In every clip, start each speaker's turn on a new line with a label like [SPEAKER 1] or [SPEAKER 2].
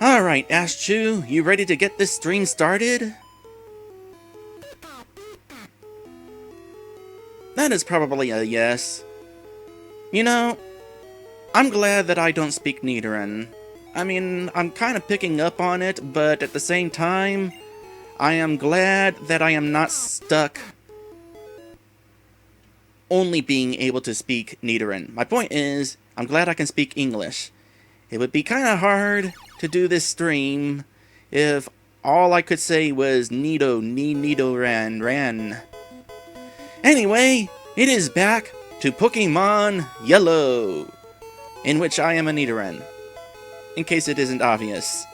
[SPEAKER 1] Alright, Ashchu, you ready to get this stream started? That is probably a yes. You know, I'm glad that I don't speak Nidoran. I mean, I'm kind of picking up on it, but at the same time, I am glad that I am not stuck only being able to speak Nidoran. My point is, I'm glad I can speak English. It would be kind of hard to do this stream if all I could say was Nidoran, ran. Anyway, it is back to Pokemon Yellow, in which I am a Nidoran, in case it isn't obvious.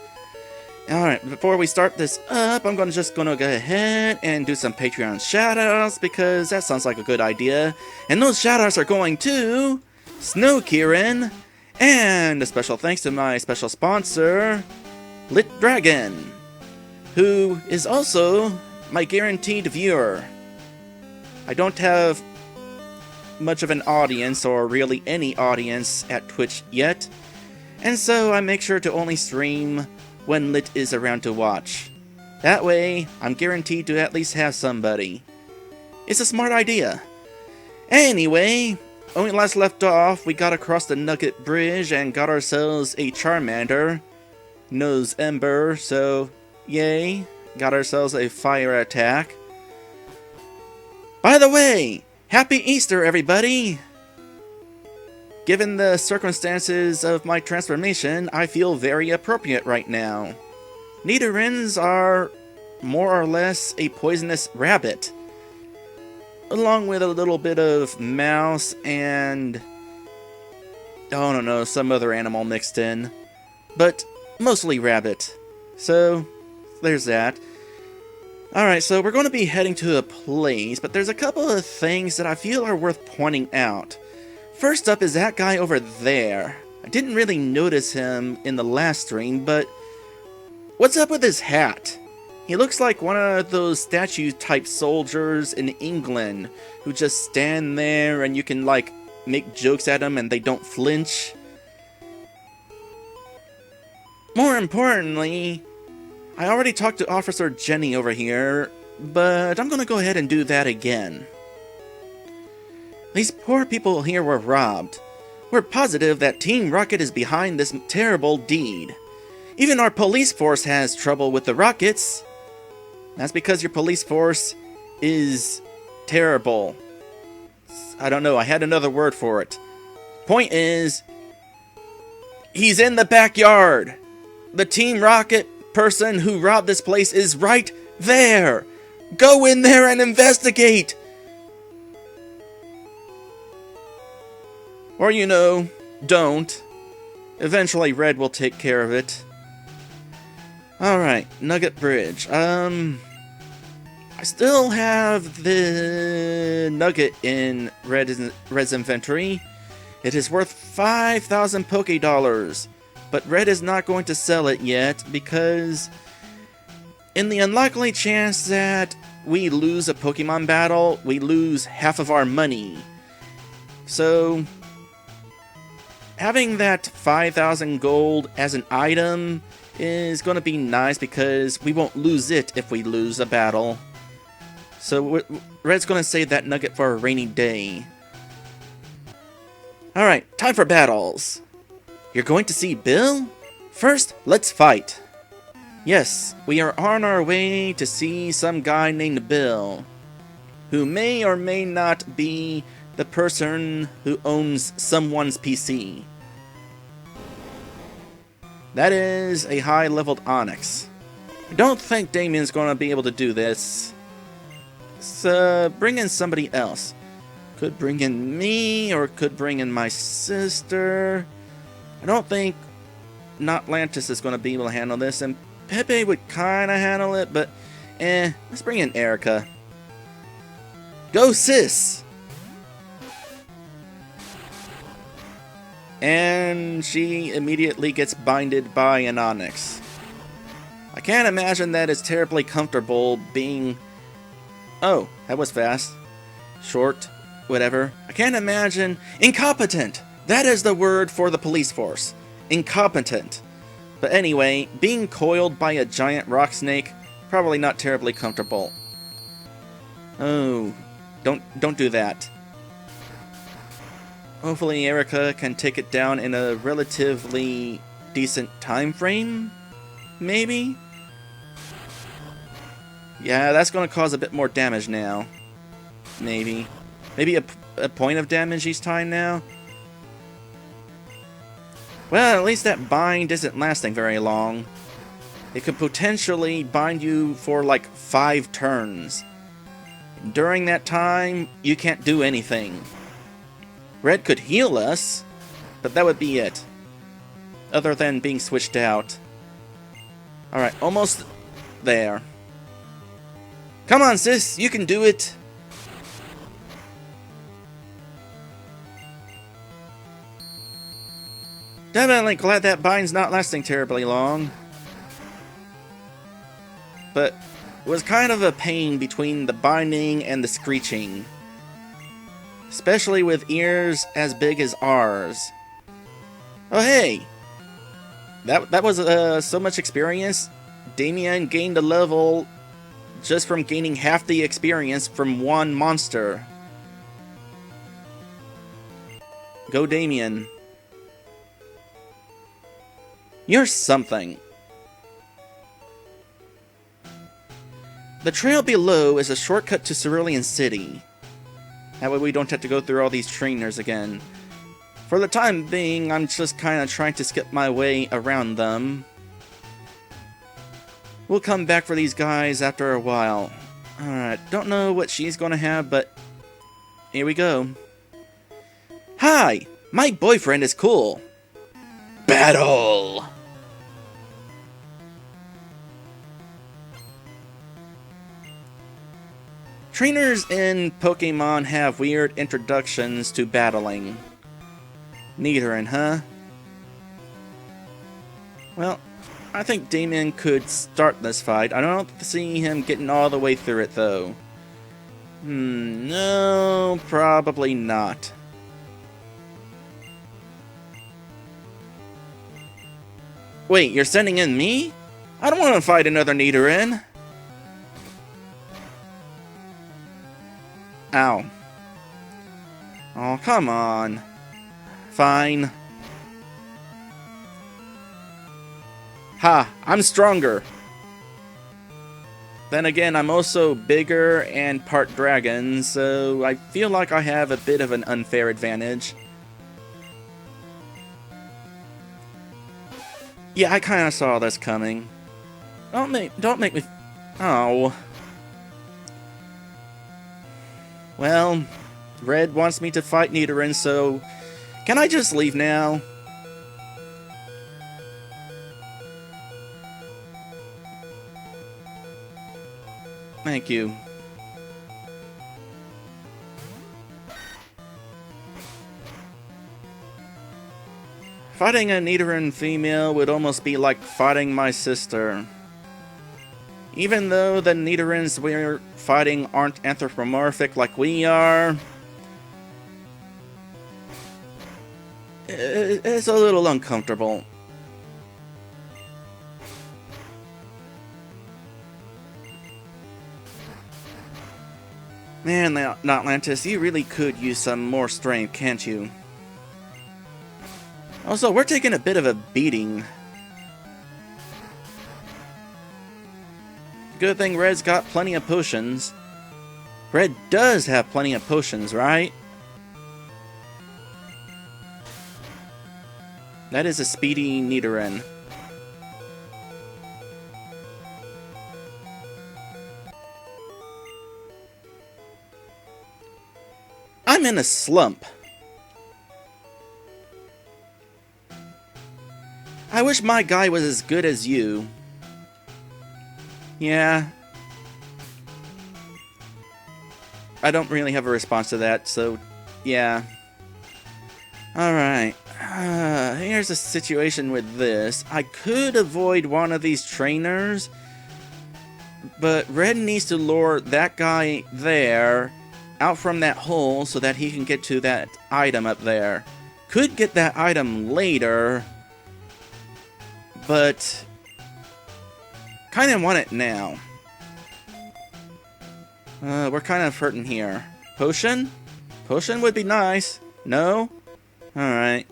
[SPEAKER 1] Alright, before we start this up, I'm just gonna go ahead and do some Patreon shoutouts, because that sounds like a good idea. And those shoutouts are going to Snow Kieran, and a special thanks to my special sponsor, Lit Dragon, who is also my guaranteed viewer. I don't have much of an audience, or really any audience, at Twitch yet, and so I make sure to only stream when Lit is around to watch. That way, I'm guaranteed to at least have somebody. It's a smart idea. Anyway, when we last left off, we got across the Nugget Bridge and got ourselves a Charmander. Knows Ember, so yay. Got ourselves a fire attack. By the way, Happy Easter, everybody! Given the circumstances of my transformation, I feel very appropriate right now. Nidorans are more or less a poisonous rabbit, along with a little bit of mouse and, I don't know, some other animal mixed in, but mostly rabbit. So, there's that. Alright, so we're going to be heading to a place, but there's a couple of things that I feel are worth pointing out. First up is that guy over there. I didn't really notice him in the last stream, but what's up with his hat? He looks like one of those statue-type soldiers in England who just stand there and you can, like, make jokes at them and they don't flinch. More importantly, I already talked to Officer Jenny over here, but I'm gonna go ahead and do that again. These poor people here were robbed. We're positive that Team Rocket is behind this terrible deed. Even our police force has trouble with the Rockets. That's because your police force is terrible. I don't know, I had another word for it. Point is, he's in the backyard. The Team Rocket person who robbed this place is right there. Go in there and investigate. Or, you know, don't. Eventually Red will take care of it. Alright, Nugget Bridge. I still have the Nugget in Red's inventory. It is worth 5,000 Poké-Dollars. But Red is not going to sell it yet because in the unlikely chance that we lose a Pokemon battle, we lose half of our money. So having that 5,000 gold as an item is going to be nice because we won't lose it if we lose a battle. So Red's going to save that nugget for a rainy day. Alright, time for battles. You're going to see Bill? First, let's fight. Yes, we are on our way to see some guy named Bill, who may or may not be the person who owns someone's PC. That is a high-leveled Onyx. I don't think Damien's going to be able to do this. So, bring in somebody else. Could bring in me, or could bring in my sister. I don't think Notlantis is going to be able to handle this, and Pepe would kind of handle it, but let's bring in Erica. Go, sis! And she immediately gets binded by an Onyx. I can't imagine that it's terribly comfortable being... Oh, that was fast. Short, whatever. I can't imagine... Incompetent! That is the word for the police force. Incompetent. But anyway, being coiled by a giant rock snake, probably not terribly comfortable. Oh, don't do that. Hopefully Erica can take it down in a relatively decent time frame, maybe? Yeah, that's going to cause a bit more damage now. Maybe. Maybe a point of damage each time now? Well, at least that bind isn't lasting very long. It could potentially bind you for like 5 turns. During that time, you can't do anything. Red could heal us, but that would be it. Other than being switched out. Alright, almost there. Come on, sis, you can do it! Definitely glad that bind's not lasting terribly long. But it was kind of a pain between the binding and the screeching. Especially with ears as big as ours. Oh hey! That was so much experience. Damien gained a level just from gaining half the experience from one monster. Go Damien. You're something. The trail below is a shortcut to Cerulean City. That way we don't have to go through all these trainers again. For the time being, I'm just kind of trying to skip my way around them. We'll come back for these guys after a while. Alright, don't know what she's gonna have, but here we go. Hi! My boyfriend is cool! Battle! Trainers in Pokemon have weird introductions to battling. Nidoran, huh? Well, I think Damien could start this fight. I don't see him getting all the way through it, though. No, probably not. Wait, you're sending in me? I don't want to fight another Nidoran. Ow. Oh, come on. Fine. Ha! I'm stronger! Then again, I'm also bigger and part dragon, so I feel like I have a bit of an unfair advantage. Yeah, I kinda saw this coming. Don't make me... Oh... Well, Red wants me to fight Nidoran, so... Can I just leave now? Thank you. Fighting a Nidoran female would almost be like fighting my sister. Even though the Nidorans we're fighting aren't anthropomorphic like we are, it's a little uncomfortable. Man, Atlantis, you really could use some more strength, can't you? Also, we're taking a bit of a beating. Good thing Red's got plenty of potions. Red does have plenty of potions, right? That is a speedy Nidoran. I'm in a slump. I wish my guy was as good as you. Yeah. I don't really have a response to that, so yeah. Alright. Here's the situation with this. I could avoid one of these trainers, but Red needs to lure that guy there out from that hole so that he can get to that item up there. Could get that item later, but kind of want it now. We're kind of hurting here. Potion? Potion would be nice. No? Alright.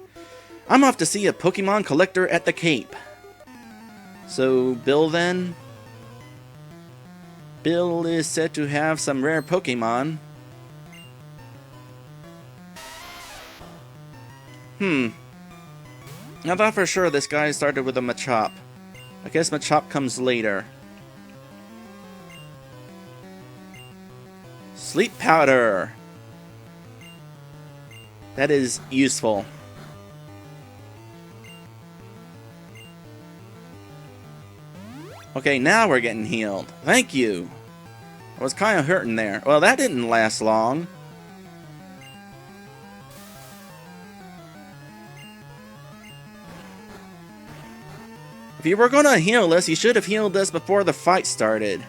[SPEAKER 1] I'm off to see a Pokemon collector at the Cape. So, Bill then? Bill is said to have some rare Pokemon. I thought for sure this guy started with a Machop. I guess Machop comes later. Sleep powder! That is useful. Okay, now we're getting healed. Thank you! I was kind of hurting there. Well, that didn't last long. If you were gonna heal us, you should have healed us before the fight started.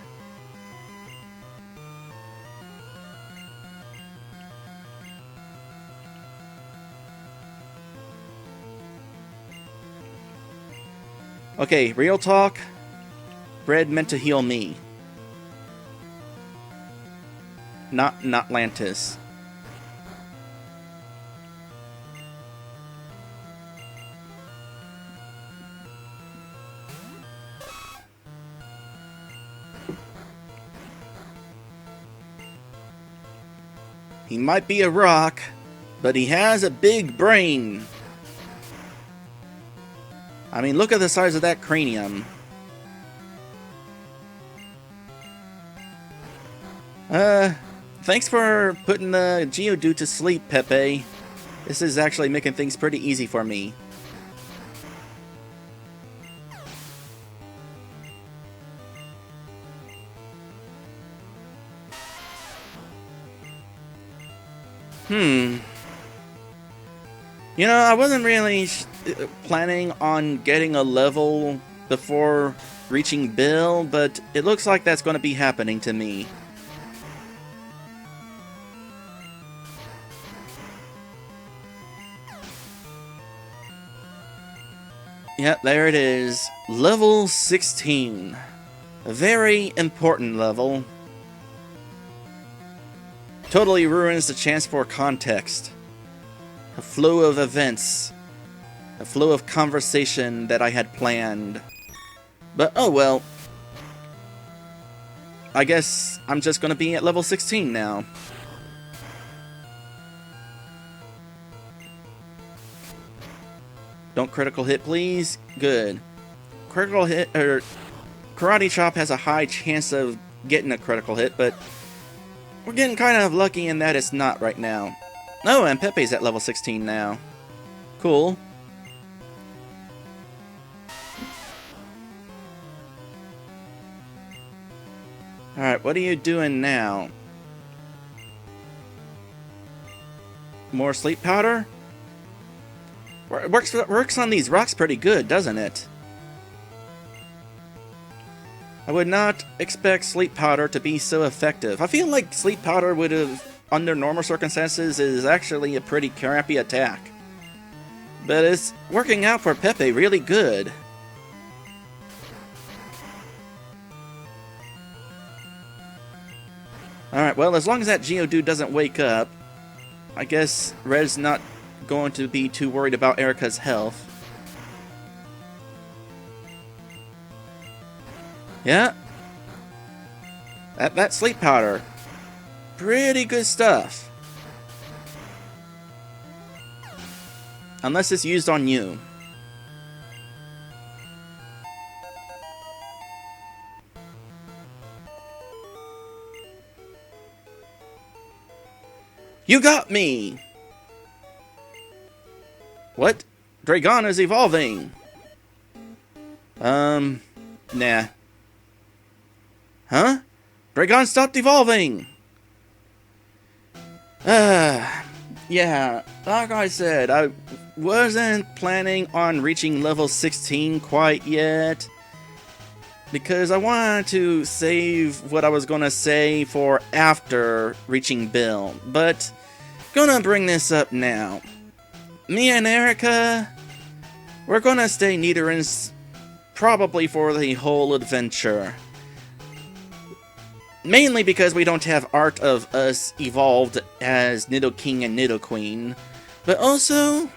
[SPEAKER 1] Okay, real talk. Bread meant to heal me. Not Atlantis. He might be a rock, but he has a big brain. I mean, look at the size of that cranium. Thanks for putting the Geodude to sleep, Pepe. This is actually making things pretty easy for me. You know, I wasn't really planning on getting a level before reaching Bill, but it looks like that's going to be happening to me. Yep, there it is. Level 16. A very important level. Totally ruins the chance for context. A flow of events. A flow of conversation that I had planned. But oh well. I guess I'm just gonna be at level 16 now. Don't critical hit, please. Good. Critical hit, or Karate Chop has a high chance of getting a critical hit, but we're getting kind of lucky in that it's not right now. Oh, and Pepe's at level 16 now. Cool. Alright, what are you doing now? More sleep powder? Works on these rocks pretty good, doesn't it? I would not expect sleep powder to be so effective. I feel like sleep powder would have, under normal circumstances, is actually a pretty crappy attack. But it's working out for Pepe really good. Alright, well, as long as that Geodude doesn't wake up, I guess Red's not going to be too worried about Erica's health. Yeah. That sleep powder. Pretty good stuff. Unless it's used on you. You got me! What? Dragon is evolving! Nah. Huh? Dragon stopped evolving! Yeah, like I said, I wasn't planning on reaching level 16 quite yet, because I wanted to save what I was gonna say for after reaching Bill, but gonna bring this up now. Me and Erica, we're gonna stay Nidorans probably for the whole adventure. Mainly because we don't have art of us evolved as Nidoking and Nidoqueen, but also,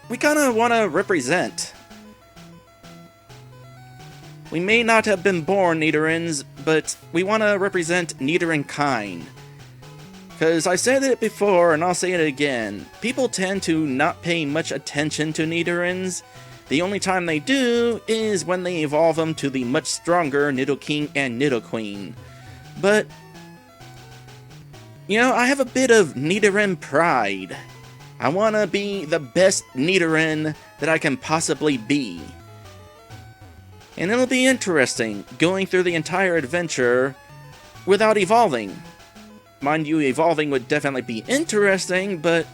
[SPEAKER 1] we kinda wanna represent. We may not have been born Nidorans, but we wanna represent Nidoran kind. Because I said it before, and I'll say it again, people tend to not pay much attention to Nidorans. The only time they do is when they evolve them to the much stronger Nidoking and Nidoqueen. But, you know, I have a bit of Nidoran pride. I want to be the best Nidoran that I can possibly be. And it'll be interesting going through the entire adventure without evolving. Mind you, evolving would definitely be interesting, but,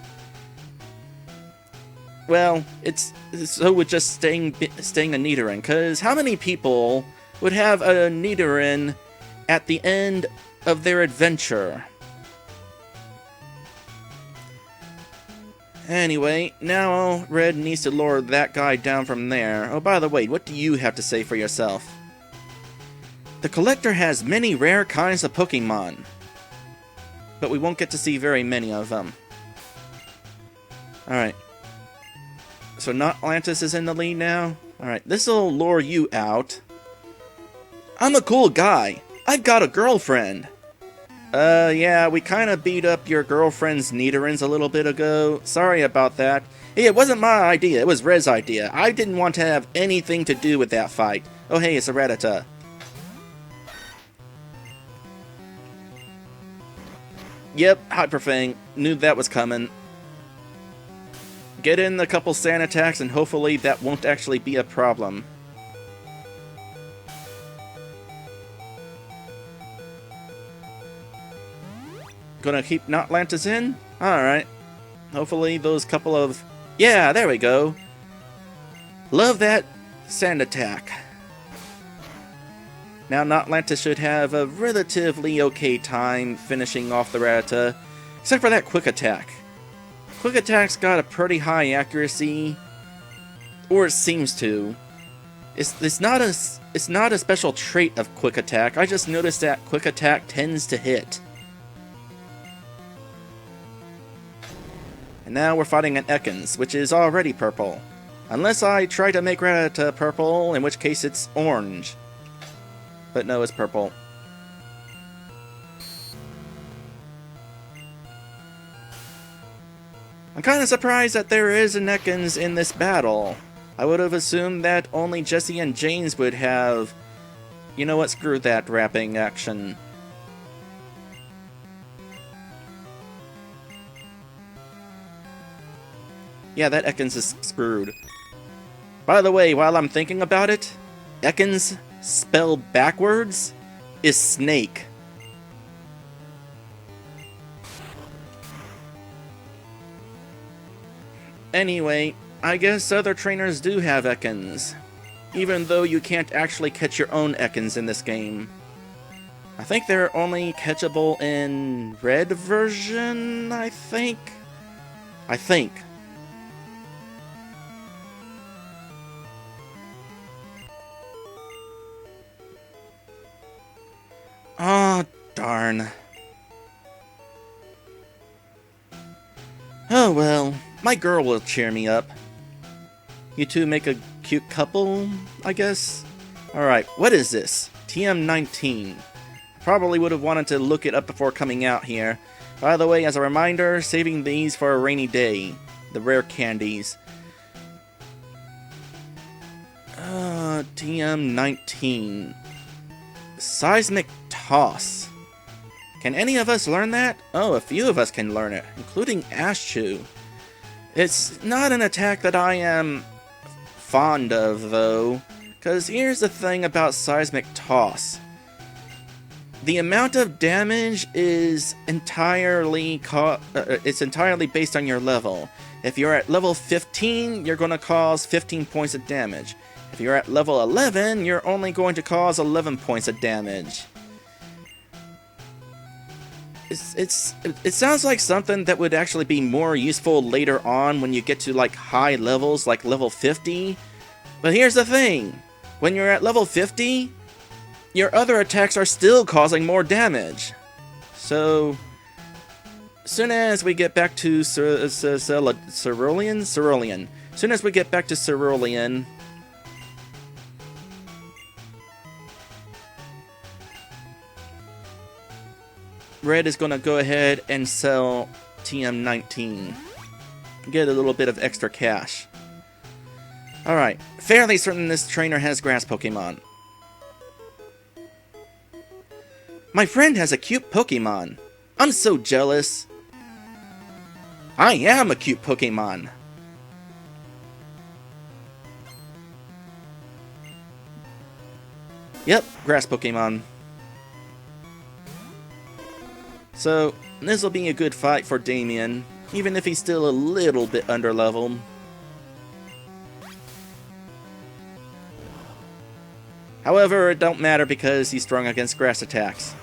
[SPEAKER 1] well, so would just staying a Nidoran. Because how many people would have a Nidoran at the end of their adventure? Anyway, now Red needs to lure that guy down from there. Oh, by the way, what do you have to say for yourself? The collector has many rare kinds of Pokemon, but we won't get to see very many of them. Alright. So not Atlantis is in the lead now? Alright, this'll lure you out. I'm a cool guy. I've got a girlfriend. Yeah, we kinda beat up your girlfriend's Nidorans a little bit ago. Sorry about that. Hey, it wasn't my idea, it was Red's idea. I didn't want to have anything to do with that fight. Oh hey, it's a Rattata. Yep, Hyper Fang. Knew that was coming. Get in a couple sand attacks and hopefully that won't actually be a problem. Gonna keep Notlantis in? Alright. Hopefully those couple of... Yeah, there we go. Love that sand attack. Now Notlantis should have a relatively okay time finishing off the Rattata, except for that quick attack. Quick attack's got a pretty high accuracy, or it seems to. It's not a special trait of quick attack. I just noticed that quick attack tends to hit. And now we're fighting an Ekans, which is already purple. Unless I try to make Rattata purple, in which case it's orange. But no, it's purple. I'm kinda surprised that there is an Ekans in this battle. I would have assumed that only Jesse and James would have... You know what, screw that wrapping action. Yeah, that Ekans is screwed. By the way, while I'm thinking about it, Ekans, spelled backwards, is snake. Anyway, I guess other trainers do have Ekans, even though you can't actually catch your own Ekans in this game. I think they're only catchable in red version, I think. Oh, darn. Oh well, my girl will cheer me up. You two make a cute couple, I guess? Alright, what is this? TM19. Probably would have wanted to look it up before coming out here. By the way, as a reminder, saving these for a rainy day. The rare candies. TM19. Seismic Toss. Can any of us learn that? Oh, a few of us can learn it, including Ashchu. It's not an attack that I am fond of, though, because here's the thing about Seismic Toss. The amount of damage is entirely based on your level. If you're at level 15, you're going to cause 15 points of damage. If you're at level 11, you're only going to cause 11 points of damage. It sounds like something that would actually be more useful later on when you get to like high levels, like level 50. But here's the thing. when you're at level 50, your other attacks are still causing more damage. So, soon as we get back to Cerulean? Soon as we get back to Cerulean, Red is going to go ahead and sell TM19. Get a little bit of extra cash. Alright, fairly certain this trainer has grass Pokemon. My friend has a cute Pokemon. I'm so jealous. I am a cute Pokemon. Yep, grass Pokemon. So, this will be a good fight for Damien, even if he's still a little bit underleveled. However, it don't matter because he's strong against grass attacks.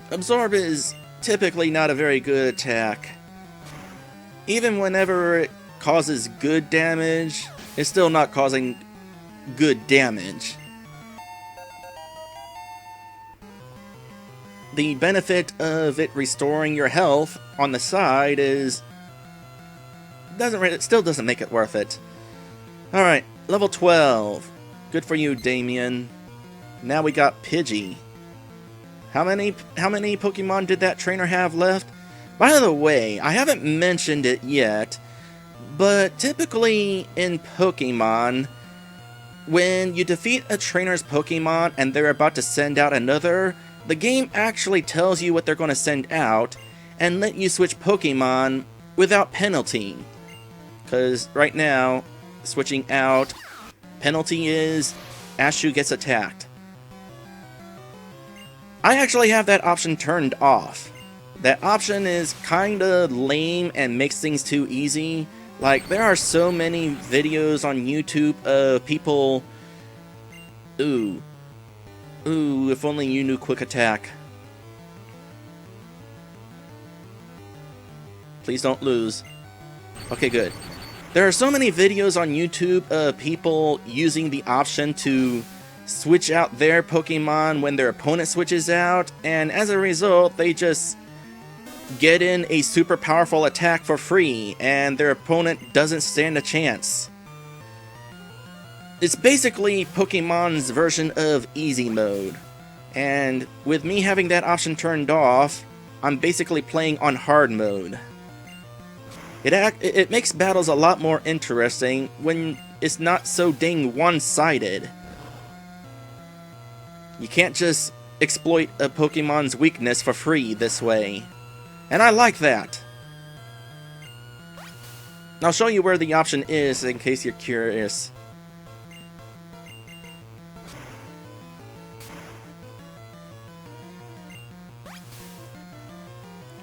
[SPEAKER 1] Absorb is typically not a very good attack. Even whenever it causes good damage, it's still not causing good damage. The benefit of it restoring your health on the side is it still doesn't make it worth it. Alright, level 12. Good for you, Damien. Now we got Pidgey. How many Pokemon did that trainer have left? By the way, I haven't mentioned it yet, but typically in Pokemon, when you defeat a trainer's Pokemon and they're about to send out another, the game actually tells you what they're going to send out and let you switch Pokemon without penalty. Because right now, switching out, penalty is Ashu gets attacked. I actually have that option turned off. That option is kinda lame and makes things too easy. Like, there are so many videos on YouTube of people... Ooh, if only you knew Quick Attack. Please don't lose. Okay, good. There are so many videos on YouTube of people using the option to switch out their Pokemon when their opponent switches out, and as a result, they just get in a super powerful attack for free, and their opponent doesn't stand a chance. It's basically Pokemon's version of easy mode, and with me having that option turned off, I'm basically playing on hard mode. It makes battles a lot more interesting when it's not so dang one-sided. You can't just exploit a Pokemon's weakness for free this way. And I like that. I'll show you where the option is in case you're curious.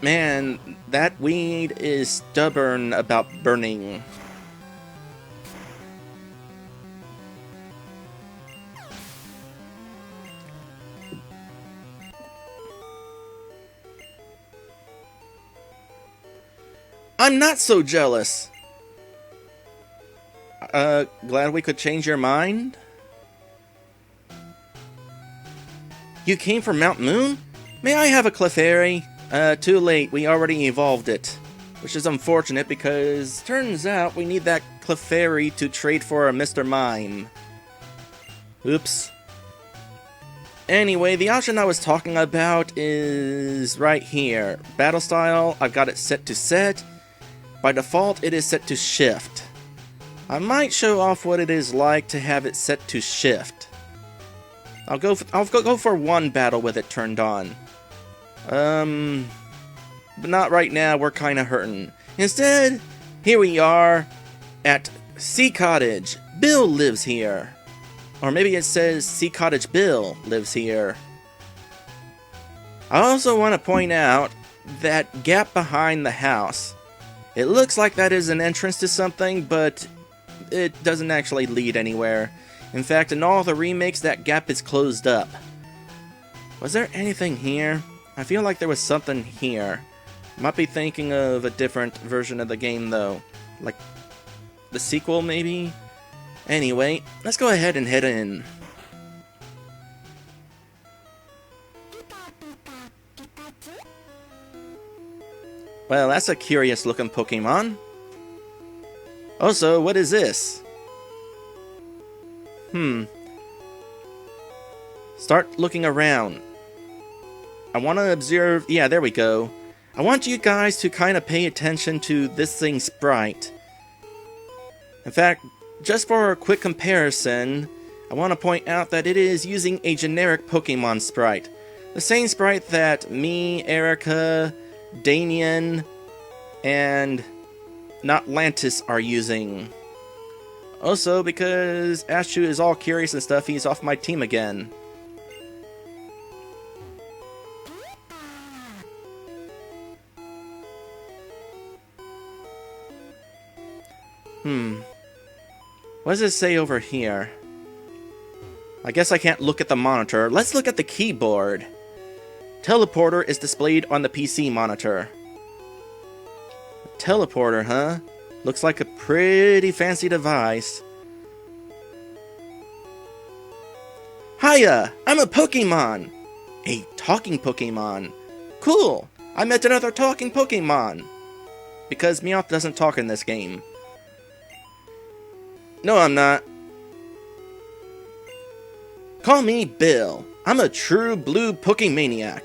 [SPEAKER 1] Man, that weed is stubborn about burning. I'm not so jealous. Glad we could change your mind? You came from Mount Moon? May I have a Clefairy? Too late, we already evolved it. Which is unfortunate because turns out we need that Clefairy to trade for a Mr. Mime. Oops. Anyway, the option I was talking about is right here. Battle style, I've got it set to set. By default, it is set to shift. I might show off what it is like to have it set to shift. I'll go for one battle with it turned on. But not right now, we're kinda hurting. Instead, here we are at Sea Cottage. Bill lives here. Or maybe it says Sea Cottage Bill lives here. I also want to point out that gap behind the house. It looks like that is an entrance to something, but it doesn't actually lead anywhere. In fact, in all the remakes, that gap is closed up. Was there anything here? I feel like there was something here. Might be thinking of a different version of the game, though. Like, the sequel, maybe? Anyway, let's go ahead and head in. Well, that's a curious-looking Pokemon. Also, what is this? Start looking around. I want to observe... Yeah, there we go. I want you guys to kind of pay attention to this thing's sprite. In fact, just for a quick comparison, I want to point out that it is using a generic Pokemon sprite. The same sprite that me, Erica, Damien, and Notlantis are using. Also, because Ashu is all curious and stuff, he's off my team again. What does it say over here? I guess I can't look at the monitor. Let's look at the keyboard. Teleporter is displayed on the PC monitor. Teleporter, huh? Looks like a pretty fancy device. Hiya! I'm a Pokemon! A talking Pokemon. Cool! I met another talking Pokemon! Because Meowth doesn't talk in this game. No, I'm not. Call me Bill. I'm a true blue Pokemaniac.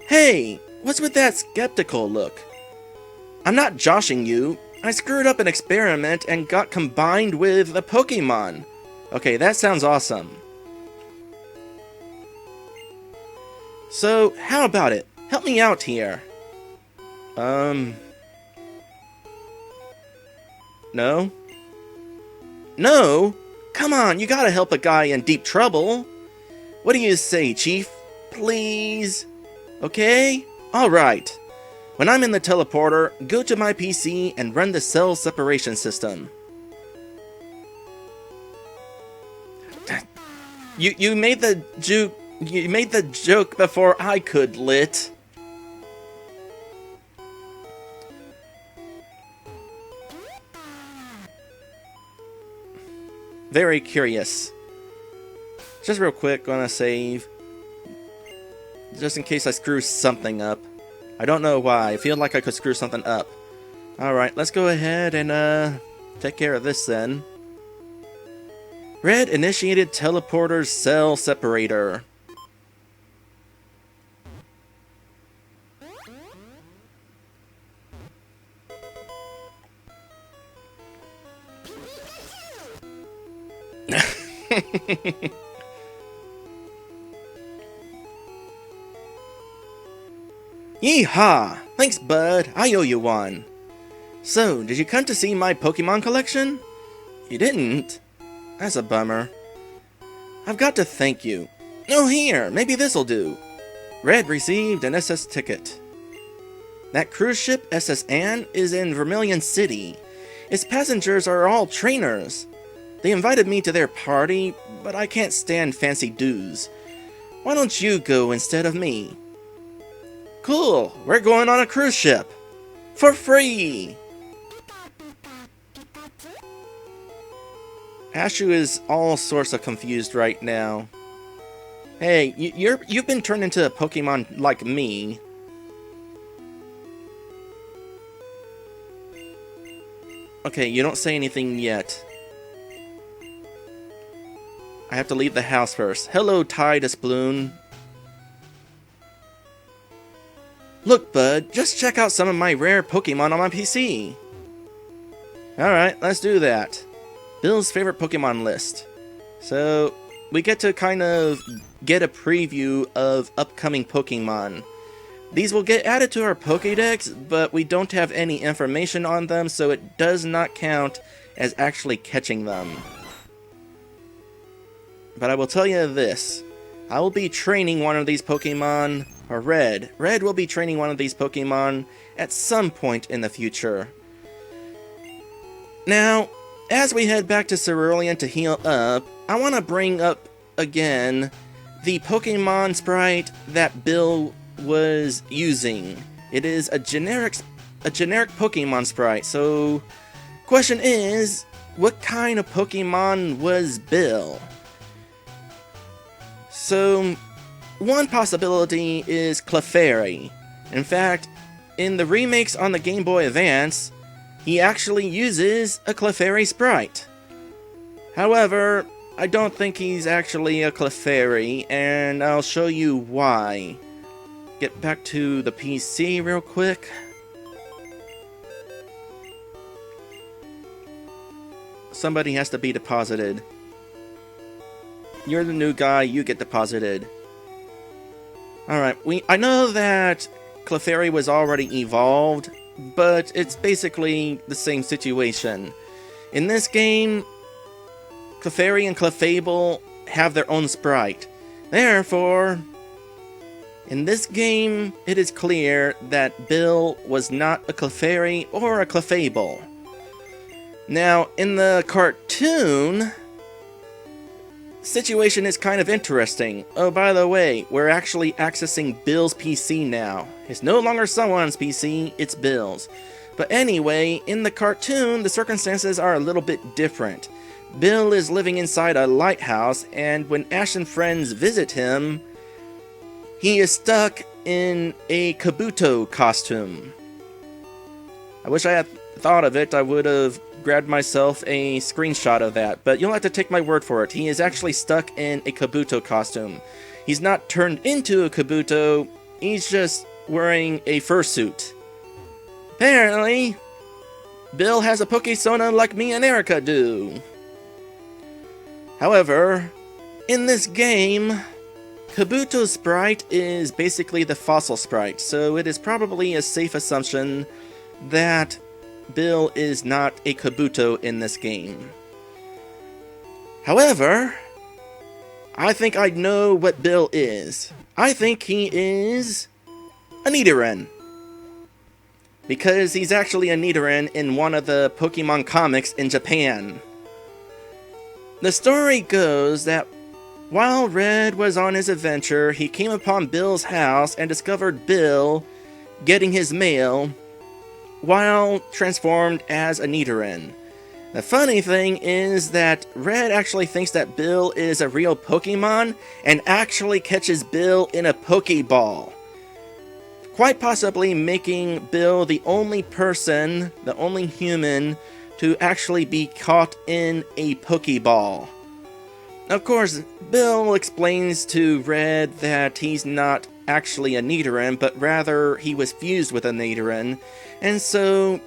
[SPEAKER 1] Hey, what's with that skeptical look? I'm not joshing you. I screwed up an experiment and got combined with a Pokemon. Okay, that sounds awesome. So, how about it? Help me out here. No? No? Come on, you gotta help a guy in deep trouble. What do you say, Chief? Please? Okay? Alright. When I'm in the teleporter, go to my PC and run the cell separation system. You made the joke before I could, Lit. Very curious. Just real quick, gonna save. Just in case I screw something up. I don't know why. I feel like I could screw something up. Alright, let's go ahead and take care of this then. Red initiated teleporter cell separator. Yeehaw! Thanks, bud. I owe you one. So, did you come to see my Pokemon collection? You didn't? That's a bummer. I've got to thank you. Oh, here, maybe this'll do. Red received an SS ticket. That cruise ship, SS Anne, is in Vermilion City. Its passengers are all trainers. They invited me to their party, but I can't stand fancy dues. Why don't you go instead of me? Cool, we're going on a cruise ship. For free! Ashu is all sorts of confused right now. Hey, you've been turned into a Pokemon like me. Okay, you don't say anything yet. I have to leave the house first. Hello, Tidus Bloom. Look, bud, just check out some of my rare Pokemon on my PC. Alright, let's do that. Bill's favorite Pokemon list. So, we get to kind of get a preview of upcoming Pokemon. These will get added to our Pokédex, but we don't have any information on them, so it does not count as actually catching them. But I will tell you this. I will be training one of these Pokemon, or Red. Red will be training one of these Pokemon at some point in the future. Now, as we head back to Cerulean to heal up, I want to bring up again the Pokemon sprite that Bill was using. It is a generic Pokemon sprite. So, question is, what kind of Pokemon was Bill? So, one possibility is Clefairy. In fact, in the remakes on the Game Boy Advance, he actually uses a Clefairy sprite. However, I don't think he's actually a Clefairy, and I'll show you why. Get back to the PC real quick. Somebody has to be deposited. You're the new guy, you get deposited. Alright, I know that Clefairy was already evolved, but it's basically the same situation. In this game, Clefairy and Clefable have their own sprite. Therefore, in this game, it is clear that Bill was not a Clefairy or a Clefable. Now, in the cartoon, situation is kind of interesting. Oh, by the way, we're actually accessing Bill's PC now. It's no longer someone's PC, it's Bill's. But anyway, in the cartoon, the circumstances are a little bit different. Bill is living inside a lighthouse, and when Ash and friends visit him, he is stuck in a Kabuto costume. I wish I had thought of it. I would have grabbed myself a screenshot of that, but you'll have to take my word for it. He is actually stuck in a Kabuto costume. He's not turned into a Kabuto, he's just wearing a fursuit. Apparently, Bill has a Poké-Sona like me and Erica do. However, in this game, Kabuto's sprite is basically the fossil sprite, so it is probably a safe assumption that Bill is not a Kabuto in this game. However, I think I know what Bill is. I think he is a Nidoran. Because he's actually a Nidoran in one of the Pokemon comics in Japan. The story goes that while Red was on his adventure, he came upon Bill's house and discovered Bill getting his mail while transformed as a Nidoran. The funny thing is that Red actually thinks that Bill is a real Pokemon and actually catches Bill in a Pokeball. Quite possibly making Bill the only person, the only human, to actually be caught in a Pokeball. Of course, Bill explains to Red that he's not actually a Nidoran, but rather he was fused with a Nidoran, and so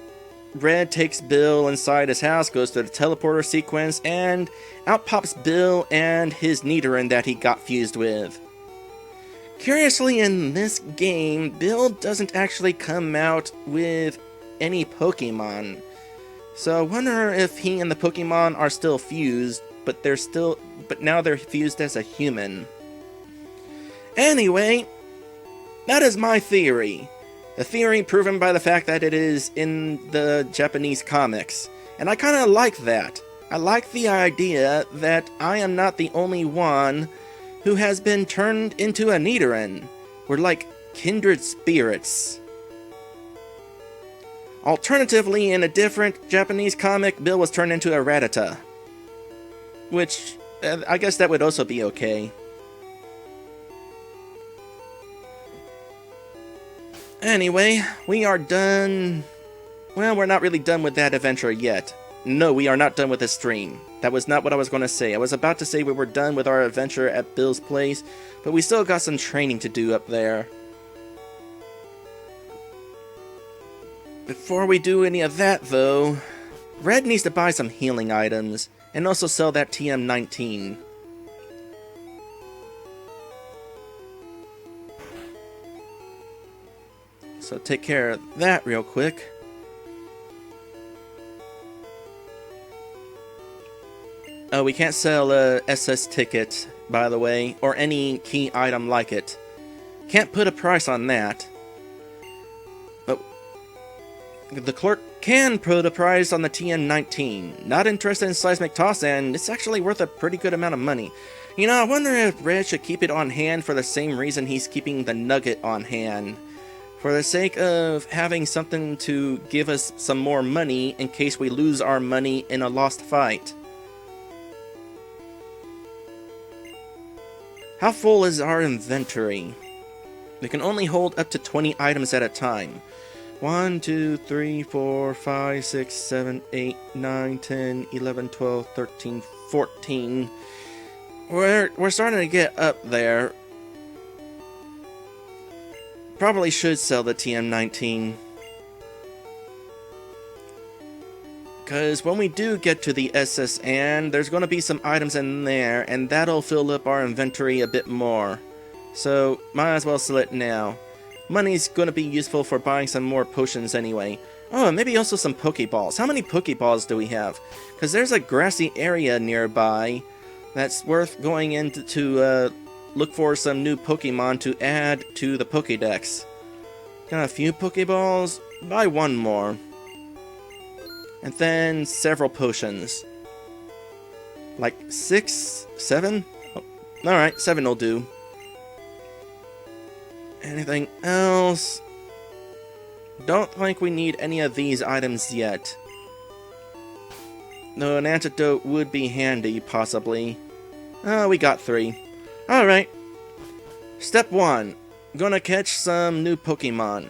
[SPEAKER 1] Red takes Bill inside his house, goes to the teleporter sequence, and out pops Bill and his Nidoran that he got fused with. Curiously, in this game, Bill doesn't actually come out with any Pokemon. So I wonder if he and the Pokemon are still fused, but now they're fused as a human. Anyway, that is my theory. The theory proven by the fact that it is in the Japanese comics. And I kind of like that. I like the idea that I am not the only one who has been turned into a Nidoran. We're like kindred spirits. Alternatively, in a different Japanese comic, Bill was turned into a Rattata. Which, I guess that would also be okay. Anyway, we are done. Well, we're not really done with that adventure yet. No, we are not done with the stream. That was not what I was going to say. I was about to say we were done with our adventure at Bill's place, but we still got some training to do up there. Before we do any of that, though, Red needs to buy some healing items, and also sell that TM19. So take care of that real quick. Oh, we can't sell a SS ticket, by the way, or any key item like it. Can't put a price on that. But the clerk can put a price on the TM19. Not interested in Seismic Toss, and it's actually worth a pretty good amount of money. You know, I wonder if Red should keep it on hand for the same reason he's keeping the Nugget on hand. For the sake of having something to give us some more money in case we lose our money in a lost fight. How full is our inventory? We can only hold up to 20 items at a time. 1, 2, 3, 4, 5, 6, 7, 8, 9, 10, 11, 12, 13, 14. We're starting to get up there. Probably should sell the TM19. Because when we do get to the SSN, there's going to be some items in there, and that'll fill up our inventory a bit more. So, might as well sell it now. Money's going to be useful for buying some more potions anyway. Oh, and maybe also some Pokeballs. How many Pokeballs do we have? Because there's a grassy area nearby that's worth going into to look for some new Pokemon to add to the Pokédex. Got a few Pokeballs? Buy one more. And then several potions. Like 6? 7? Oh, alright, 7 will do. Anything else? Don't think we need any of these items yet. No, an antidote would be handy, possibly. Oh, we got 3. Alright. Step 1. Gonna catch some new Pokemon.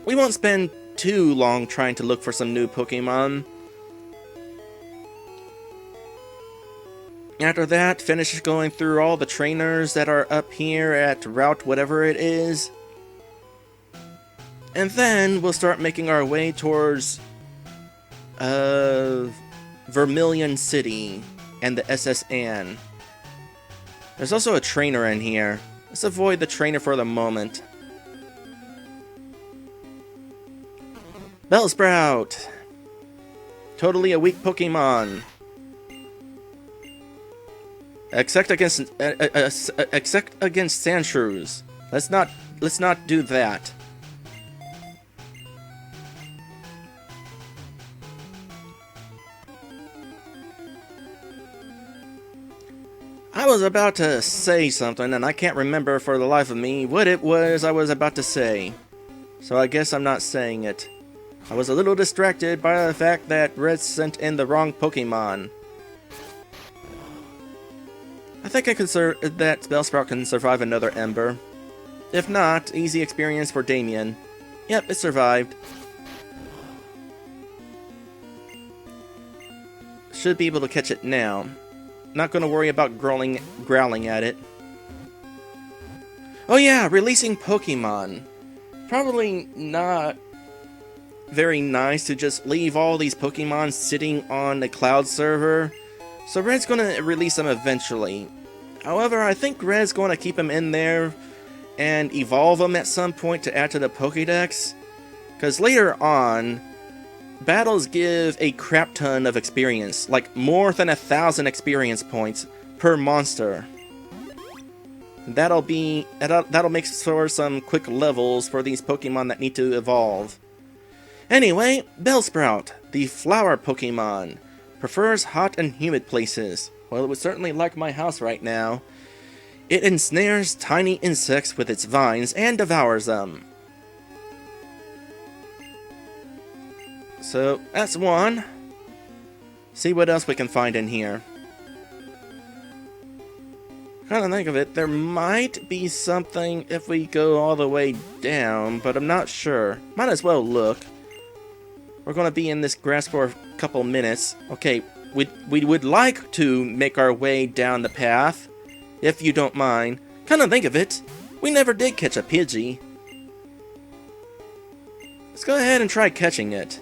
[SPEAKER 1] We won't spend too long trying to look for some new Pokemon. After that, finish going through all the trainers that are up here at Route whatever it is. And then we'll start making our way towards Vermilion City and the SSN. There's also a trainer in here. Let's avoid the trainer for the moment. Bellsprout! Totally a weak Pokemon. Except against Sandshrews. Let's not do that. I was about to say something, and I can't remember for the life of me what it was I was about to say. So I guess I'm not saying it. I was a little distracted by the fact that Red sent in the wrong Pokemon. I think that Bellsprout can survive another Ember. If not, easy experience for Damien. Yep, it survived. Should be able to catch it now. Not gonna worry about growling at it. Oh yeah, releasing Pokemon. Probably not very nice to just leave all these Pokemon sitting on a cloud server. So Red's gonna release them eventually. However, I think Red's gonna keep them in there and evolve them at some point to add to the Pokédex. Because later on, battles give a crap ton of experience, like more than 1,000 experience points per monster. That'll make for some quick levels for these Pokemon that need to evolve. Anyway, Bellsprout, the flower Pokemon, prefers hot and humid places. Well, it would certainly like my house right now. It ensnares tiny insects with its vines and devours them. So, that's one. See what else we can find in here. Kind of think of it, there might be something if we go all the way down, but I'm not sure. Might as well look. We're going to be in this grass for a couple minutes. Okay, we would like to make our way down the path, if you don't mind. Kind of think of it, we never did catch a Pidgey. Let's go ahead and try catching it.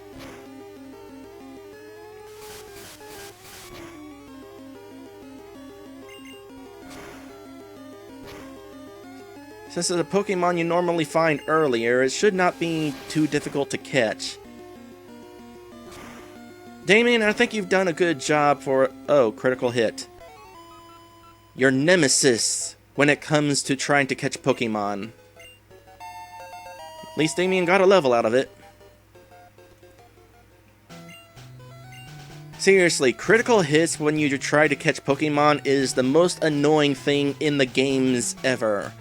[SPEAKER 1] Since it's a Pokemon you normally find earlier, it should not be too difficult to catch. Damien, I think you've done a good job for... Oh, critical hit. Your nemesis when it comes to trying to catch Pokemon. At least Damien got a level out of it. Seriously, critical hits when you try to catch Pokemon is the most annoying thing in the games ever.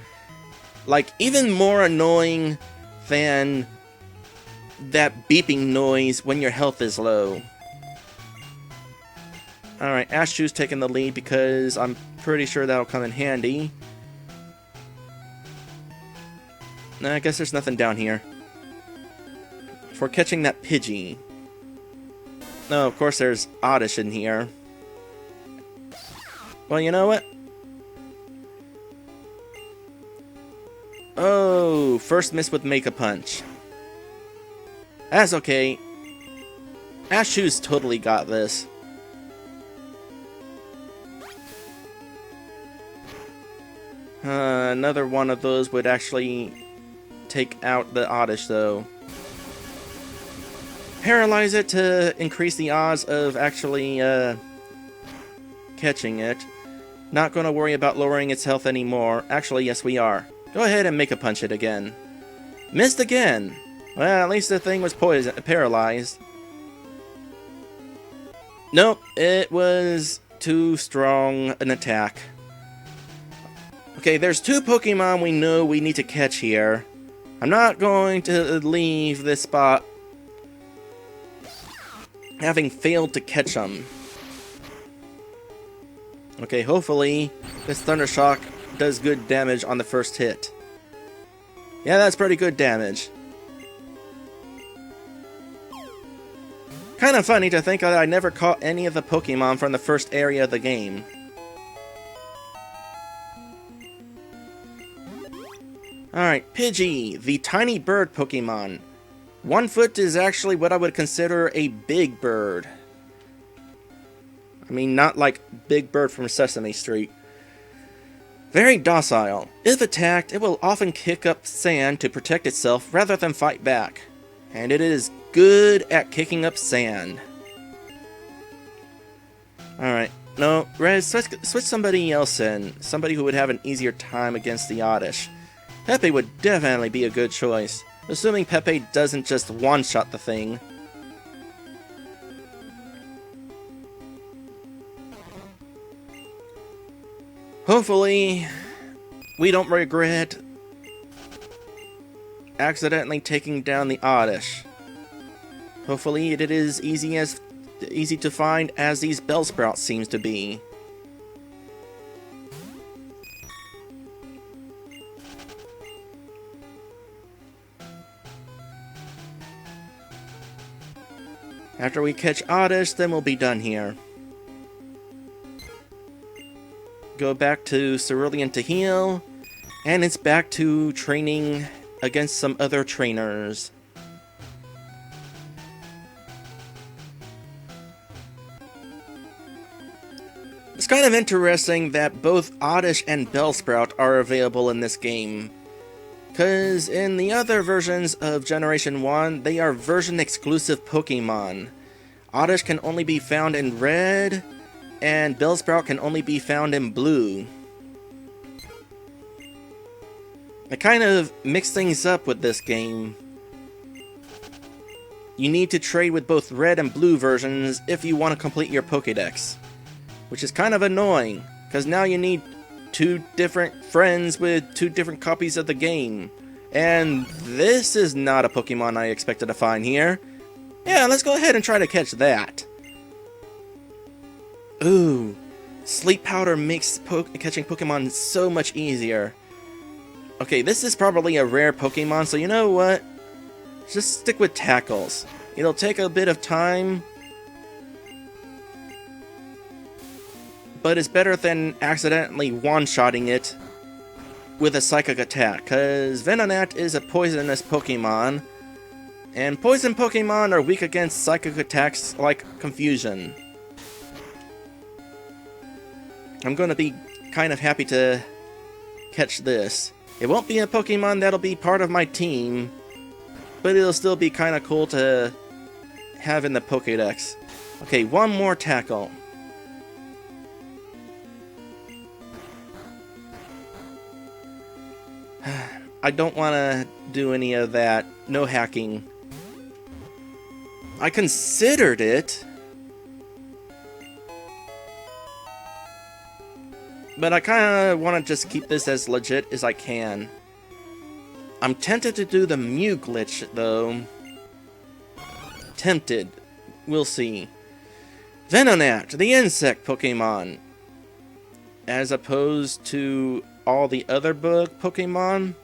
[SPEAKER 1] Like, even more annoying than that beeping noise when your health is low. Alright, Ashew's taking the lead because I'm pretty sure that'll come in handy. I guess there's nothing down here. For catching that Pidgey. No, of course there's Oddish in here. Well, you know what? Oh, first miss with Make a Punch. That's okay. Ashew's totally got this. Another one of those would actually take out the Oddish, though. Paralyze it to increase the odds of actually catching it. Not going to worry about lowering its health anymore. Actually, yes, we are. Go ahead and Make a Punch it again. Missed again! Well, at least the thing was paralyzed. Nope, it was too strong an attack. Okay, there's two Pokemon we know we need to catch here. I'm not going to leave this spot having failed to catch them. Okay, hopefully this Thunder Shock does good damage on the first hit. Yeah, that's pretty good damage. Kind of funny to think that I never caught any of the Pokemon from the first area of the game. Alright, Pidgey, the tiny bird Pokemon. 1 foot is actually what I would consider a big bird. I mean, not like Big Bird from Sesame Street. Very docile. If attacked, it will often kick up sand to protect itself rather than fight back. And it is good at kicking up sand. Alright, no, Rez, switch somebody else in. Somebody who would have an easier time against the Oddish. Pepe would definitely be a good choice. Assuming Pepe doesn't just one-shot the thing. Hopefully, we don't regret accidentally taking down the Oddish. Hopefully, it is easy to find as these Bellsprouts seems to be. After we catch Oddish, then we'll be done here. Go back to Cerulean to heal, and it's back to training against some other trainers. It's kind of interesting that both Oddish and Bellsprout are available in this game. Because in the other versions of Generation 1, they are version-exclusive Pokemon. Oddish can only be found in Red, and Bellsprout can only be found in Blue. I kind of mix things up with this game. You need to trade with both Red and Blue versions if you want to complete your Pokédex. Which is kind of annoying, because now you need 2 different friends with 2 different copies of the game. And this is not a Pokemon I expected to find here. Yeah, let's go ahead and try to catch that. Ooh, Sleep Powder makes catching Pokemon so much easier. Okay, this is probably a rare Pokemon, so you know what? Just stick with Tackles. It'll take a bit of time, but it's better than accidentally one-shotting it with a Psychic Attack, because Venonat is a poisonous Pokemon, and poison Pokemon are weak against Psychic Attacks like Confusion. I'm going to be kind of happy to catch this. It won't be a Pokemon that'll be part of my team, but it'll still be kind of cool to have in the Pokédex. Okay, one more Tackle. I don't want to do any of that. No hacking. I considered it, but I kind of want to just keep this as legit as I can. I'm tempted to do the Mew glitch, though. Tempted. We'll see. Venonat, the insect Pokemon. As opposed to all the other bug Pokemon,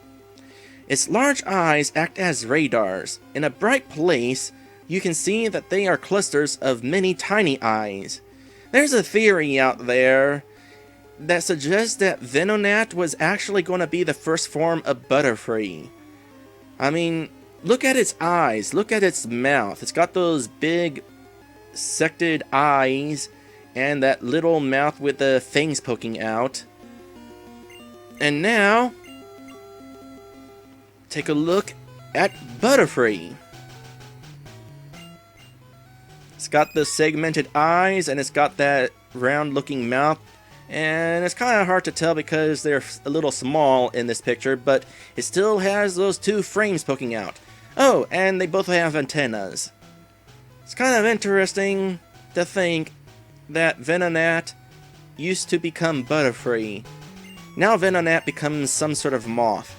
[SPEAKER 1] its large eyes act as radars. In a bright place, you can see that they are clusters of many tiny eyes. There's a theory out there that suggests that Venonat was actually going to be the first form of Butterfree. I mean, look at its eyes, look at its mouth. It's got those big sected eyes and that little mouth with the fangs poking out. And now, take a look at Butterfree. It's got the segmented eyes and it's got that round looking mouth. And it's kind of hard to tell because they're a little small in this picture, but it still has those two frames poking out. Oh, and they both have antennas. It's kind of interesting to think that Venonat used to become Butterfree. Now Venonat becomes some sort of moth.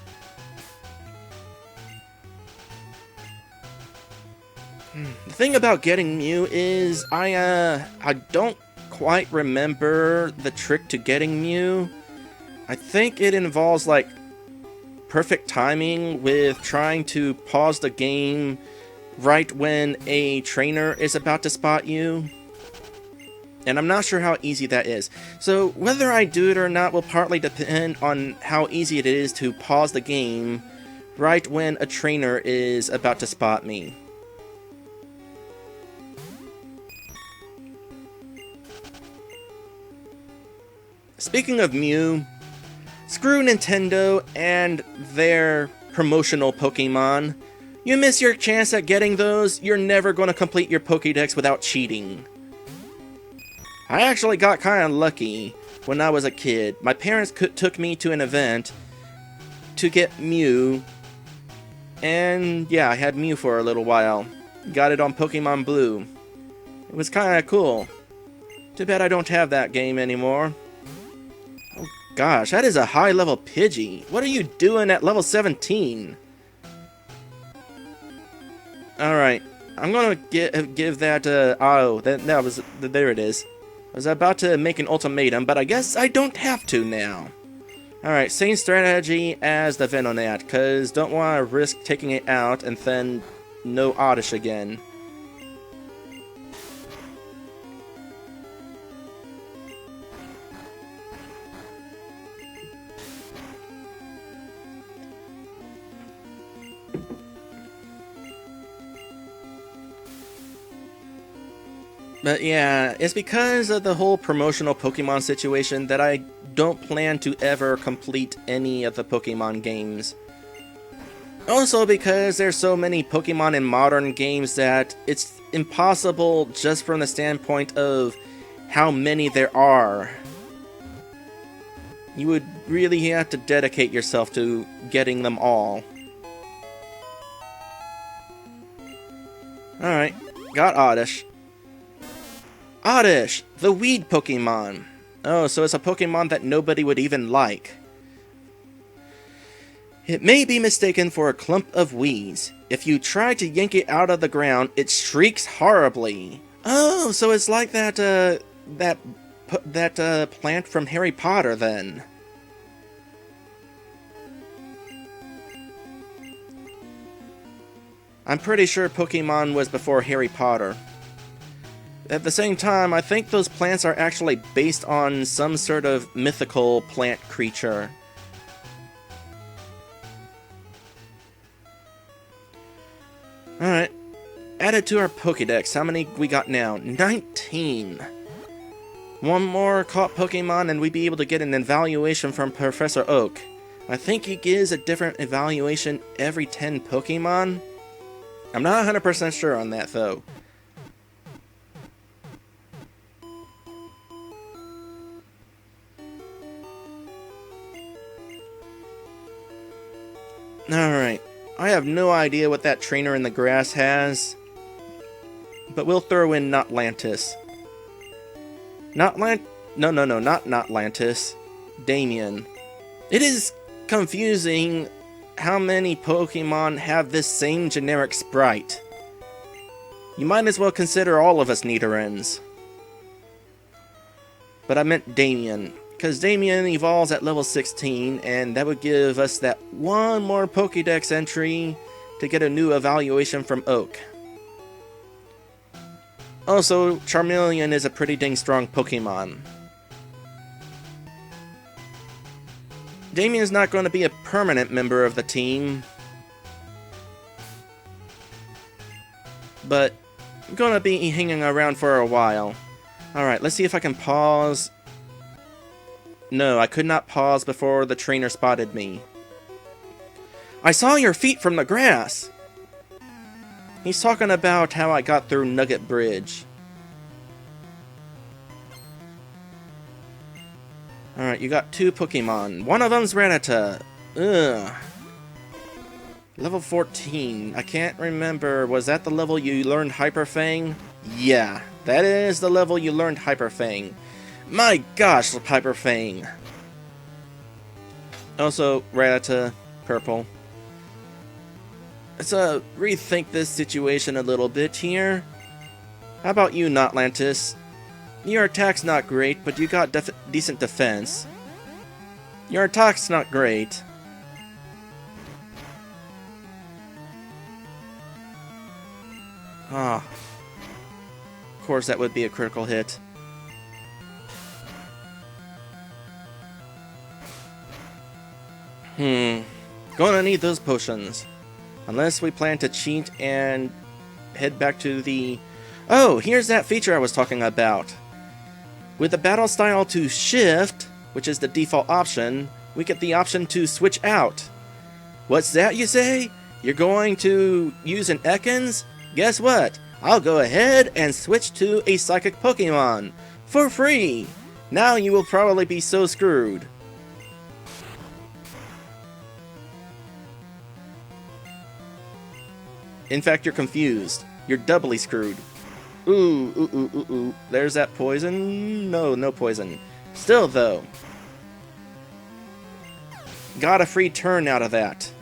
[SPEAKER 1] The thing about getting Mew is I don't quite remember the trick to getting Mew. I think it involves like perfect timing with trying to pause the game right when a trainer is about to spot you. And I'm not sure how easy that is. So whether I do it or not will partly depend on how easy it is to pause the game right when a trainer is about to spot me. Speaking of Mew, screw Nintendo and their promotional Pokemon. You miss your chance at getting those, you're never going to complete your Pokédex without cheating. I actually got kind of lucky when I was a kid. My parents took me to an event to get Mew, and yeah, I had Mew for a little while. Got it on Pokemon Blue. It was kind of cool. Too bad I don't have that game anymore. Oh gosh, that is a high level Pidgey. What are you doing at level 17? Alright, I'm gonna give that, oh, that was, there it is. I was about to make an ultimatum, but I guess I don't have to now. Alright, same strategy as the Venonat, cause don't want to risk taking it out and then no Oddish again. But yeah, it's because of the whole promotional Pokemon situation that I don't plan to ever complete any of the Pokemon games. Also because there's so many Pokemon in modern games that it's impossible just from the standpoint of how many there are. You would really have to dedicate yourself to getting them all. Alright, got Oddish. Oddish, the weed Pokemon. Oh, so it's a Pokemon that nobody would even like. It may be mistaken for a clump of weeds. If you try to yank it out of the ground, it shrieks horribly. Oh, so it's like that plant from Harry Potter then. I'm pretty sure Pokemon was before Harry Potter. At the same time, I think those plants are actually based on some sort of mythical plant creature. Alright, added to our Pokédex. How many we got now? 19! One more caught Pokemon and we'd be able to get an evaluation from Professor Oak. I think he gives a different evaluation every 10 Pokemon? I'm not 100% sure on that though. Alright, I have no idea what that trainer in the grass has, but we'll throw in Notlantis. No, not Notlantis. Damien. It is confusing how many Pokemon have this same generic sprite. You might as well consider all of us Nidorans. But I meant Damien, because Damien evolves at level 16, and that would give us that one more Pokédex entry to get a new evaluation from Oak. Also, Charmeleon is a pretty dang strong Pokemon. Damien's not going to be a permanent member of the team, but I'm going to be hanging around for a while. Alright, let's see if I can pause. No, I could not pause before the trainer spotted me. I saw your feet from the grass! He's talking about how I got through Nugget Bridge. Alright, you got 2 Pokemon. One of them's Rattata. Ugh. Level 14. I can't remember. Was that the level you learned Hyper Fang? Yeah, that is the level you learned Hyper Fang. My gosh, Hyper Fang. Also, Rattata, purple. Let's rethink this situation a little bit here. How about you, Notlantis? Your attack's not great, but you got decent defense. Your attack's not great. Ah. Of course that would be a critical hit. Gonna need those potions. Unless we plan to cheat and head back to the... Oh, here's that feature I was talking about. With the battle style to shift, which is the default option, we get the option to switch out. What's that, you say? You're going to use an Ekans? Guess what? I'll go ahead and switch to a Psychic Pokemon. For free! Now you will probably be so screwed. In fact, you're confused. You're doubly screwed. Ooh. There's that poison? No poison. Still, though. Got a free turn out of that.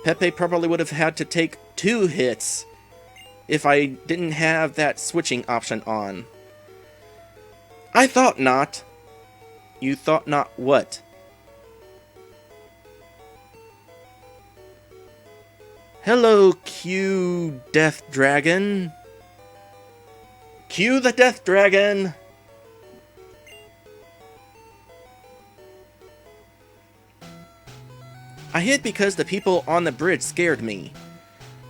[SPEAKER 1] Pepe probably would have had to take 2 hits if I didn't have that switching option on. I thought not. You thought not what? Hello, Q Death Dragon. Q the Death Dragon! I hid because the people on the bridge scared me.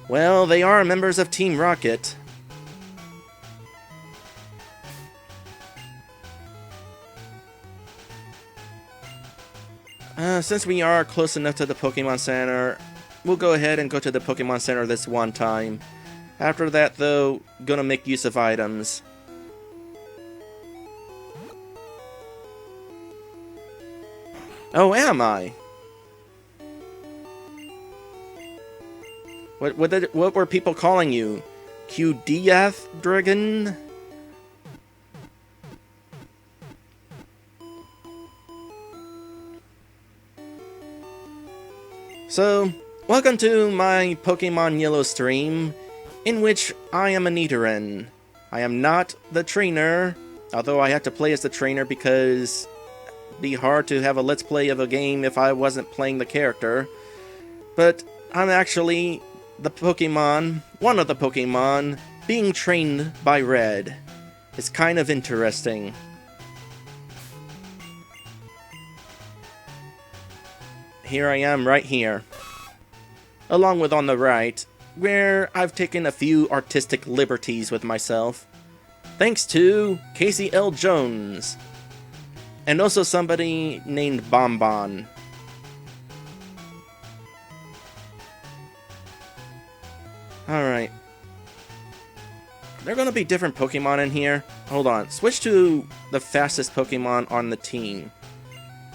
[SPEAKER 1] Well, they are members of Team Rocket. Since we are close enough to the Pokemon Center, we'll go ahead and go to the Pokemon Center this one time. After that, though, gonna make use of items. Oh, am I? What were people calling you? Q-Death Dragon? So, welcome to my Pokemon Yellow stream, in which I am a Nidoran. I am not the trainer, although I have to play as the trainer because it'd be hard to have a let's play of a game if I wasn't playing the character. But I'm actually the Pokemon, one of the Pokemon, being trained by Red. It's kind of interesting. Here I am right here. Along with on the right, where I've taken a few artistic liberties with myself. Thanks to Casey L. Jones. And also somebody named Bonbon. Alright. There are gonna be different Pokemon in here. Hold on. Switch to the fastest Pokemon on the team.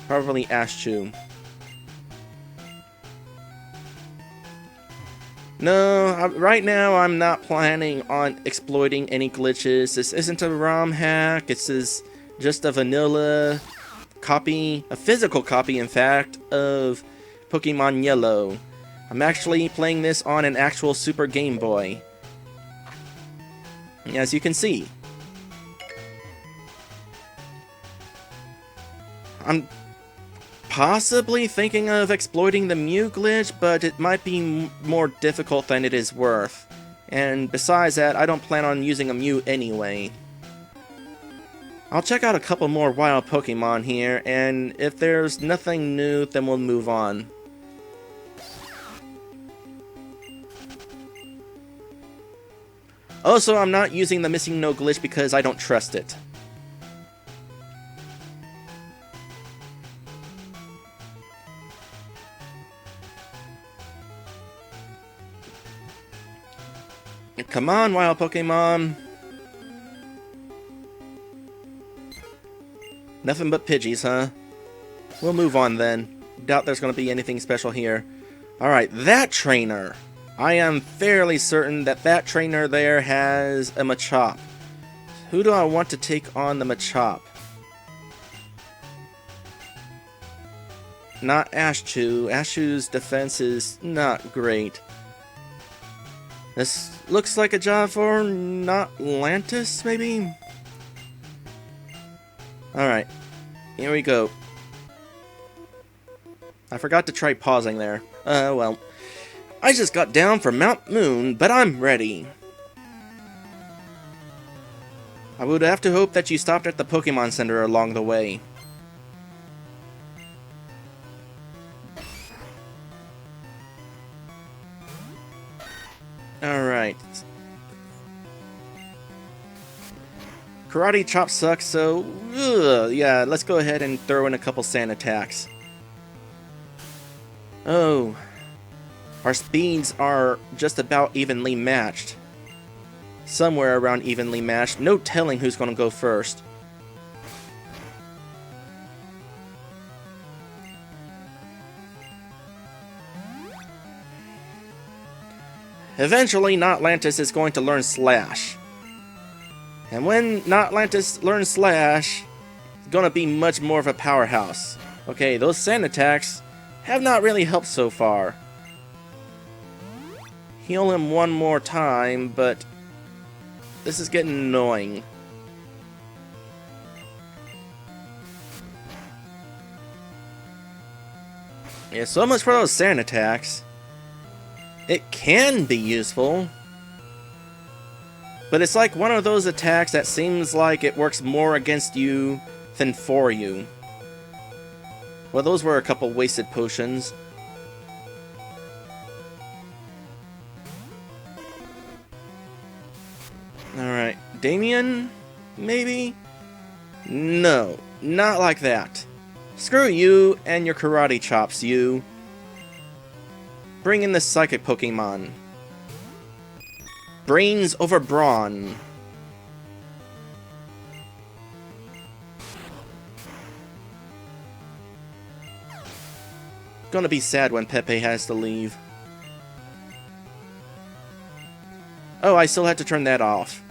[SPEAKER 1] Probably Ashchew. No, right now I'm not planning on exploiting any glitches. This isn't a ROM hack. This is just a vanilla copy, a physical copy in fact, of Pokemon Yellow. I'm actually playing this on an actual Super Game Boy. As you can see. I'm possibly thinking of exploiting the Mew glitch, but it might be more difficult than it is worth. And besides that, I don't plan on using a Mew anyway. I'll check out a couple more wild Pokemon here, and if there's nothing new, then we'll move on. Also, I'm not using the Missing No glitch because I don't trust it. Come on, wild Pokemon. Nothing but Pidgeys, huh? We'll move on then. Doubt there's going to be anything special here. Alright, that trainer. I am fairly certain that that trainer there has a Machop. Who do I want to take on the Machop? Not Ashchew. Ashchew's defense is not great. This looks like a job for Notlantis, maybe? Alright, here we go. I forgot to try pausing there. Well. I just got down from Mount Moon, but I'm ready. I would have to hope that you stopped at the Pokemon Center along the way. Alright. Karate Chop sucks, so yeah, let's go ahead and throw in a couple sand attacks. Oh. Our speeds are just about evenly matched. Somewhere around evenly matched. No telling who's going to go first. Eventually, Notlantis is going to learn Slash. And when Notlantis learns Slash, it's going to be much more of a powerhouse. Okay, those sand attacks have not really helped so far. Heal him one more time, but this is getting annoying. Yeah, so much for those sand attacks. It can be useful, but it's like one of those attacks that seems like it works more against you than for you. Well, those were a couple wasted potions. Alright, Damien? Maybe? No, not like that. Screw you and your karate chops, you. Bring in the psychic Pokemon. Brains over brawn. Gonna be sad when Pepe has to leave. Oh, I still had to turn that off.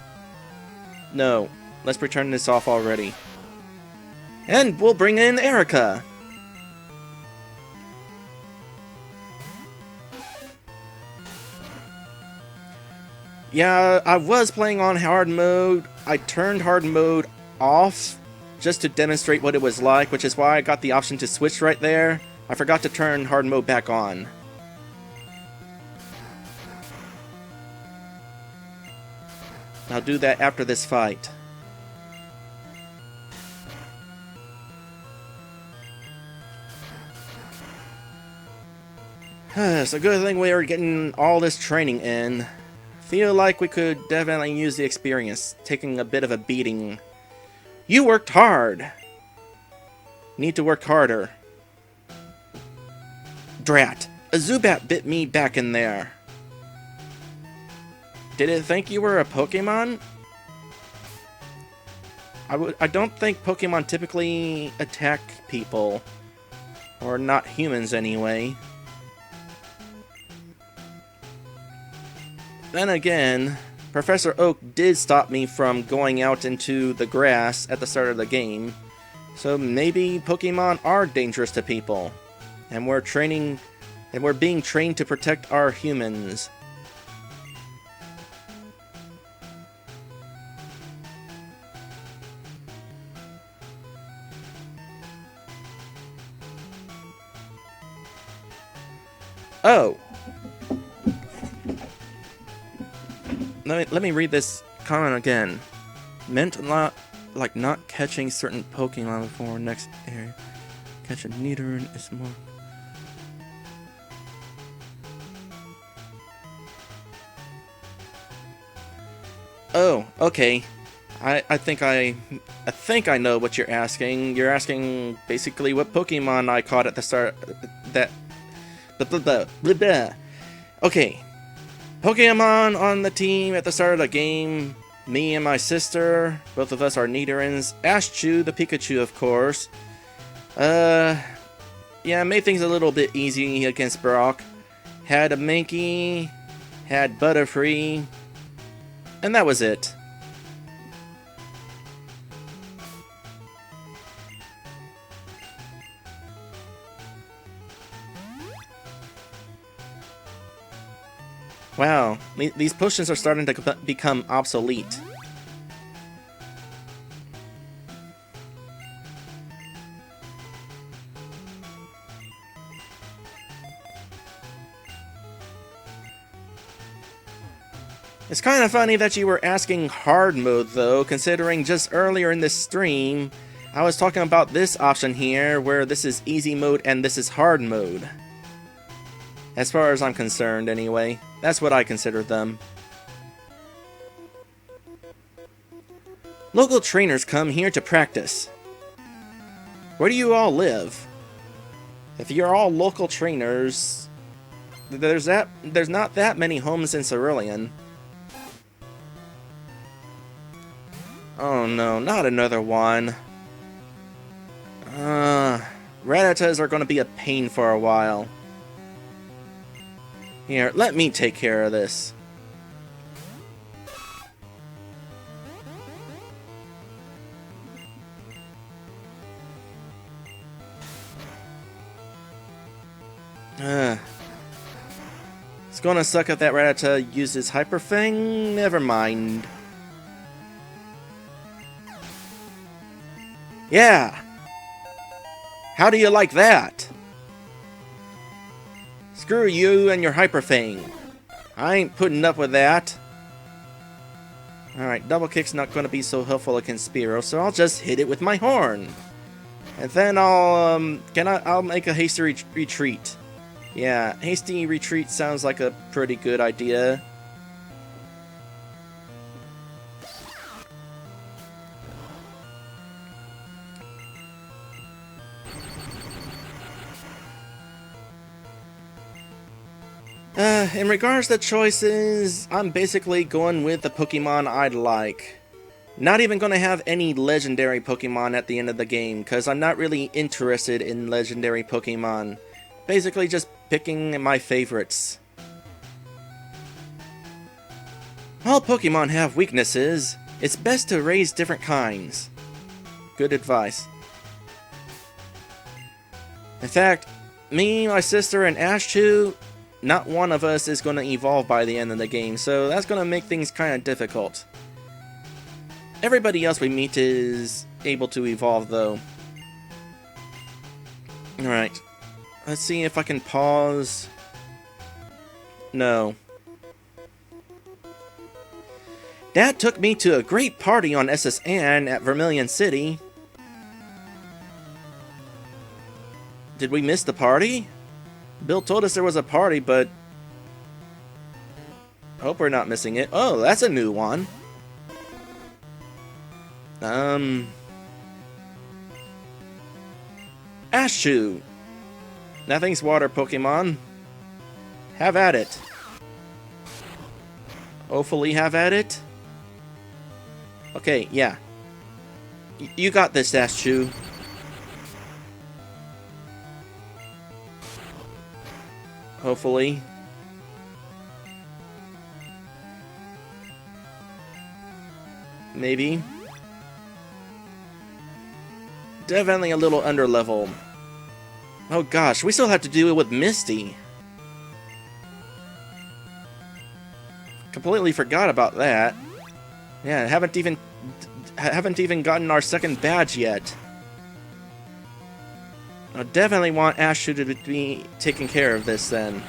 [SPEAKER 1] No, let's return this off already. And we'll bring in Erica. Yeah, I was playing on hard mode. I turned hard mode off just to demonstrate what it was like, which is why I got the option to switch right there. I forgot to turn hard mode back on. I'll do that after this fight. It's a good thing we are getting all this training in. Feel like we could definitely use the experience, taking a bit of a beating. You worked hard! Need to work harder. Drat! A Zubat bit me back in there. Did it think you were a Pokemon? I don't think Pokemon typically attack people. Or not humans anyway. Then again, Professor Oak did stop me from going out into the grass at the start of the game. So maybe Pokemon are dangerous to people. And we're training And we're being trained to protect our humans. Oh! Let me read this comment again. Meant not like not catching certain Pokemon before next area. Catch a Nidoran is more. Oh, okay. I think I know what you're asking. You're asking basically what Pokemon I caught at the start. That. Blah, blah, blah, blah. Okay. Pokemon on the team at the start of the game. Me and my sister. Both of us are Nidorans. Ashchew, the Pikachu, of course. Yeah, made things a little bit easy against Brock. Had a Mankey. Had Butterfree. And that was it. Wow, these potions are starting to become obsolete. It's kind of funny that you were asking hard mode though, considering just earlier in this stream, I was talking about this option here, where this is easy mode and this is hard mode. As far as I'm concerned, anyway. That's what I consider them. Local trainers come here to practice. Where do you all live? If you're all local trainers, there's not that many homes in Cerulean. Oh no, not another one. Rattatas are gonna be a pain for a while. Here, let me take care of this. It's gonna suck if that Rattata uses Hyper Fang. Never mind. Yeah! How do you like that? Screw you and your Hyper Fang. I ain't putting up with that. Alright, Double Kick's not going to be so helpful against Spearow, so I'll just hit it with my horn. And then I'll make a hasty retreat. Yeah, hasty retreat sounds like a pretty good idea. In regards to choices, I'm basically going with the Pokemon I'd like. Not even going to have any legendary Pokemon at the end of the game, because I'm not really interested in legendary Pokemon. Basically just picking my favorites. All Pokemon have weaknesses. It's best to raise different kinds. Good advice. In fact, me, my sister, and Ashchew, not one of us is going to evolve by the end of the game, so that's going to make things kind of difficult. Everybody else we meet is able to evolve, though. Alright. Let's see if I can pause. No. Dad took me to a great party on SS Anne at Vermilion City. Did we miss the party? Bill told us there was a party, but hope we're not missing it. Oh, that's a new one. Ashchew. Nothing's water Pokemon. Have at it. Hopefully have at it. Okay, yeah. You got this, Ashchew. Hopefully. Maybe. Definitely a little underleveled. Oh gosh, we still have to deal with Misty. Completely forgot about that. Yeah, haven't even gotten our second badge yet. I definitely want Ashu to be taking care of this then.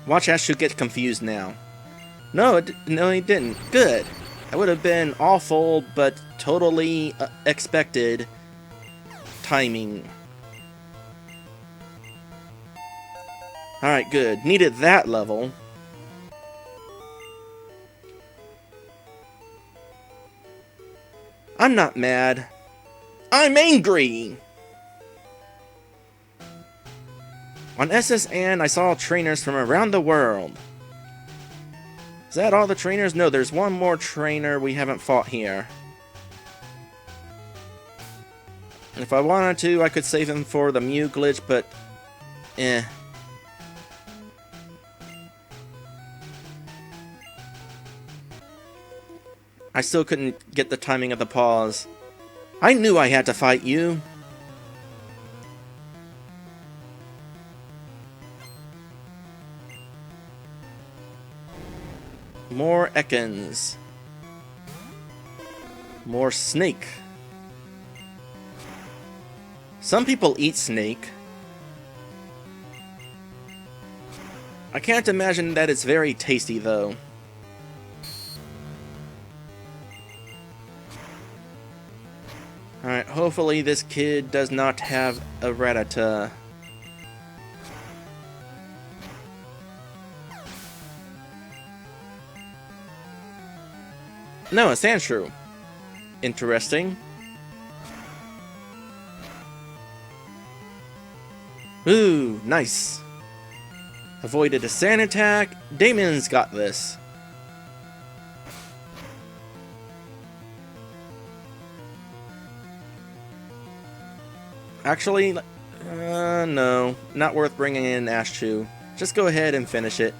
[SPEAKER 1] Watch Ashu get confused now. No, no, he didn't. Good. That would have been awful, but totally expected timing. Alright, good. Needed that level. I'm not mad. I'm angry! On SSN, I saw trainers from around the world. Is that all the trainers? No, there's one more trainer we haven't fought here. If I wanted to, I could save him for the Mew glitch, but... eh. I still couldn't get the timing of the pause. I knew I had to fight you. More Ekans. More snake. Some people eat snake. I can't imagine that it's very tasty, though. Alright, hopefully this kid does not have a Rattata. No, a Sandshrew. Interesting. Ooh, nice. Avoided a sand attack. Damon's got this. Actually, no. Not worth bringing in Ashu. Just go ahead and finish it.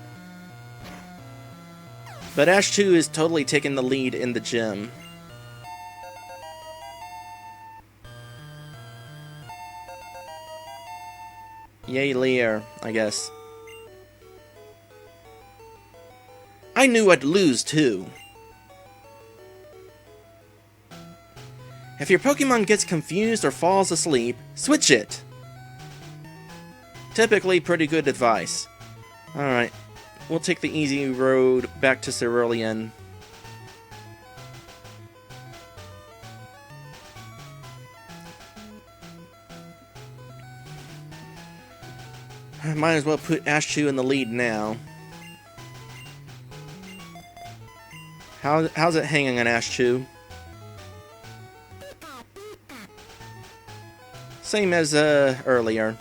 [SPEAKER 1] But Ashu is totally taking the lead in the gym. Yay, Lear, I guess. I knew I'd lose, too. If your Pokemon gets confused or falls asleep, switch it! Typically pretty good advice. Alright, we'll take the easy road back to Cerulean. I might as well put Ashu in the lead now. How's it hanging on Ashu? Same as earlier.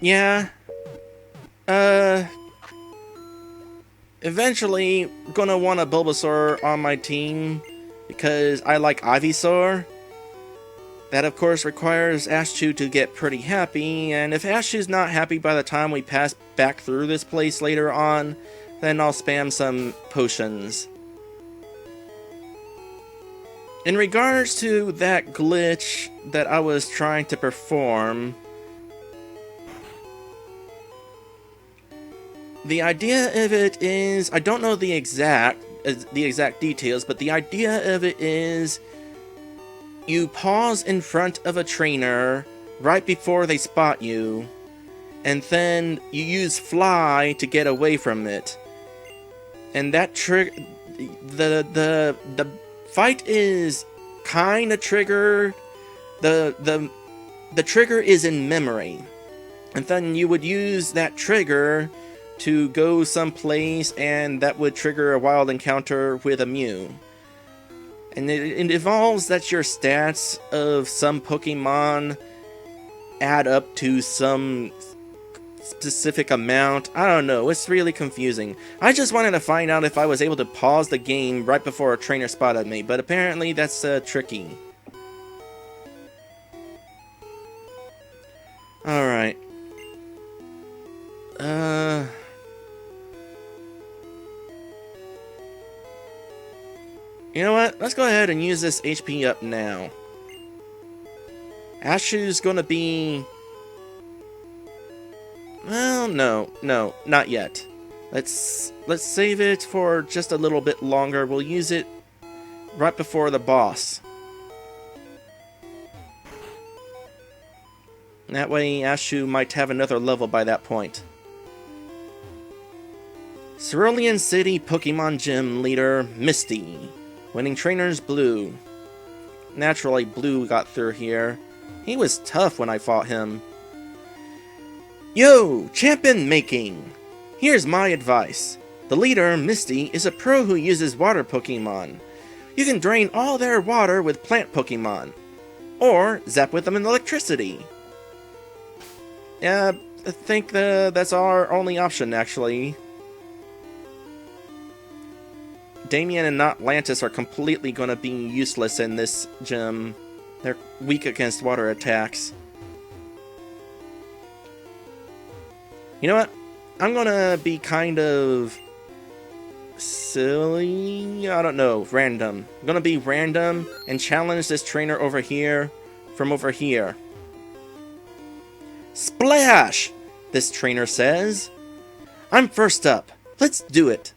[SPEAKER 1] Yeah. Eventually, gonna want a Bulbasaur on my team because I like Ivysaur. That, of course, requires Ashu to get pretty happy, and if Ashu's not happy by the time we pass back through this place later on, then I'll spam some potions. In regards to that glitch that I was trying to perform, the idea of it is, I don't know the exact details, but the idea of it is you pause in front of a trainer right before they spot you, and then you use fly to get away from it. And that the fight is kind of triggered. The trigger is in memory, and then you would use that trigger to go someplace, and that would trigger a wild encounter with a Mew. And it involves that your stats of some Pokemon add up to some specific amount. I don't know, it's really confusing. I just wanted to find out if I was able to pause the game right before a trainer spotted me, but apparently that's tricky. Alright. You know what? Let's go ahead and use this HP up now. Ashu's gonna be... Well, no, not yet. Let's save it for just a little bit longer. We'll use it right before the boss. That way Ashu might have another level by that point. Cerulean City Pokemon Gym leader Misty. Winning trainers Blue. Naturally, Blue got through here. He was tough when I fought him. Yo, champion making! Here's my advice. The leader, Misty, is a pro who uses water Pokemon. You can drain all their water with plant Pokemon. Or zap with them in electricity. Yeah, I think that's our only option, actually. Damien and Atlantis are completely going to be useless in this gym. They're weak against water attacks. You know what? I'm going to be kind of silly. I don't know. Random. I'm going to be random and challenge this trainer over here from over here. Splash! This trainer says. I'm first up. Let's do it.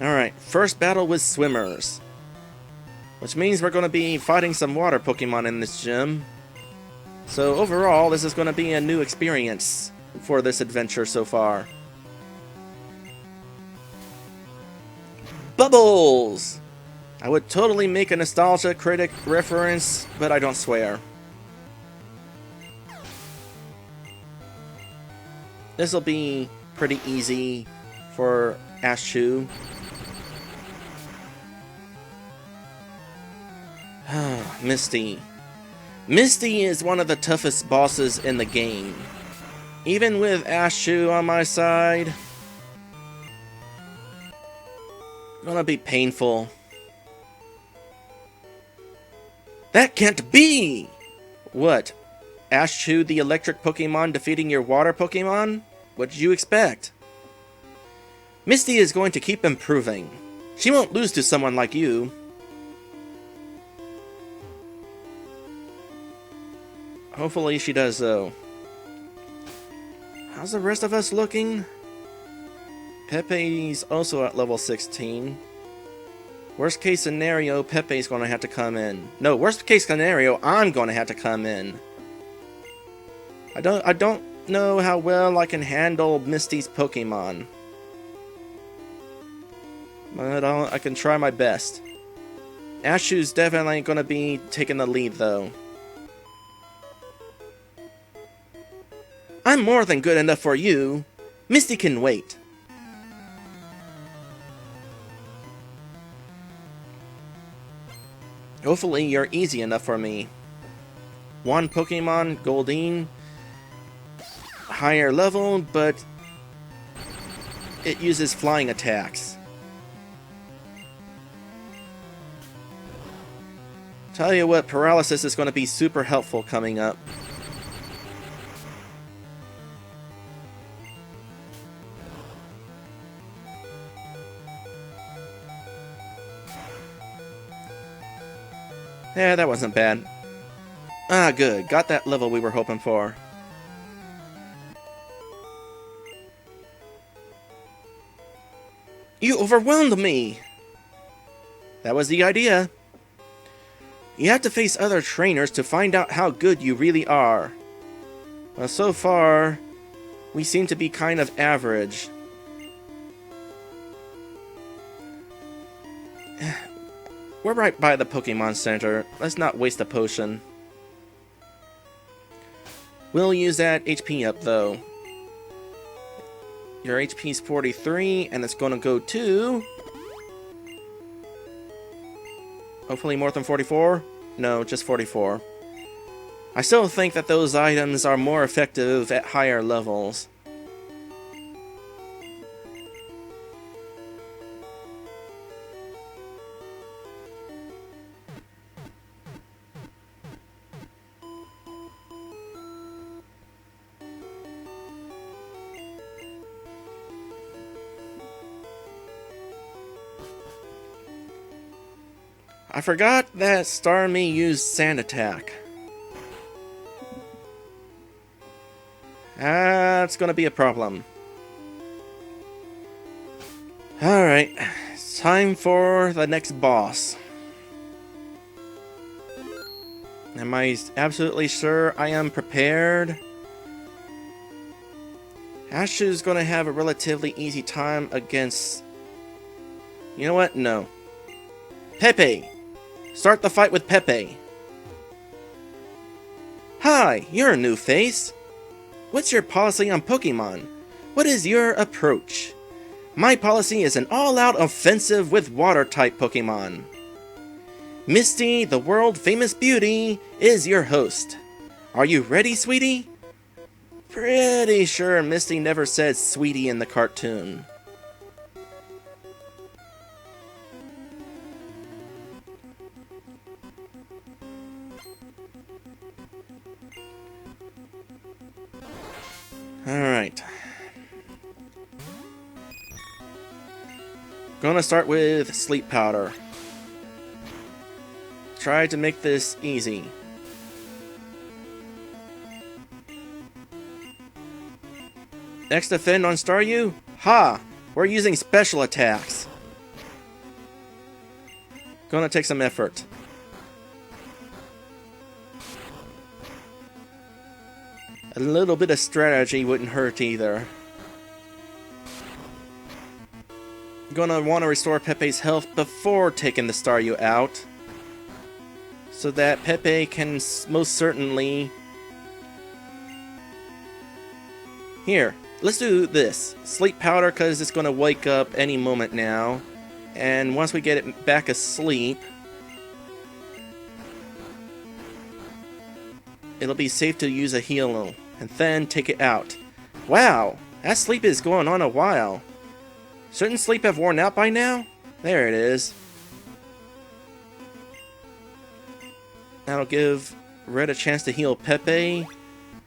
[SPEAKER 1] Alright, first battle with swimmers. Which means we're going to be fighting some water Pokemon in this gym. So overall, this is going to be a new experience for this adventure so far. Bubbles! I would totally make a Nostalgia Critic reference, but I don't swear. This'll be pretty easy for Ashu. Misty. Misty is one of the toughest bosses in the game. Even with Ashu on my side, gonna be painful. That can't be! What? Ashu the electric Pokemon defeating your water Pokemon? What did you expect? Misty is going to keep improving. She won't lose to someone like you. Hopefully she does, though. How's the rest of us looking? Pepe's also at level 16. Worst case scenario, Pepe's going to have to come in. No, worst case scenario, I'm going to have to come in. I don't know how well I can handle Misty's Pokemon. But I can try my best. Ashu's definitely going to be taking the lead, though. I'm more than good enough for you. Misty can wait. Hopefully you're easy enough for me. One Pokemon, Goldeen. Higher level, but it uses flying attacks. Tell you what, Paralysis is going to be super helpful coming up. Yeah, that wasn't bad. Ah, good. Got that level we were hoping for. You overwhelmed me! That was the idea. You have to face other trainers to find out how good you really are. Well, so far, we seem to be kind of average. We're right by the Pokemon Center. Let's not waste a potion. We'll use that HP up, though. Your HP's 43, and it's gonna go to... hopefully more than 44? No, just 44. I still think that those items are more effective at higher levels. I forgot that Starmie used Sand Attack. That's gonna be a problem. Alright, it's time for the next boss. Am I absolutely sure I am prepared? Ash's gonna have a relatively easy time against... you know what? No. Pepe! Start the fight with Pepe. Hi, you're a new face. What's your policy on Pokemon? What is your approach? My policy is an all-out offensive with Water-type Pokemon. Misty, the world-famous beauty, is your host. Are you ready, sweetie? Pretty sure Misty never said sweetie in the cartoon. Alright. Gonna start with Sleep Powder. Try to make this easy. Next defend on Staryu? Ha! We're using special attacks. Gonna take some effort. A little bit of strategy wouldn't hurt either. Gonna want to restore Pepe's health before taking the Staryu out, so that Pepe can most certainly... Here, let's do this. Sleep Powder, because it's gonna wake up any moment now. And once we get it back asleep, it'll be safe to use a heal and then take it out. Wow, that sleep is going on a while. Shouldn't sleep have worn out by now? There it is. That'll give Red a chance to heal Pepe,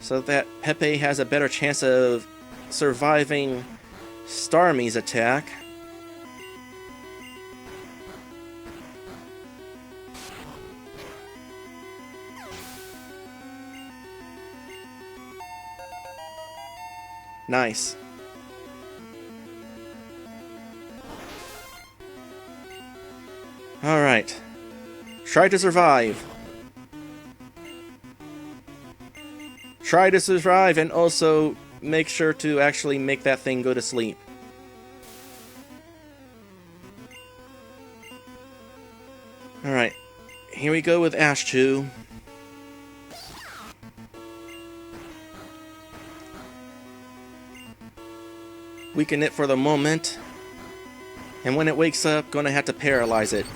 [SPEAKER 1] so that Pepe has a better chance of surviving Starmie's attack. Nice. Alright. Try to survive. Try to survive and also make sure to actually make that thing go to sleep. Alright. Here we go with Ashchew. Weaken it for the moment. And when it wakes up, gonna have to paralyze it.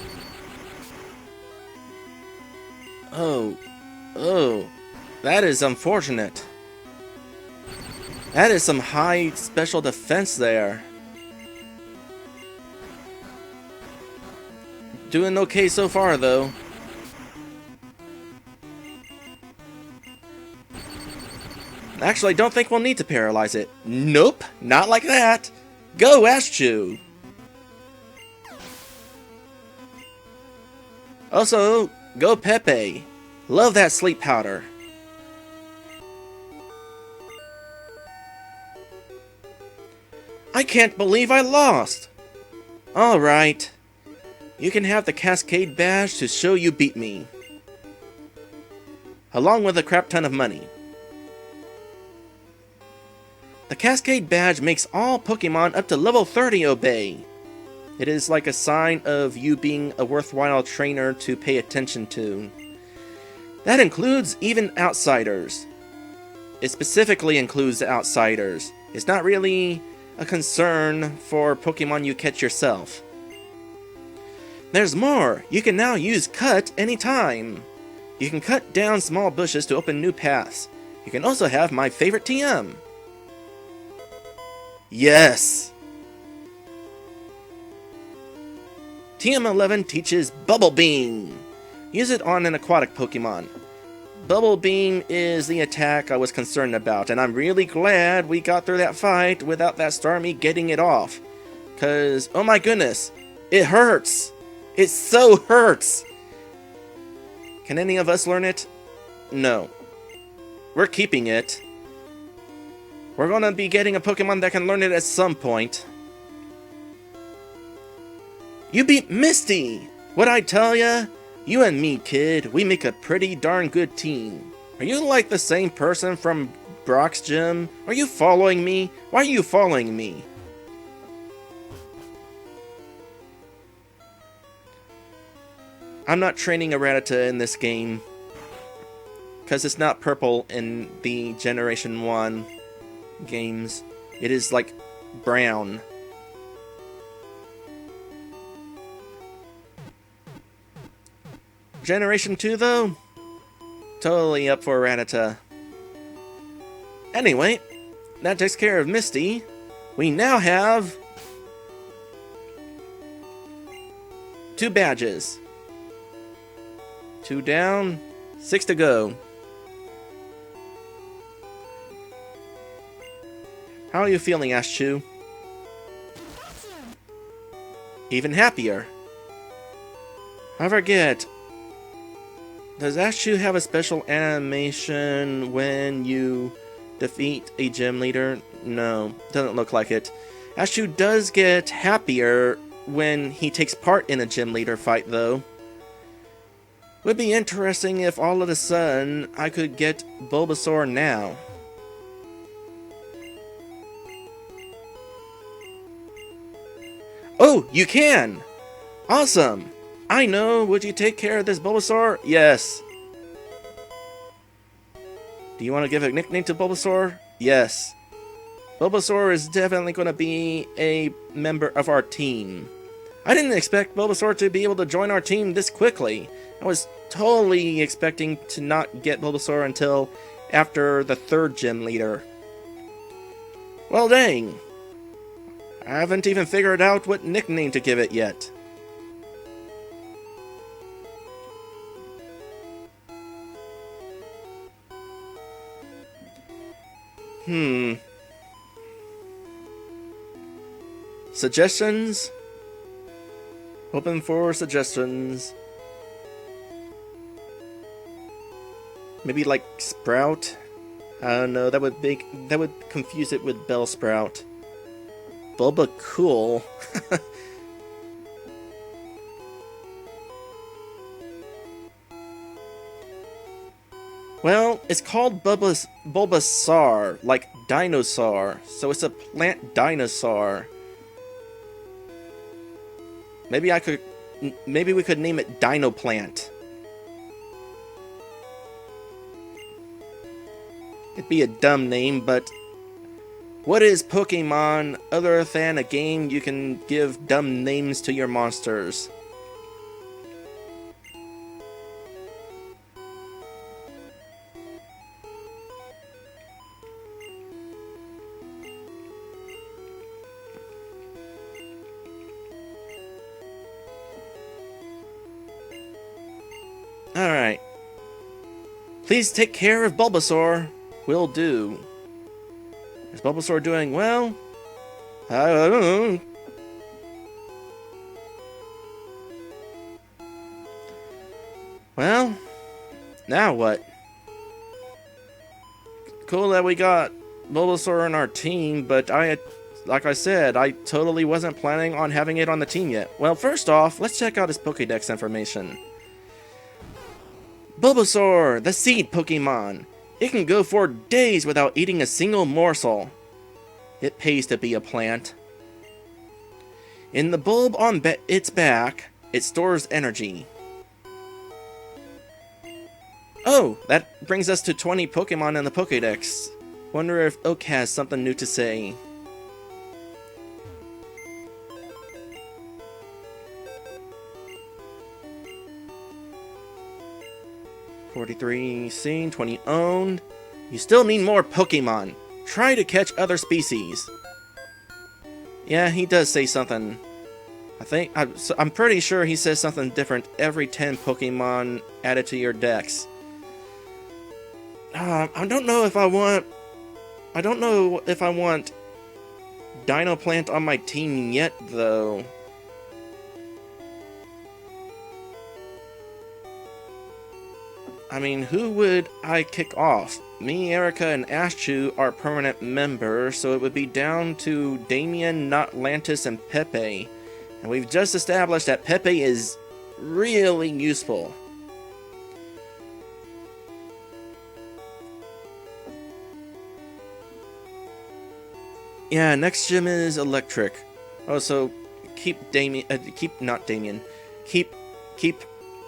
[SPEAKER 1] Oh, that is unfortunate. That is some high special defense there. Doing okay so far, though. Actually, I don't think we'll need to paralyze it. Nope, not like that. Go, Ashchew. Also, go Pepe. Love that sleep powder. I can't believe I lost. Alright. You can have the Cascade badge to show you beat me. Along with a crap ton of money. The Cascade badge makes all Pokemon up to level 30 obey. It is like a sign of you being a worthwhile trainer to pay attention to. That includes even outsiders. It specifically includes outsiders. It's not really a concern for Pokemon you catch yourself. There's more! You can now use Cut anytime! You can cut down small bushes to open new paths. You can also have my favorite TM. Yes! TM11 teaches Bubble Beam. Use it on an aquatic Pokemon. Bubble Beam is the attack I was concerned about, and I'm really glad we got through that fight without that Starmie getting it off. Cause, oh my goodness, it hurts! It so hurts! Can any of us learn it? No. We're keeping it. We're gonna be getting a Pokemon that can learn it at some point. You beat Misty! What'd I tell ya? You and me, kid, we make a pretty darn good team. Are you like the same person from Brock's gym? Are you following me? Why are you following me? I'm not training a Rattata in this game. Because it's not purple in the Generation 1 games. It is like brown. Generation 2 though? Totally up for Rattata. Anyway, that takes care of Misty. We now have 2 badges. 2 down, 6 to go. How are you feeling, Ashchu? Even happier. I forget. Does Ashchu have a special animation when you defeat a gym leader? No, doesn't look like it. Ashchu does get happier when he takes part in a gym leader fight, though. Would be interesting if all of a sudden I could get Bulbasaur now. Oh, you can! Awesome! I know, would you take care of this Bulbasaur? Yes. Do you want to give a nickname to Bulbasaur? Yes. Bulbasaur is definitely going to be a member of our team. I didn't expect Bulbasaur to be able to join our team this quickly. I was totally expecting to not get Bulbasaur until after the 3rd gym leader. Well, dang. I haven't even figured out what nickname to give it yet. Suggestions? Open for suggestions. Maybe like Sprout? I don't know, that would confuse it with Bellsprout. Bulba cool. Well, it's called Bulbasaur, like dinosaur, so it's a plant dinosaur. Maybe we could name it Dino Plant. It'd be a dumb name, but what is Pokemon other than a game you can give dumb names to your monsters? Alright. Please take care of Bulbasaur. Will do. Is Bulbasaur doing well? I don't know. Well, now what? Cool that we got Bulbasaur on our team, but like I said, I totally wasn't planning on having it on the team yet. Well, first off, let's check out his Pokédex information. Bulbasaur, the seed Pokemon. It can go for days without eating a single morsel. It pays to be a plant. In the bulb on its back, it stores energy. Oh, that brings us to 20 Pokemon in the Pokédex. Wonder if Oak has something new to say. "43 seen, 20 owned. You still need more Pokemon. Try to catch other species." Yeah, he does say something. I'm pretty sure he says something different every 10 Pokemon added to your dex. I don't know if I want Dino Plant on my team yet, though. I mean, who would I kick off? Me, Erica, and Ashchu are permanent members, so it would be down to Damien, Notlantis, and Pepe. And we've just established that Pepe is really useful. Yeah, next gym is electric. Oh, so keep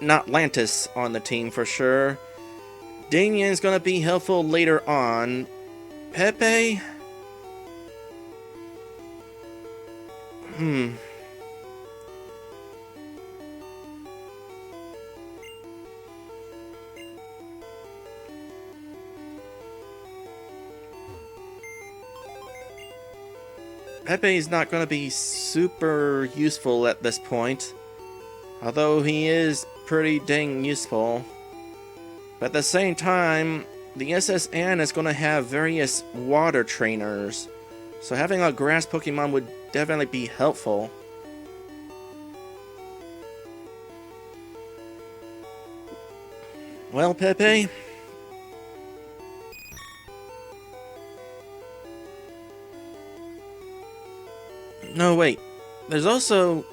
[SPEAKER 1] Notlantis on the team for sure. Damien's gonna be helpful later on. Pepe? Pepe's not going to be super useful at this point, although he is pretty dang useful. But at the same time, the SSN is going to have various water trainers, so having a grass Pokemon would definitely be helpful. Well, Pepe? No, wait. There's also...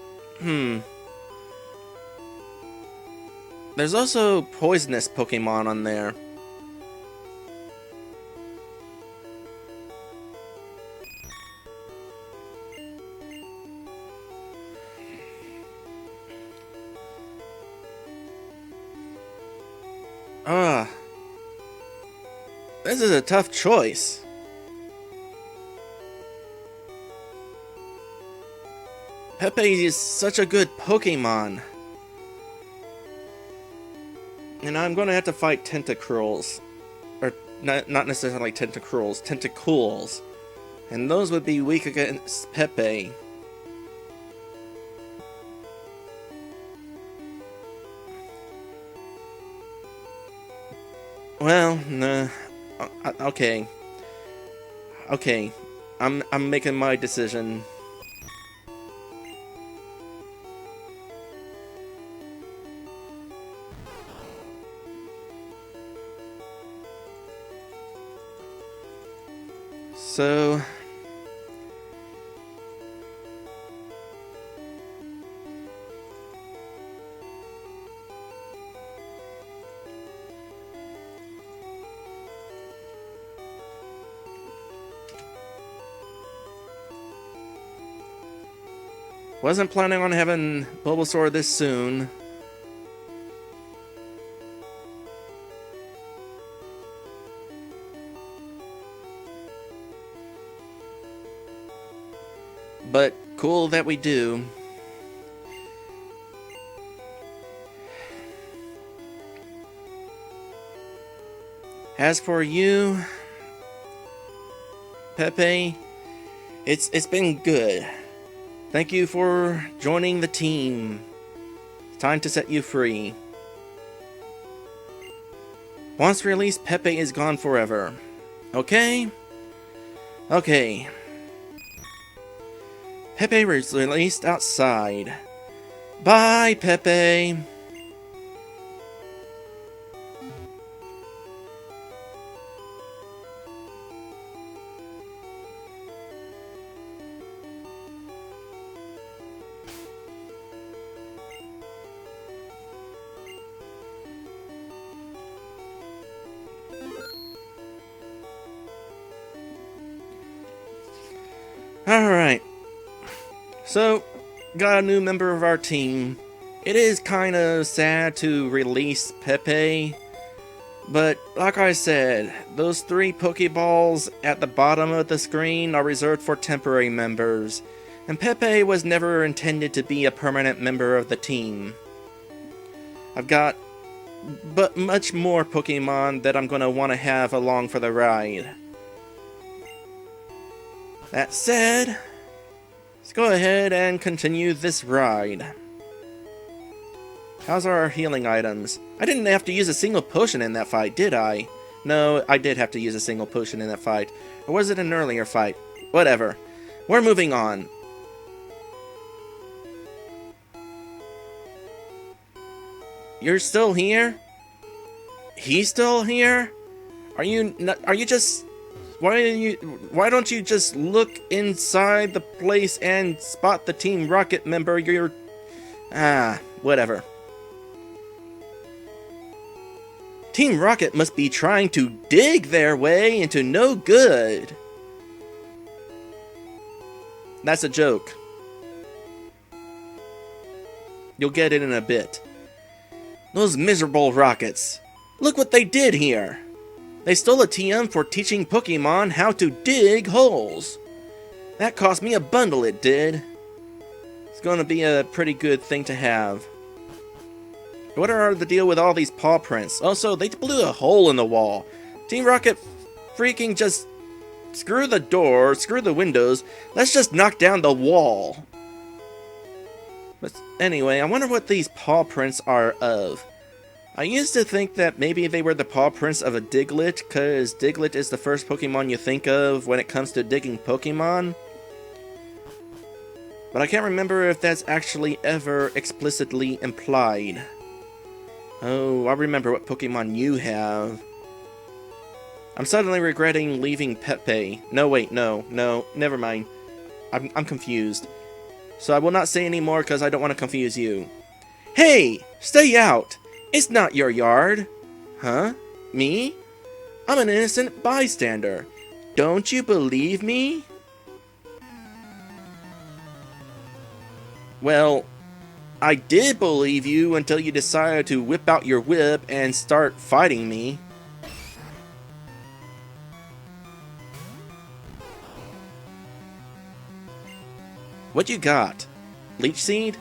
[SPEAKER 1] There's also poisonous Pokemon on there. This is a tough choice. Pepe is such a good Pokemon. And I'm going to have to fight Tentacruels. Or, not necessarily Tentacools. And those would be weak against Pepe. Well, nah. Okay. Okay. I'm making my decision. So... wasn't planning on having Bulbasaur this soon. But cool that we do. As for you, Pepe, it's been good. Thank you for joining the team. It's time to set you free. Once released, Pepe is gone forever. Okay? Okay. Pepe was released outside. Bye, Pepe! Alright. So, got a new member of our team. It is kind of sad to release Pepe, but like I said, those 3 Pokeballs at the bottom of the screen are reserved for temporary members, and Pepe was never intended to be a permanent member of the team. I've got but much more Pokemon that I'm going to want to have along for the ride. That said, let's go ahead and continue this ride. How's our healing items? I didn't have to use a single potion in that fight, did I? No, I did have to use a single potion in that fight. Or was it an earlier fight? Whatever. We're moving on. You're still here? He's still here? Are you just... Why don't you just look inside the place and spot the Team Rocket member? Whatever. Team Rocket must be trying to dig their way into no good. That's a joke. You'll get it in a bit. Those miserable Rockets. Look what they did here. They stole a TM for teaching Pokemon how to dig holes. That cost me a bundle, it did. It's going to be a pretty good thing to have. What are the deal with all these paw prints? Also, they blew a hole in the wall. Team Rocket freaking just... Screw the door, screw the windows. Let's just knock down the wall. But anyway, I wonder what these paw prints are of. I used to think that maybe they were the paw prints of a Diglett, because Diglett is the first Pokemon you think of when it comes to digging Pokemon. But I can't remember if that's actually ever explicitly implied. Oh, I remember what Pokemon you have. I'm suddenly regretting leaving Pepe. No, wait, no, never mind. I'm confused. So I will not say any more because I don't want to confuse you. Hey, stay out! It's not your yard. Huh? Me? I'm an innocent bystander. Don't you believe me? Well, I did believe you until you decided to whip out your whip and start fighting me. What you got? Leech Seed?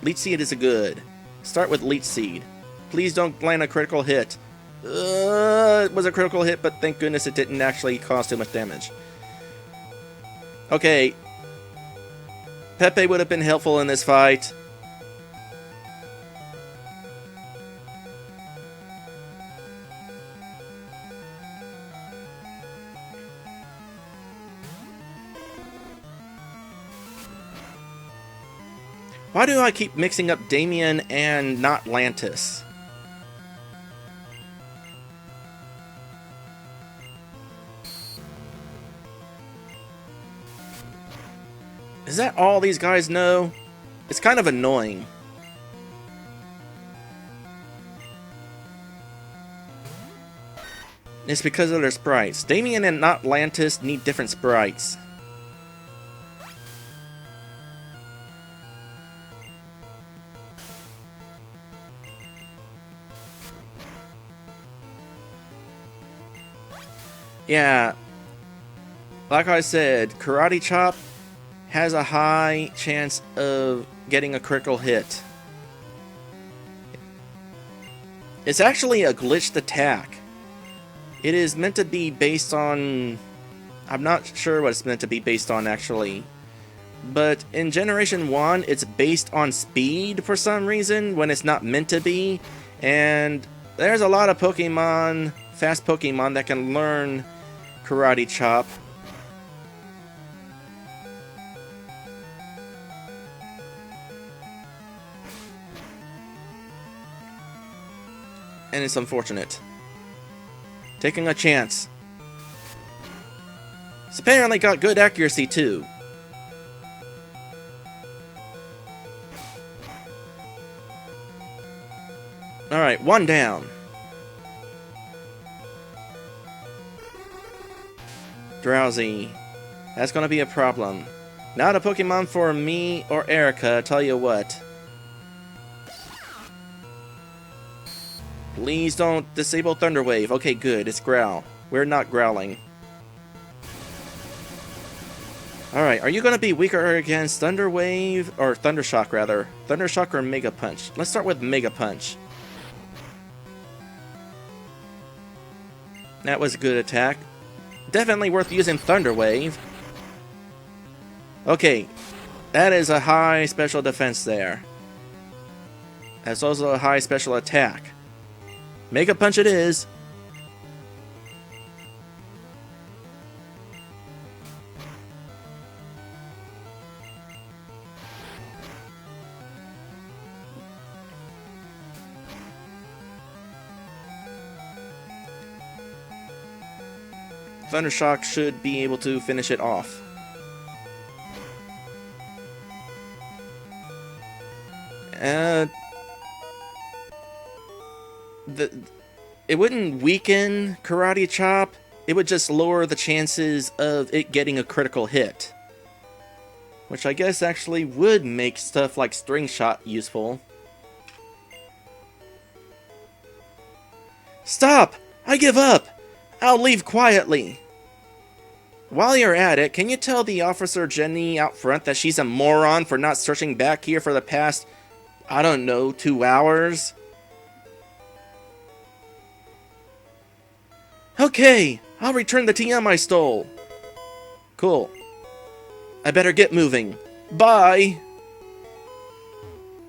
[SPEAKER 1] Leech Seed is a good. Start with Leech Seed. Please don't land a critical hit. It was a critical hit, but thank goodness it didn't actually cause too much damage. Okay. Pepe would have been helpful in this fight. Why do I keep mixing up Damien and not Lantis? Is that all these guys know? It's kind of annoying. It's because of their sprites. Damien and not Lantis need different sprites. Yeah, like I said, Karate Chop has a high chance of getting a critical hit. It's actually a glitched attack. It is meant to be based on... I'm not sure what it's meant to be based on, actually. But in Generation 1, it's based on speed for some reason, when it's not meant to be. And there's a lot of Pokemon, fast Pokemon, that can learn Karate Chop. And it's unfortunate. Taking a chance. It's apparently got good accuracy too. Alright, one down. Drowsy. That's gonna be a problem. Not a Pokemon for me or Erica, tell you what. Please don't disable Thunder Wave. Okay, good. It's Growl. We're not growling. Alright, are you going to be weaker against Thunder Wave? Or Thunder Shock, rather. Thunder Shock or Mega Punch? Let's start with Mega Punch. That was a good attack. Definitely worth using Thunder Wave. Okay, that is a high special defense there. That's also a high special attack. Mega Punch it is. Thundershock should be able to finish it off. It wouldn't weaken Karate Chop, it would just lower the chances of it getting a critical hit. Which I guess actually would make stuff like String Shot useful. Stop! I give up! I'll leave quietly. While you're at it, can you tell the Officer Jenny out front that she's a moron for not searching back here for the past, I don't know, 2 hours? Okay, I'll return the TM I stole. Cool. I better get moving. Bye!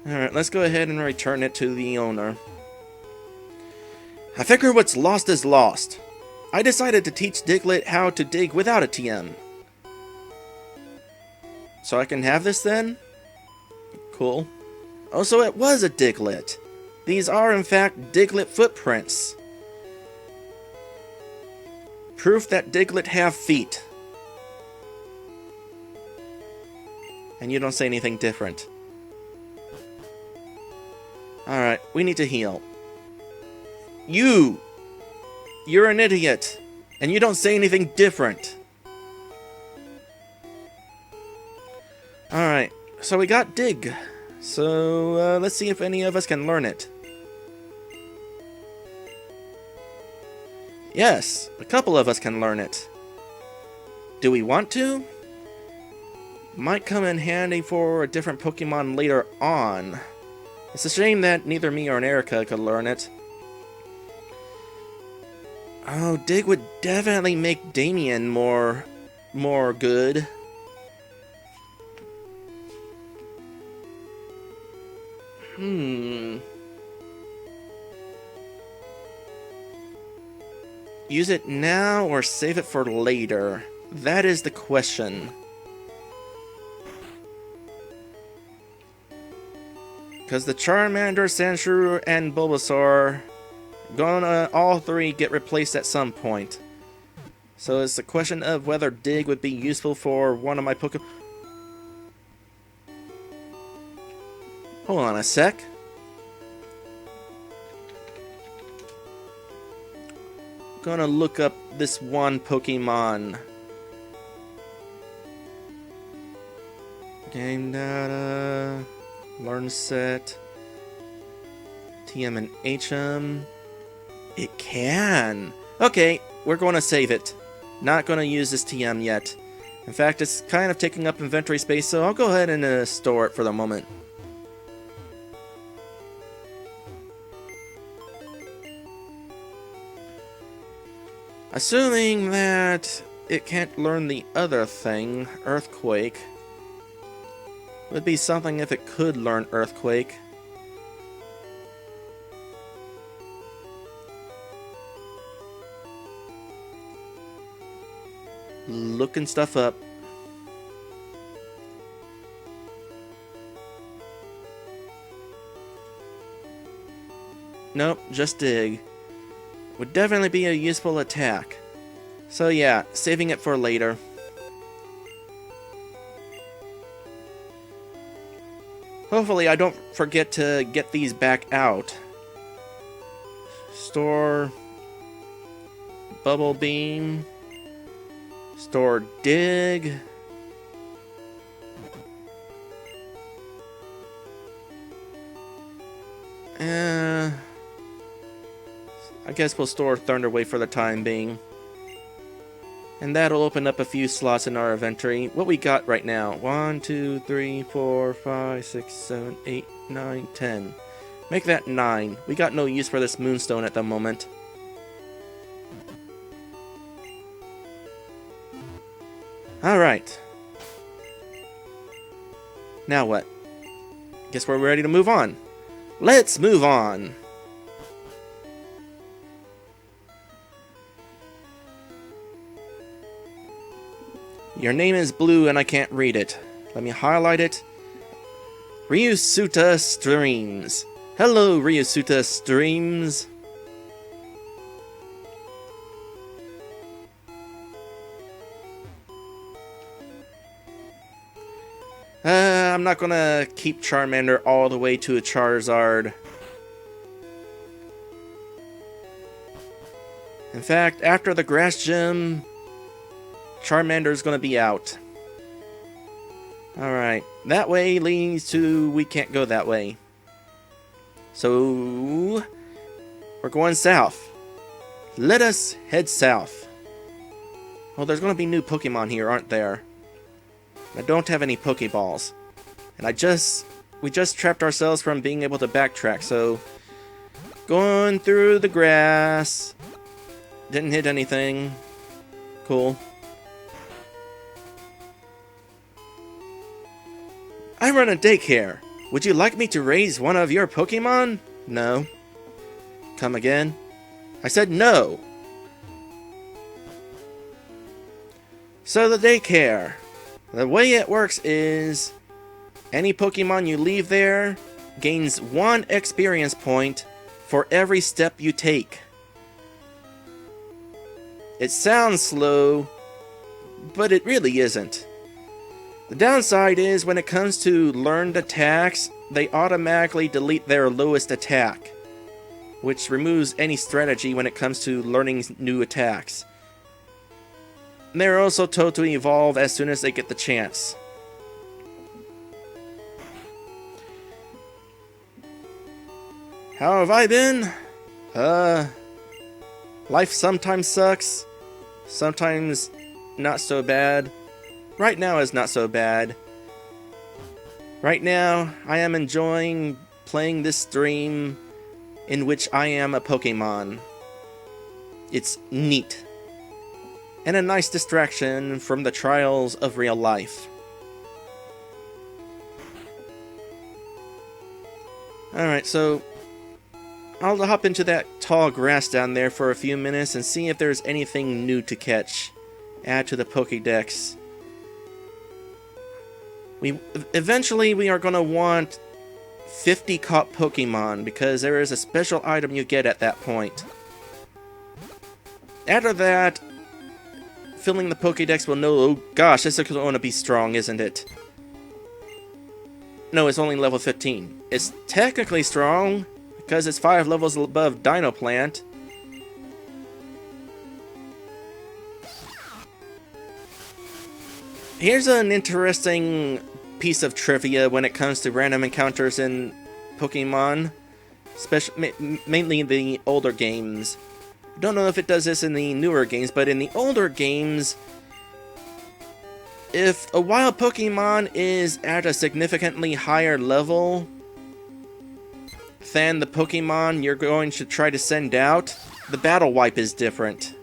[SPEAKER 1] Alright, let's go ahead and return it to the owner. I figure what's lost is lost. I decided to teach Diglett how to dig without a TM. So I can have this then? Cool. Oh, so it was a Diglett. These are in fact Diglett footprints. Proof that Diglett have feet. And you don't say anything different. Alright, we need to heal. You're an idiot, and you don't say anything different. Alright, so we got Dig. So, let's see if any of us can learn it. Yes, a couple of us can learn it. Do we want to? Might come in handy for a different Pokemon later on. It's a shame that neither me or Erica could learn it. Oh, Dig would definitely make Damien more good. Use it now or save it for later? That is the question. Because the Charmander, Sandshrew, and Bulbasaur gonna all three get replaced at some point. So it's a question of whether Dig would be useful for one of my Pokemon. Hold on a sec. Gonna look up this one Pokemon. Game data, learn set, TM and HM. It can. Okay, we're going to save it. Not going to use this TM yet. In fact, it's kind of taking up inventory space, so I'll go ahead and store it for the moment. Assuming that it can't learn the other thing, Earthquake. Would be something if it could learn Earthquake. Looking stuff up. Nope, just Dig. Would definitely be a useful attack. So yeah, saving it for later. Hopefully I don't forget to get these back out. Store Bubble Beam. Store Dig. guess we'll store Thunderwave for the time being. And that'll open up a few slots in our inventory. What we got right now? 1, 2, 3, 4, 5, 6, 7, 8, 9, 10. Make that 9. We got no use for this Moonstone at the moment. Alright. Now what? Guess we're ready to move on. Let's move on! Your name is blue and I can't read it. Let me highlight it. Ryusuta Streams. Hello, Ryusuta Streams. I'm not gonna keep Charmander all the way to a Charizard. In fact, after the Grass Gym, Charmander's gonna be out. Alright, that way leads to we can't go that way. So, we're going south. Let us head south. Oh, there's gonna be new Pokemon here, aren't there? I don't have any Pokeballs. And we just trapped ourselves from being able to backtrack, so going through the grass. Didn't hit anything. Cool. I run a daycare. Would you like me to raise one of your Pokemon? No. Come again? I said no. So the daycare. The way it works is any Pokemon you leave there gains 1 experience point for every step you take. It sounds slow, but it really isn't. The downside is when it comes to learned attacks, they automatically delete their lowest attack, which removes any strategy when it comes to learning new attacks. They're also told to evolve as soon as they get the chance. How have I been? Life sometimes sucks, sometimes not so bad. Right now is not so bad. Right now, I am enjoying playing this stream in which I am a Pokemon. It's neat. And a nice distraction from the trials of real life. Alright, so I'll hop into that tall grass down there for a few minutes and see if there's anything new to catch. Add to the Pokédex. Eventually we are going to want 50 caught Pokemon because there is a special item you get at that point. After that, filling the Pokédex will know, oh gosh, this is going to be strong, isn't it? No, it's only level 15. It's technically strong because it's 5 levels above Dino Plant. Here's an interesting piece of trivia when it comes to random encounters in Pokemon, mainly in the older games. Don't know if it does this in the newer games, but in the older games, if a wild Pokemon is at a significantly higher level than the Pokemon you're going to try to send out, the battle wipe is different.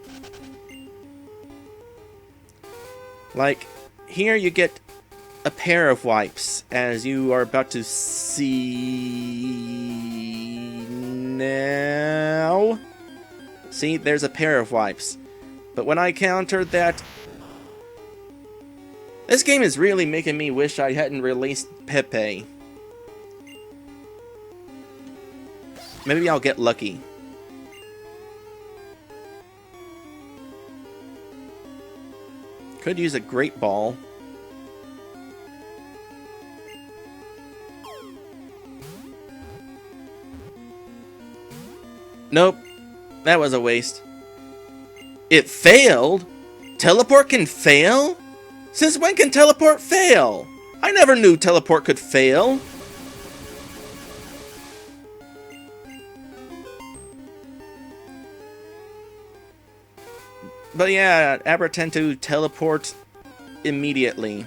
[SPEAKER 1] Like, here you get a pair of wipes, as you are about to see now. See, there's a pair of wipes. But when I countered that... This game is really making me wish I hadn't released Pepe. Maybe I'll get lucky. Could use a Great Ball. Nope. That was a waste. It failed? Teleport can fail? Since when can teleport fail? I never knew teleport could fail. But yeah, Abra tend to teleport immediately.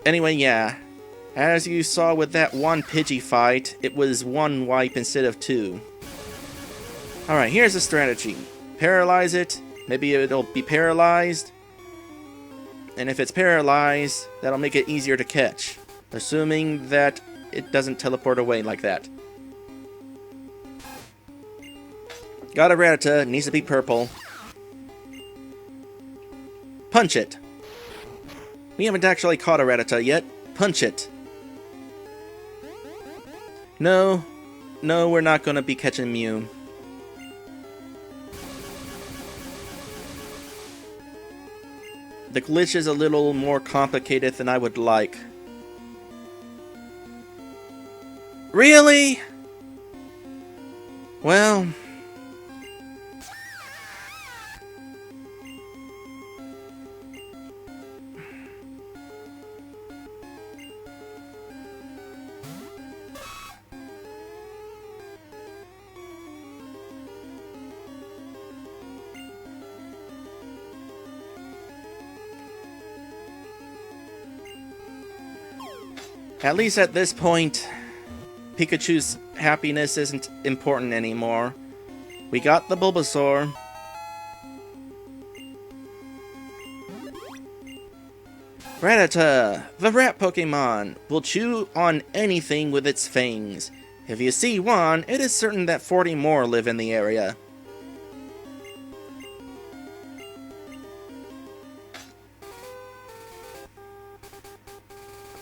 [SPEAKER 1] Anyway, yeah. As you saw with that one Pidgey fight, it was one wipe instead of two. Alright, here's a strategy. Paralyze it. Maybe it'll be paralyzed. And if it's paralyzed, that'll make it easier to catch. Assuming that it doesn't teleport away like that. Got a Rattata, needs to be purple. Punch it. We haven't actually caught a Rattata yet. Punch it. No, we're not gonna be catching Mew. The glitch is a little more complicated than I would like. Really? Well... At least at this point, Pikachu's happiness isn't important anymore. We got the Bulbasaur. Rattata, the rat Pokemon, will chew on anything with its fangs. If you see one, it is certain that 40 more live in the area.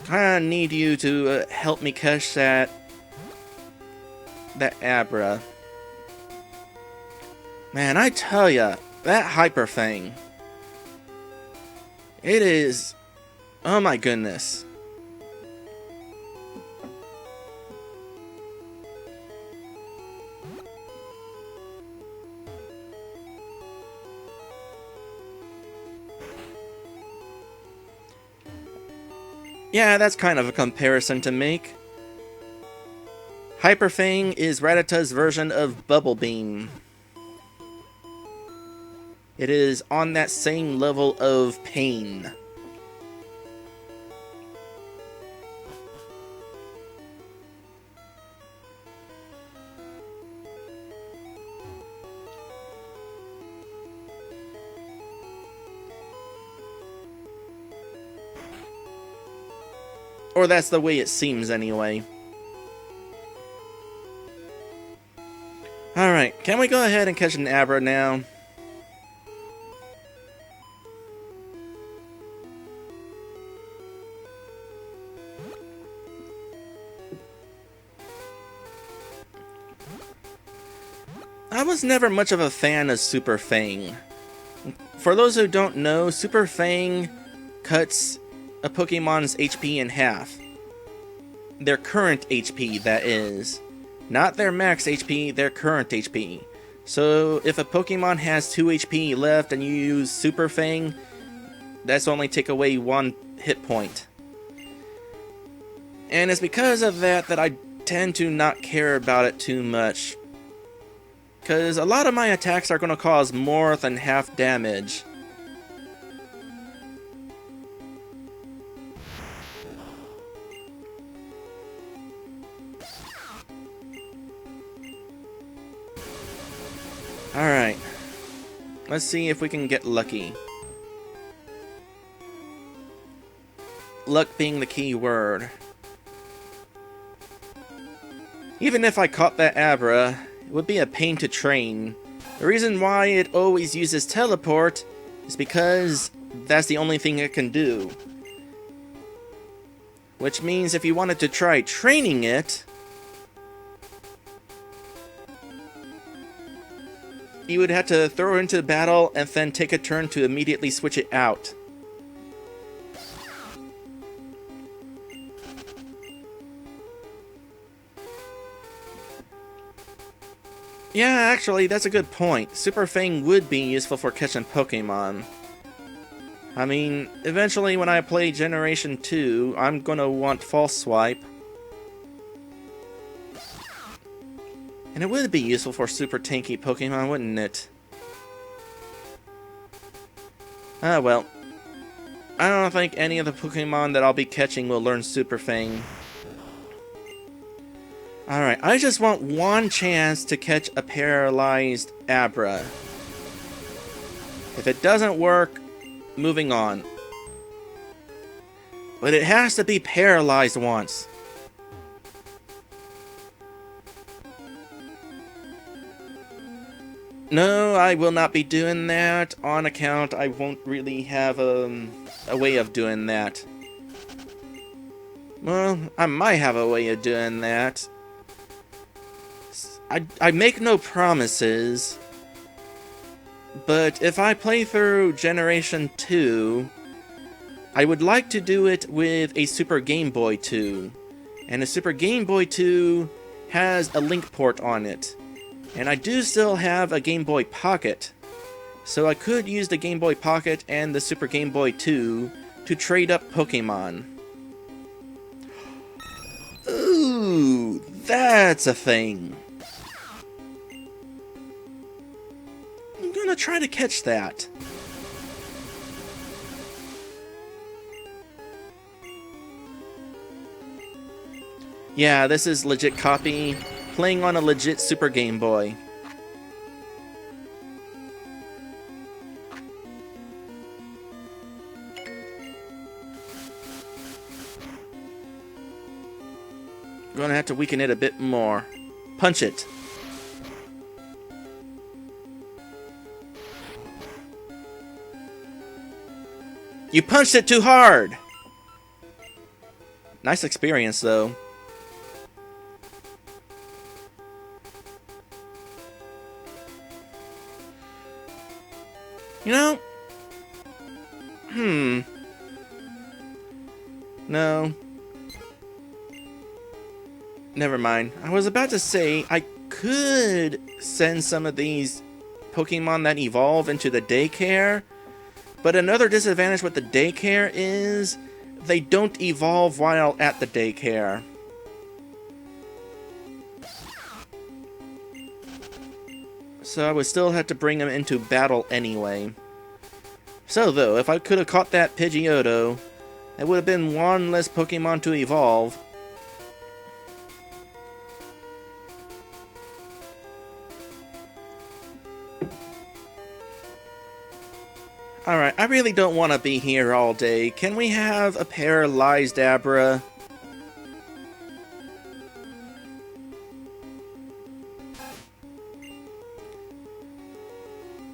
[SPEAKER 1] Kinda need you to help me catch that Abra. Man, I tell ya, that Hyper Fang. It is... oh my goodness. Yeah, that's kind of a comparison to make. Hyper Fang is Rattata's version of Bubble Beam. It is on that same level of pain. Or that's the way it seems anyway. Alright, can we go ahead and catch an Abra now? I was never much of a fan of Super Fang. For those who don't know, Super Fang cuts a Pokemon's HP in half. Their current HP, that is. Not their max HP, their current HP. So if a Pokemon has 2 HP left and you use Super Fang, that's only take away 1 hit point. And it's because of that that I tend to not care about it too much. Because a lot of my attacks are going to cause more than half damage. Alright. Let's see if we can get lucky. Luck being the key word. Even if I caught that Abra, it would be a pain to train. The reason why it always uses teleport is because that's the only thing it can do. Which means if you wanted to try training it, you would have to throw it into battle and then take a turn to immediately switch it out. Yeah, actually, that's a good point. Super Fang would be useful for catching Pokemon. I mean, eventually when I play Generation 2, I'm gonna want False Swipe. And it would be useful for super tanky Pokemon, wouldn't it? Ah, well. I don't think any of the Pokemon that I'll be catching will learn Super Fang. Alright, I just want one chance to catch a paralyzed Abra. If it doesn't work, moving on. But it has to be paralyzed once. No, I will not be doing that. On account, I won't really have a way of doing that. Well, I might have a way of doing that. I make no promises. But if I play through Generation 2, I would like to do it with a Super Game Boy 2. And a Super Game Boy 2 has a link port on it. And I do still have a Game Boy Pocket. So I could use the Game Boy Pocket and the Super Game Boy 2 to trade up Pokemon. Ooh, that's a thing. I'm gonna try to catch that. Yeah, this is legit copy, playing on a legit Super Game Boy. I'm gonna have to weaken it a bit more. Punch it. You punched it too hard! Nice experience, though. You know? No. Never mind. I was about to say, I could send some of these Pokemon that evolve into the daycare, but another disadvantage with the daycare is they don't evolve while at the daycare. So I would still have to bring them into battle anyway. So though, if I could have caught that Pidgeotto, it would have been one less Pokemon to evolve. Alright, I really don't want to be here all day. Can we have a paralyzed Abra?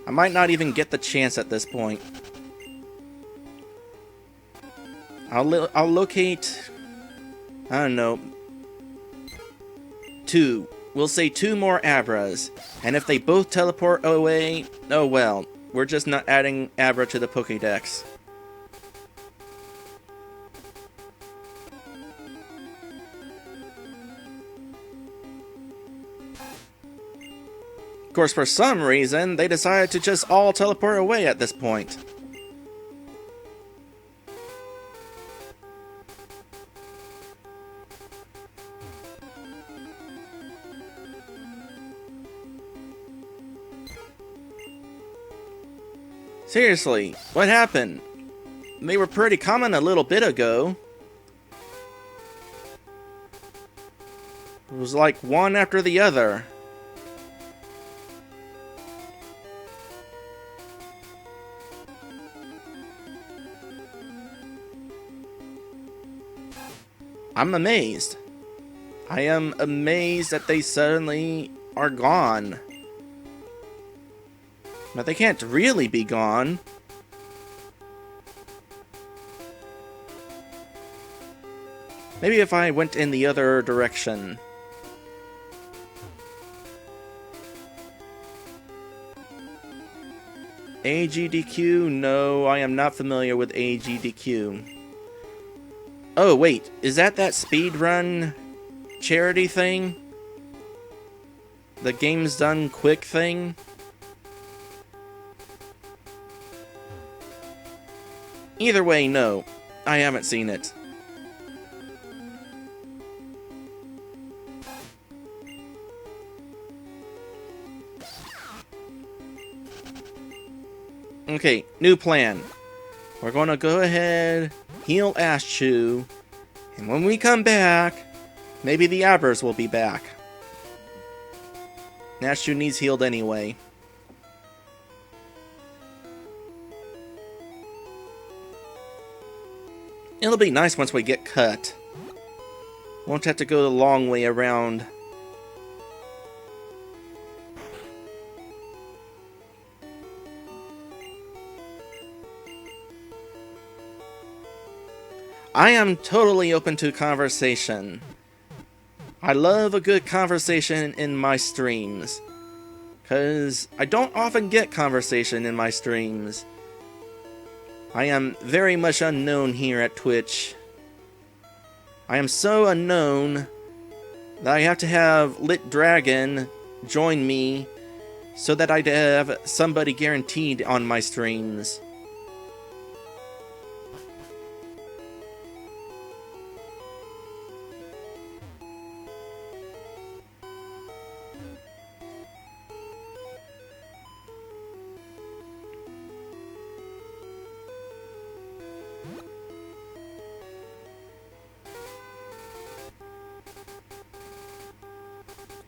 [SPEAKER 1] I might not even get the chance at this point. I'll locate... I don't know. 2. We'll say 2 more Abras. And if they both teleport away, oh well. We're just not adding Abra to the Pokédex. Of course, for some reason, they decided to just all teleport away at this point. Seriously, what happened? They were pretty common a little bit ago. It was like one after the other. I'm amazed. I am amazed that they suddenly are gone. But they can't really be gone. Maybe if I went in the other direction. AGDQ? No, I am not familiar with AGDQ. Oh, wait. Is that speedrun charity thing? The game's done quick thing? Either way, no. I haven't seen it. Okay, new plan. We're gonna go ahead, heal Ashchew, and when we come back, maybe the Abbers will be back. Ashchew needs healed anyway. It'll be nice once we get cut. Won't have to go the long way around. I am totally open to conversation. I love a good conversation in my streams. Because I don't often get conversation in my streams. I am very much unknown here at Twitch. I am so unknown that I have to have Lit Dragon join me so that I'd have somebody guaranteed on my streams.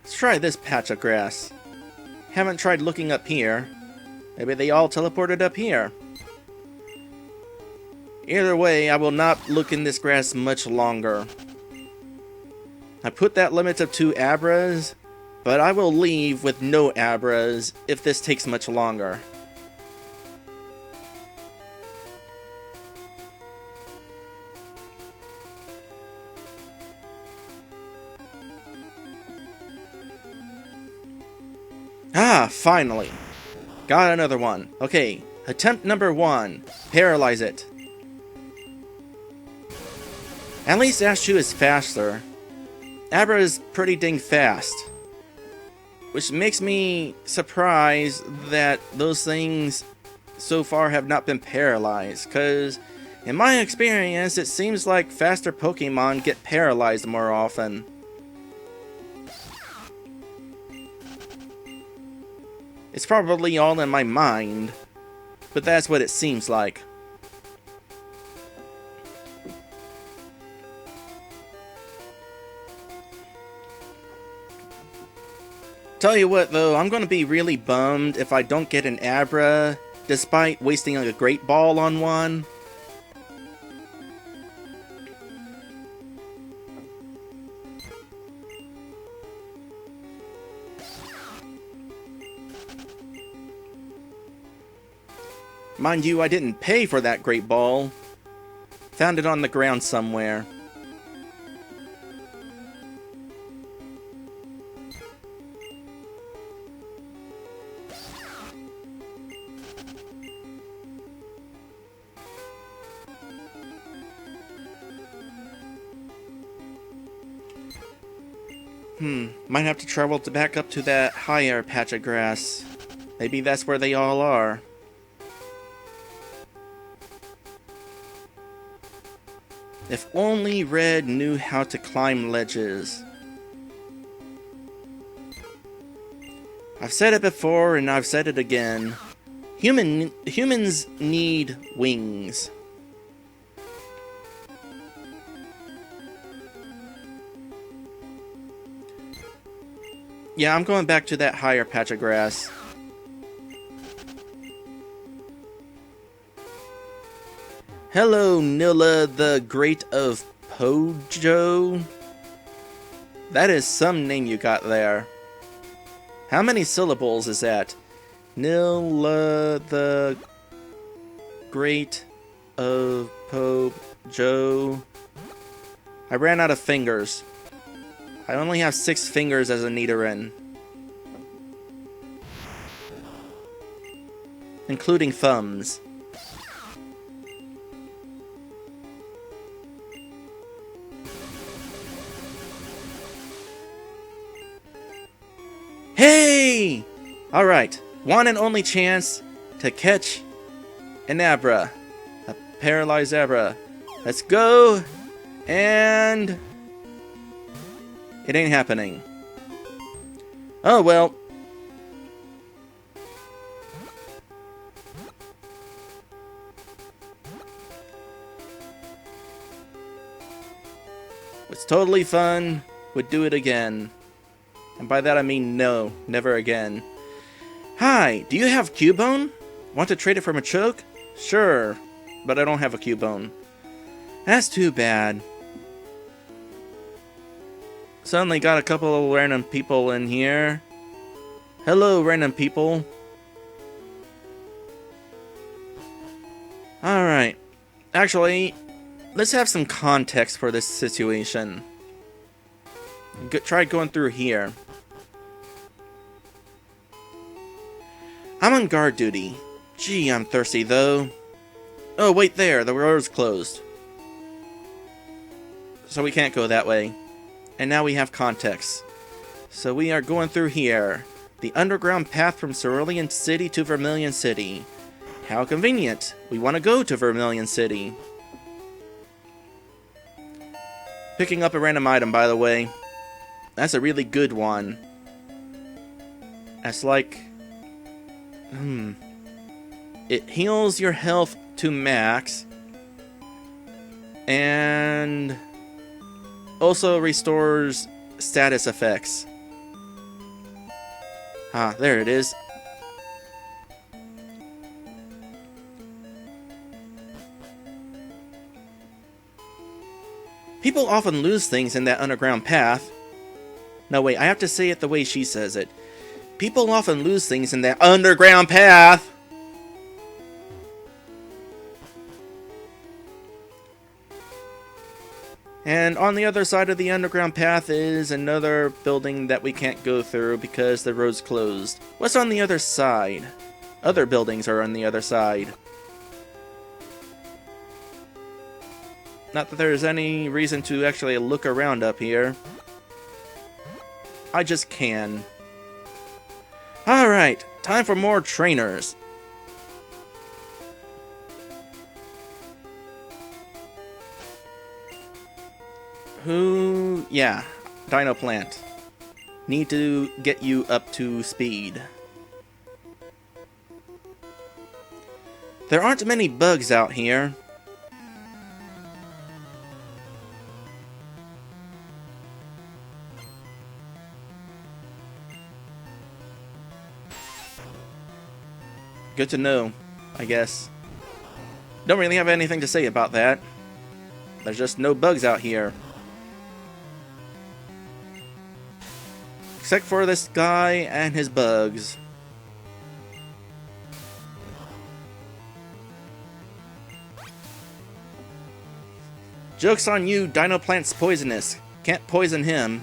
[SPEAKER 1] Let's try this patch of grass. Haven't tried looking up here. Maybe they all teleported up here. Either way, I will not look in this grass much longer. I put that limit of 2 Abras, but I will leave with no Abras if this takes much longer. Ah, finally. Got another one. Okay, attempt number 1. Paralyze it. At least Ashchew is faster. Abra is pretty dang fast. Which makes me surprised that those things so far have not been paralyzed. Because in my experience, it seems like faster Pokemon get paralyzed more often. It's probably all in my mind, but that's what it seems like. Tell you what though, I'm gonna be really bummed if I don't get an Abra, despite wasting like a Great Ball on one. Mind you, I didn't pay for that Great Ball. Found it on the ground somewhere. Might have to travel back up to that higher patch of grass. Maybe that's where they all are. If only Red knew how to climb ledges. I've said it before and I've said it again. Humans need wings. Yeah, I'm going back to that higher patch of grass. Hello, Nilla the Great of Pojo. That is some name you got there. How many syllables is that? Nilla the Great of Pojo. I ran out of fingers. I only have 6 fingers as a Nidoran. Including thumbs. Hey! Alright, one and only chance to catch an Abra. A paralyzed Abra. Let's go! And... it ain't happening. Oh well. It's totally fun. Would do it again. And by that I mean no, never again. Hi, do you have Cubone? Want to trade it for Machoke? Sure, but I don't have a Cubone. That's too bad. Suddenly got a couple of random people in here. Hello, random people. Alright. Actually, let's have some context for this situation. Try going through here. I'm on guard duty. Gee, I'm thirsty though. Oh, wait there. The road's closed. So we can't go that way. And now we have context. So we are going through here. The underground path from Cerulean City to Vermilion City. How convenient. We want to go to Vermilion City. Picking up a random item, by the way. That's a really good one. That's like... It heals your health to max. And... also restores status effects. Ah, there it is. People often lose things in that underground path. No, wait, I have to say it the way she says it. People often lose things in that underground path. And on the other side of the underground path is another building that we can't go through because the road's closed. What's on the other side? Other buildings are on the other side. Not that there's any reason to actually look around up here. I just can. Alright, time for more trainers. Yeah, Dino Plant. Need to get you up to speed. There aren't many bugs out here. Good to know, I guess. Don't really have anything to say about that. There's just no bugs out here. Except for this guy and his bugs. Joke's on you, Dino Plant's poisonous. Can't poison him.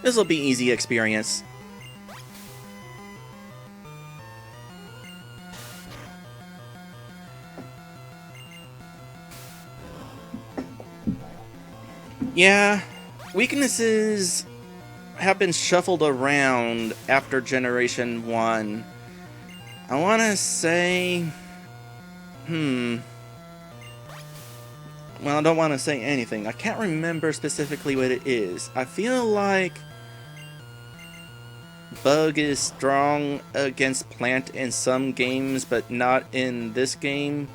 [SPEAKER 1] This'll be easy experience. Yeah, weaknesses have been shuffled around after Generation 1. I want to say... Well, I don't want to say anything. I can't remember specifically what it is. I feel like Bug is strong against Plant in some games, but not in this game.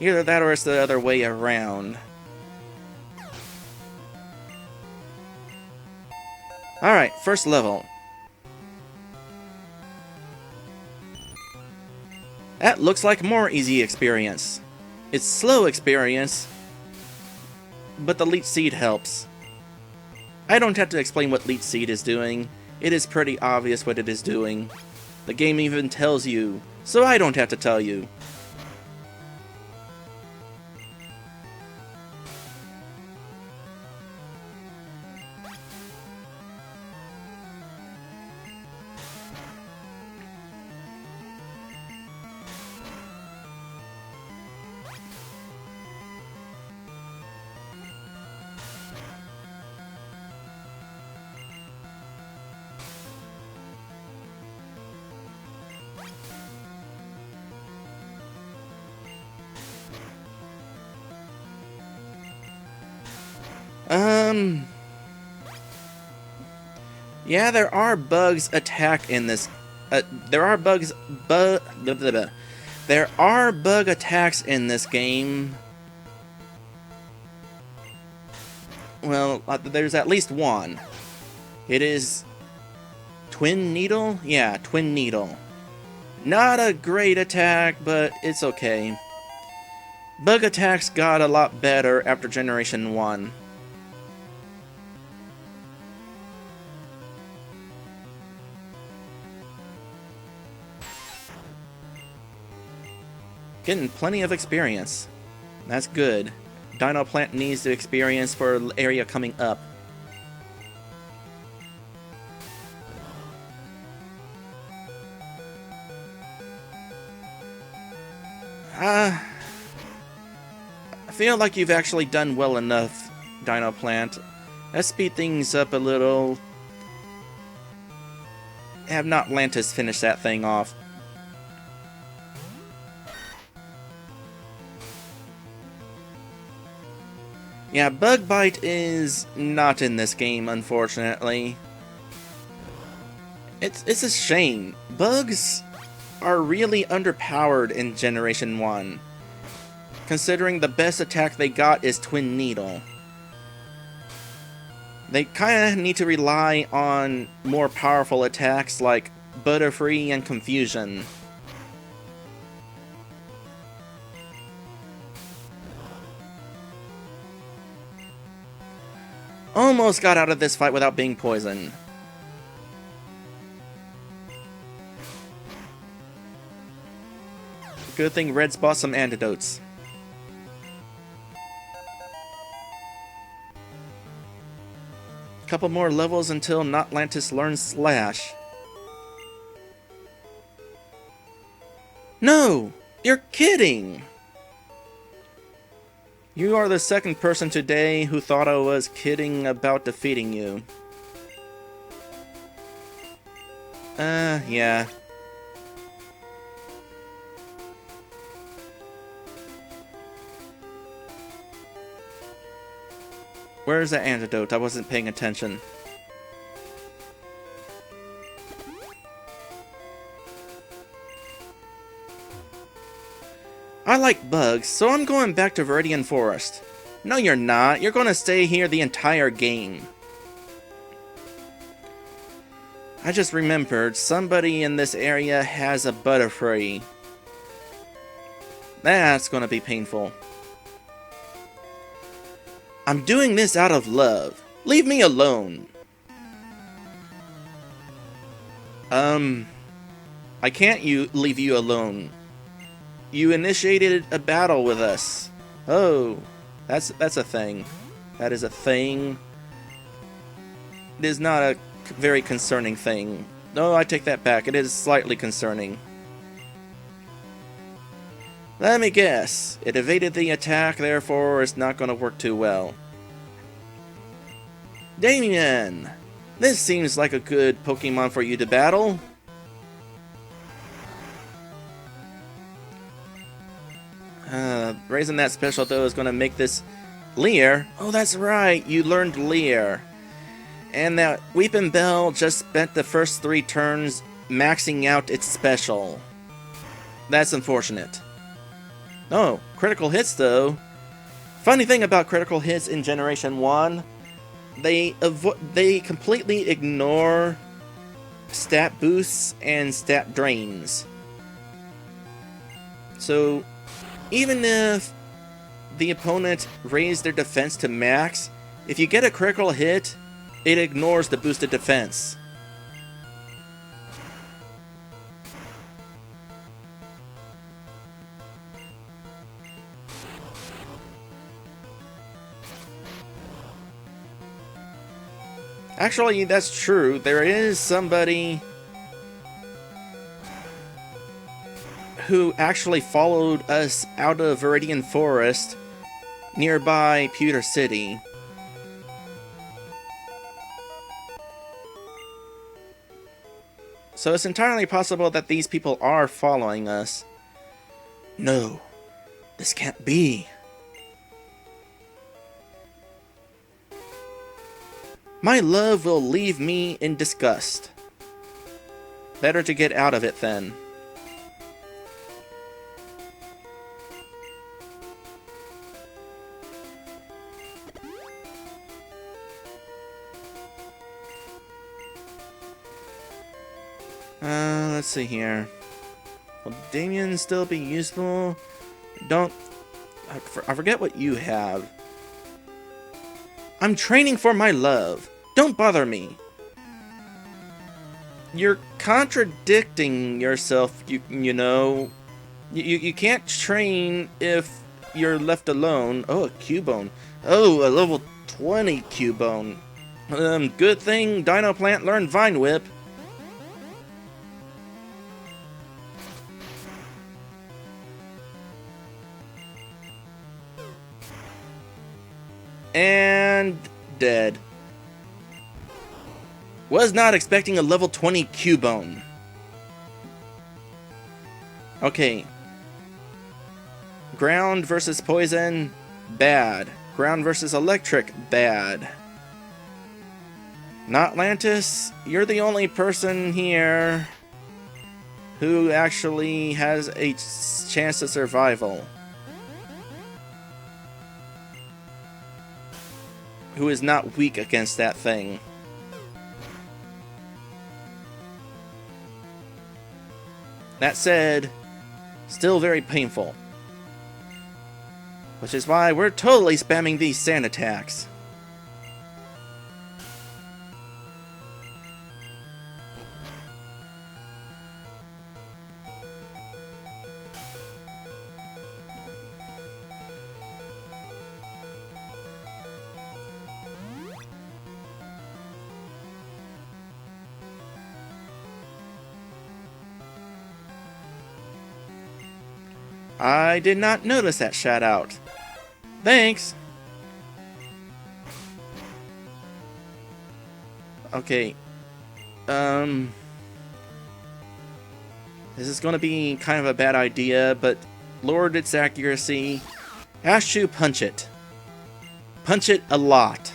[SPEAKER 1] Either that or it's the other way around. Alright, first level. That looks like more easy experience. It's slow experience, but the Leech Seed helps. I don't have to explain what Leech Seed is doing. It is pretty obvious what it is doing. The game even tells you, so I don't have to tell you. Yeah, there are bugs attack in this. There are bugs. There are bug attacks in this game. Well, there's at least one. It is Twin Needle? Yeah, Twin Needle. Not a great attack, but it's okay. Bug attacks got a lot better after Generation 1. Getting plenty of experience. That's good. Dino Plant needs the experience for area coming up. I feel like you've actually done well enough, Dino Plant. Let's speed things up a little. Have not Lantis finish that thing off. Yeah, Bug Bite is not in this game, unfortunately. It's a shame. Bugs are really underpowered in Generation 1, considering the best attack they got is Twin Needle. They kinda need to rely on more powerful attacks like Butterfree and Confusion. Almost got out of this fight without being poisoned. Good thing Red's bought some antidotes. Couple more levels until Notlantis learns Slash. No! You're kidding! You are the second person today who thought I was kidding about defeating you. Yeah. Where's the antidote? I wasn't paying attention. I like bugs, so I'm going back to Viridian Forest. No, you're not. You're going to stay here the entire game. I just remembered somebody in this area has a Butterfree. That's going to be painful. I'm doing this out of love. Leave me alone. I can't leave you alone. You initiated a battle with us. Oh, that's a thing. That is a thing. It is not a very concerning thing. No, I take that back. It is slightly concerning. Let me guess. It evaded the attack, therefore it's not going to work too well. Damien! This seems like a good Pokemon for you to battle. Raising that special though is going to make this Leer. Oh, that's right, you learned Leer. And that Weepin' Bell just spent the first 3 turns maxing out its special. That's unfortunate. Oh, critical hits though. Funny thing about critical hits in Generation 1, they completely ignore stat boosts and stat drains. So even if the opponent raised their defense to max, if you get a critical hit, it ignores the boosted defense. Actually, that's true. There is somebody who actually followed us out of Viridian Forest nearby Pewter City. So it's entirely possible that these people are following us. No, this can't be. My love will leave me in disgust. Better to get out of it then. Let's see here. Will Damien still be useful? I forget what you have. I'm training for my love. Don't bother me. You're contradicting yourself, you know. You can't train if you're left alone. Oh, a Cubone. Oh, a level 20 Cubone. Good thing Dino Plant learned Vine Whip. And dead. Was not expecting a level 20 Cubone. Okay. Ground versus poison, bad. Ground versus electric, bad. Notlantis, you're the only person here who actually has a chance of survival. Who is not weak against that thing. That said, still very painful. Which is why we're totally spamming these sand attacks. I did not notice that shout out. Thanks! Okay. This is gonna be kind of a bad idea, but Lord its accuracy. Ashu, punch it. Punch it a lot.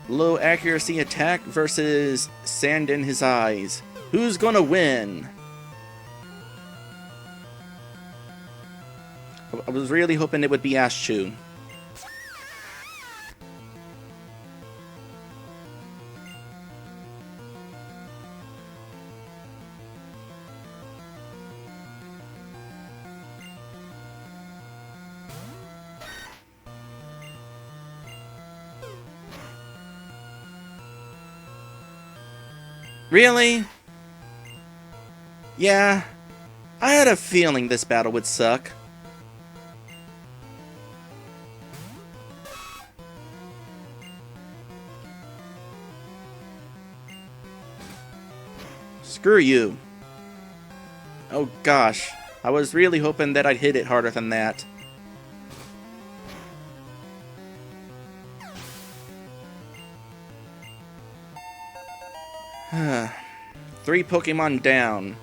[SPEAKER 1] Low accuracy attack versus sand in his eyes. Who's gonna win? I was really hoping it would be Ashu. Really? Yeah, I had a feeling this battle would suck. Screw you. Oh gosh, I was really hoping that I'd hit it harder than that. Three Pokemon down.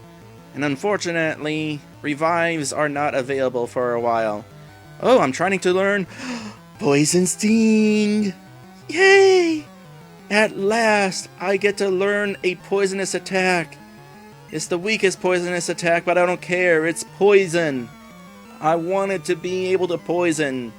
[SPEAKER 1] And unfortunately, revives are not available for a while. Oh, I'm trying to learn Poison Sting! Yay! At last, I get to learn a poisonous attack. It's the weakest poisonous attack, but I don't care. It's poison. I wanted to be able to poison.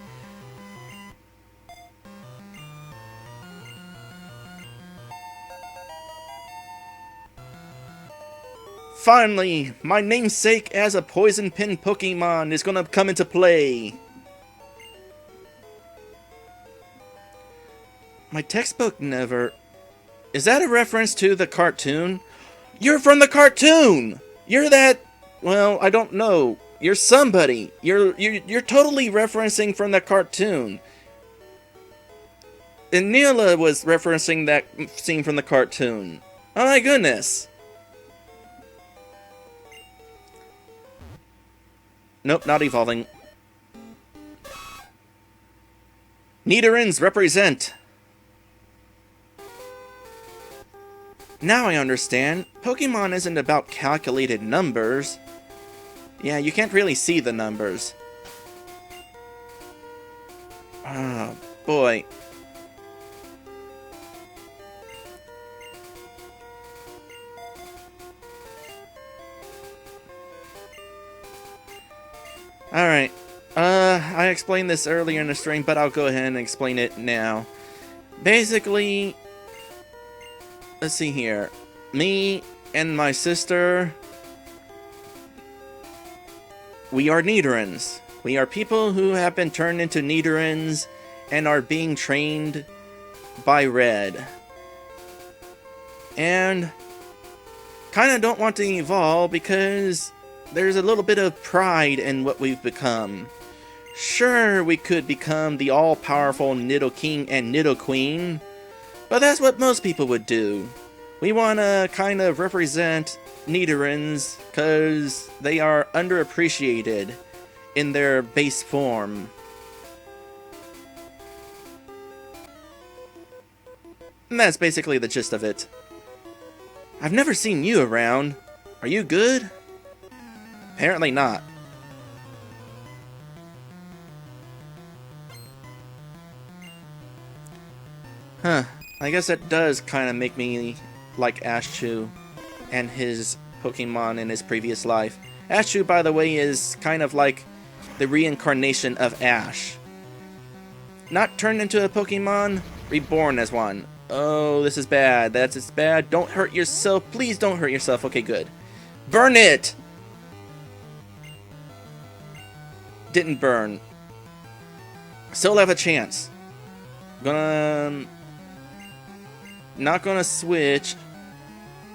[SPEAKER 1] Finally, my namesake as a Poison Pin Pokemon is gonna come into play. My textbook never... Is that a reference to the cartoon? You're from the cartoon! You're that... Well, I don't know. You're somebody. You're totally referencing from the cartoon. And Neela was referencing that scene from the cartoon. Oh my goodness. Nope, not evolving. Nidorans represent! Now I understand. Pokemon isn't about calculated numbers. Yeah, you can't really see the numbers. Oh, boy. Alright. I explained this earlier in the stream, but I'll go ahead and explain it now. Basically, let's see here. Me and my sister, we are nidorans. We are people who have been turned into nidorans and are being trained by Red. And kind of don't want to evolve because there's a little bit of pride in what we've become. Sure, we could become the all-powerful Nidoking and Nidoqueen, but that's what most people would do. We want to kind of represent Nidorans because they are underappreciated in their base form. And that's basically the gist of it. I've never seen you around. Are you good? Apparently not. Huh. I guess that does kind of make me like Ashchu and his Pokemon in his previous life. Ashchu, by the way, is kind of like the reincarnation of Ash. Not turned into a Pokemon, reborn as one. Oh, this is bad. That's bad. Don't hurt yourself. Please don't hurt yourself. Okay, good. Burn it! Didn't burn. Still have a chance. Not gonna switch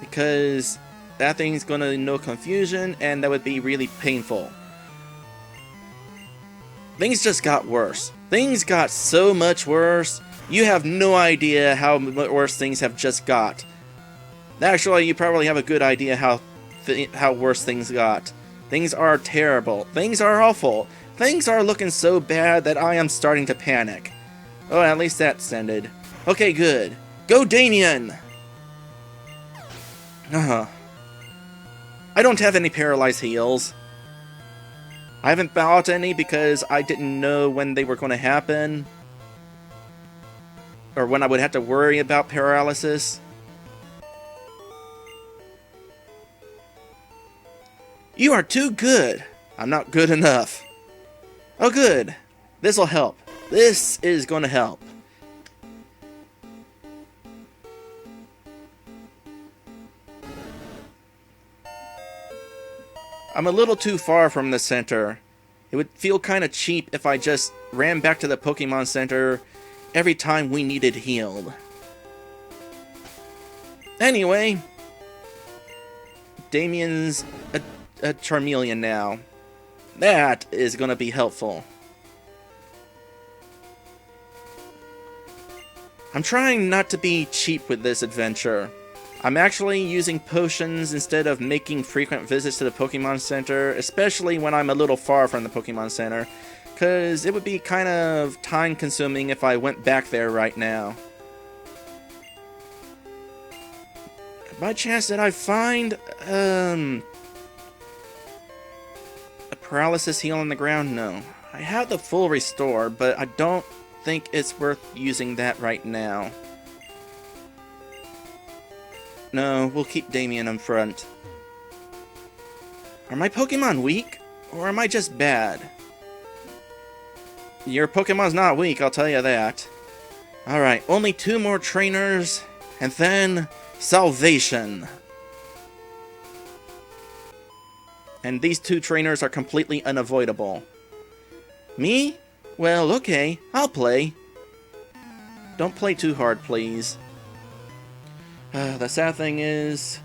[SPEAKER 1] because that thing's gonna know confusion and that would be really painful. Things just got worse. Things got so much worse. You have no idea how worse things have just got. Actually, you probably have a good idea how worse things got. Things are terrible. Things are awful. Things are looking so bad that I am starting to panic. Oh, at least that's ended. Okay, good. Go, Damien! I don't have any paralyzed heals. I haven't bought any because I didn't know when they were going to happen. Or when I would have to worry about paralysis. You are too good. I'm not good enough. Oh, good. This'll help. This is going to help. I'm a little too far from the center. It would feel kind of cheap if I just ran back to the Pokemon Center every time we needed healed. Anyway, Damien's a Charmeleon now. That is going to be helpful. I'm trying not to be cheap with this adventure. I'm actually using potions instead of making frequent visits to the Pokemon Center, especially when I'm a little far from the Pokemon Center, because it would be kind of time-consuming if I went back there right now. By chance, did I find a paralysis heal on the ground? No. I have the full restore, but I don't think it's worth using that right now. No, we'll keep Damien in front. Are my Pokemon weak? Or am I just bad? Your Pokemon's not weak, I'll tell you that. Alright, only 2 more trainers, and then salvation. And these 2 trainers are completely unavoidable. Me? Well, okay, I'll play. Don't play too hard, please. The sad thing is...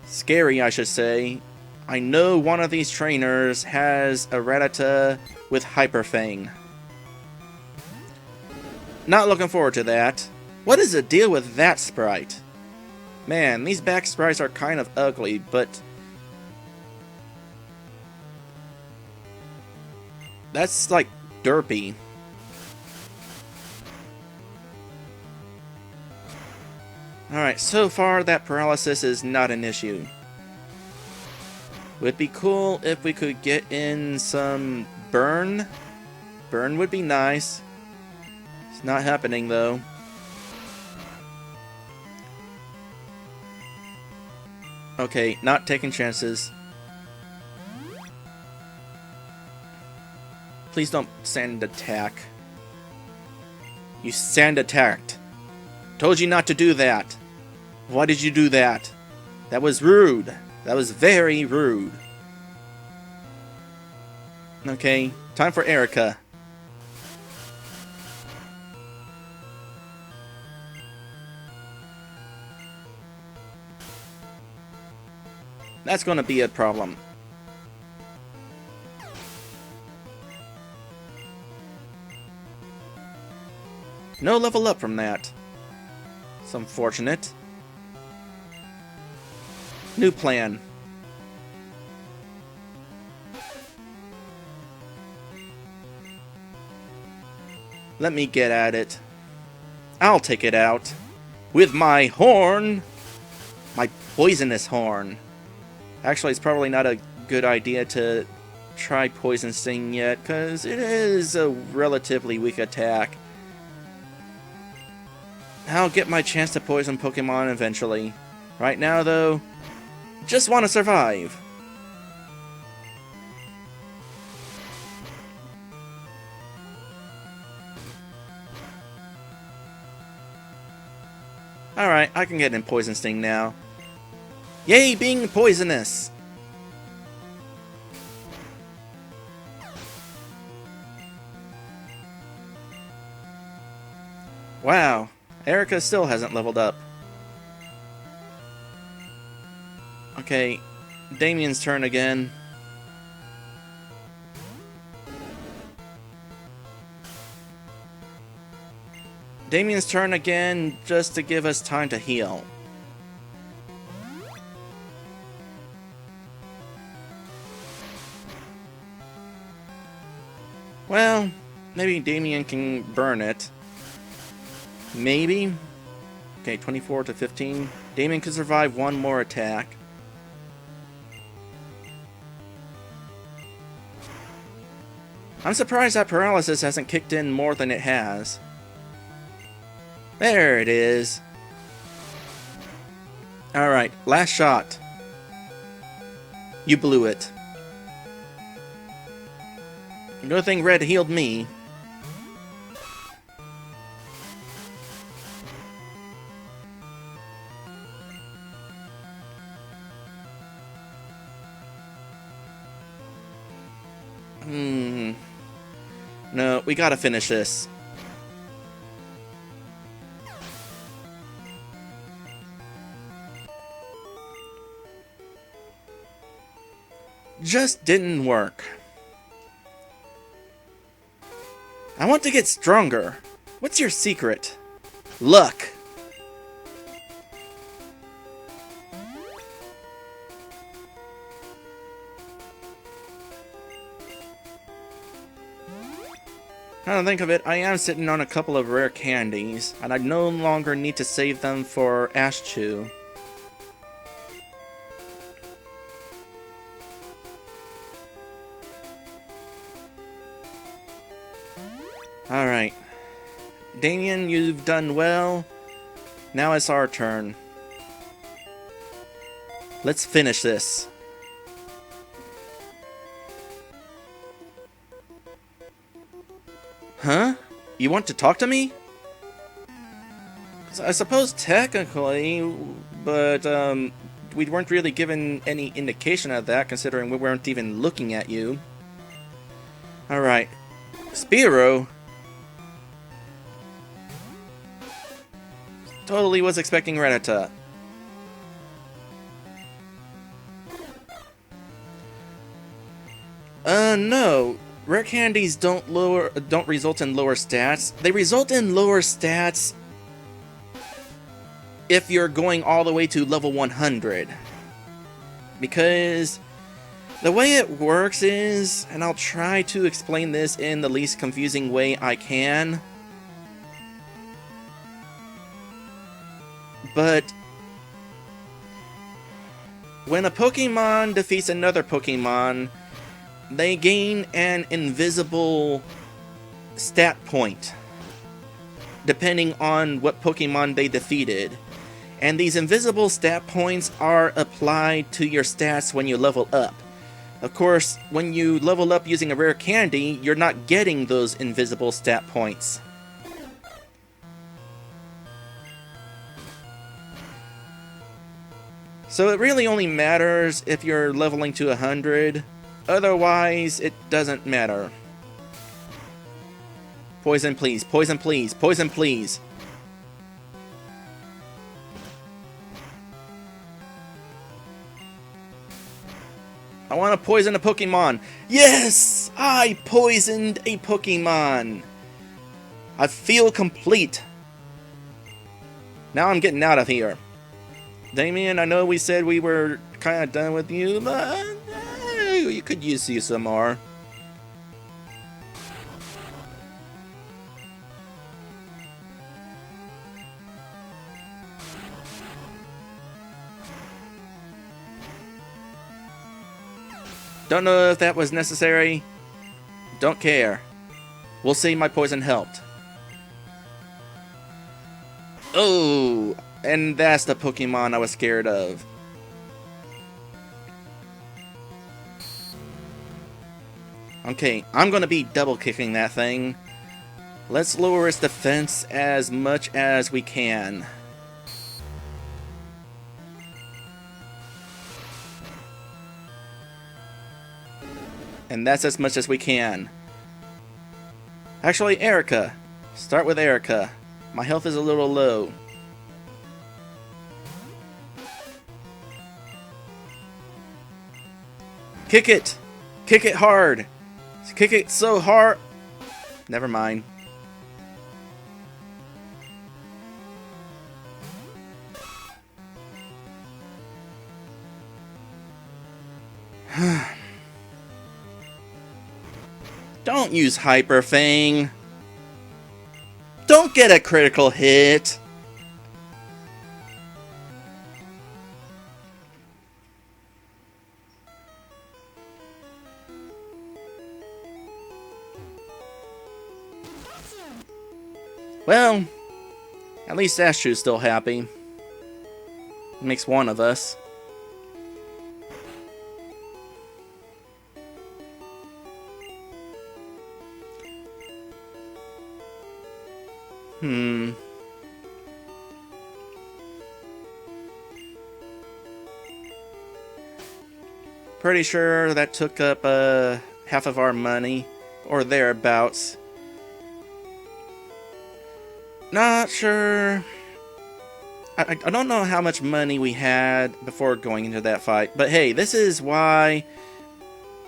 [SPEAKER 1] scary, I should say. I know one of these trainers has a Rattata with Hyper Fang. Not looking forward to that. What is the deal with that sprite? Man, these back sprites are kind of ugly, but... that's like derpy. Alright, so far that paralysis is not an issue. Would be cool if we could get in some burn. Burn would be nice. It's not happening though. Okay, not taking chances. Please don't sand attack. You sand attacked. Told you not to do that. Why did you do that? That was rude. That was very rude. Okay, time for Erica. That's gonna be a problem. No level up from that. It's unfortunate. New plan. Let me get at it. I'll take it out. With my horn! My poisonous horn. Actually, it's probably not a good idea to try Poison Sting yet, because it is a relatively weak attack. I'll get my chance to poison Pokemon eventually. Right now, though, just want to survive. Alright, I can get in Poison Sting now. Yay, being poisonous! Wow, Erica still hasn't leveled up. Okay, Damien's turn again. Damien's turn again, just to give us time to heal. Well, maybe Damien can burn it. Maybe. Okay, 24 to 15. Damien could survive one more attack. I'm surprised that paralysis hasn't kicked in more than it has. There it is. Alright, last shot. You blew it. Good thing Red healed me. No, we gotta finish this. Just didn't work. I want to get stronger. What's your secret? Luck. Now to think of it, I am sitting on a couple of rare candies, and I no longer need to save them for Ashchew. Alright. Damien, you've done well. Now it's our turn. Let's finish this. Huh? You want to talk to me? I suppose technically, but we weren't really given any indication of that, considering we weren't even looking at you. Alright. Spearow? Totally was expecting Rattata. No. Rare candies don't result in lower stats. They result in lower stats if you're going all the way to level 100. Because the way it works is, and I'll try to explain this in the least confusing way I can, but When a Pokemon defeats another Pokemon, they gain an invisible stat point, depending on what Pokemon they defeated. And these invisible stat points are applied to your stats when you level up. Of course, when you level up using a rare candy, you're not getting those invisible stat points. So it really only matters if you're leveling to 100. Otherwise, it doesn't matter. Poison please, poison please, poison please. I want to poison a Pokemon. Yes! I poisoned a Pokemon. I feel complete. Now I'm getting out of here. Damien, I know we said we were kind of done with you, but you could use you some more. Don't know if that was necessary. Don't care. We'll see, my poison helped. Oh, and that's the Pokemon I was scared of. Okay, I'm gonna be double kicking that thing. Let's lower its defense as much as we can. And that's as much as we can. Actually, Erica. Start with Erica. My health is a little low. Kick it! Kick it hard! Kick it so hard! Never mind. Don't use Hyper Fang. Don't get a critical hit. Well, at least Ashu's still happy. Makes one of us. Pretty sure that took up half of our money, or thereabouts. Not sure. I don't know how much money we had before going into that fight, but hey, this is why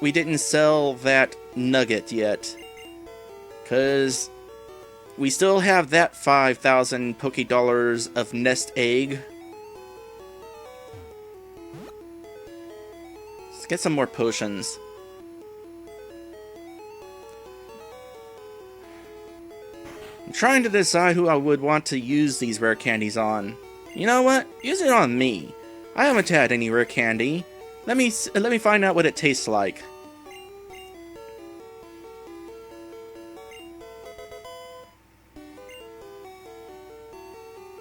[SPEAKER 1] we didn't sell that nugget yet. 'Cause we still have that 5,000 Pokédollars of nest egg. Let's get some more potions. I'm trying to decide who I would want to use these rare candies on. You know what? Use it on me. I haven't had any rare candy. Let me find out what it tastes like.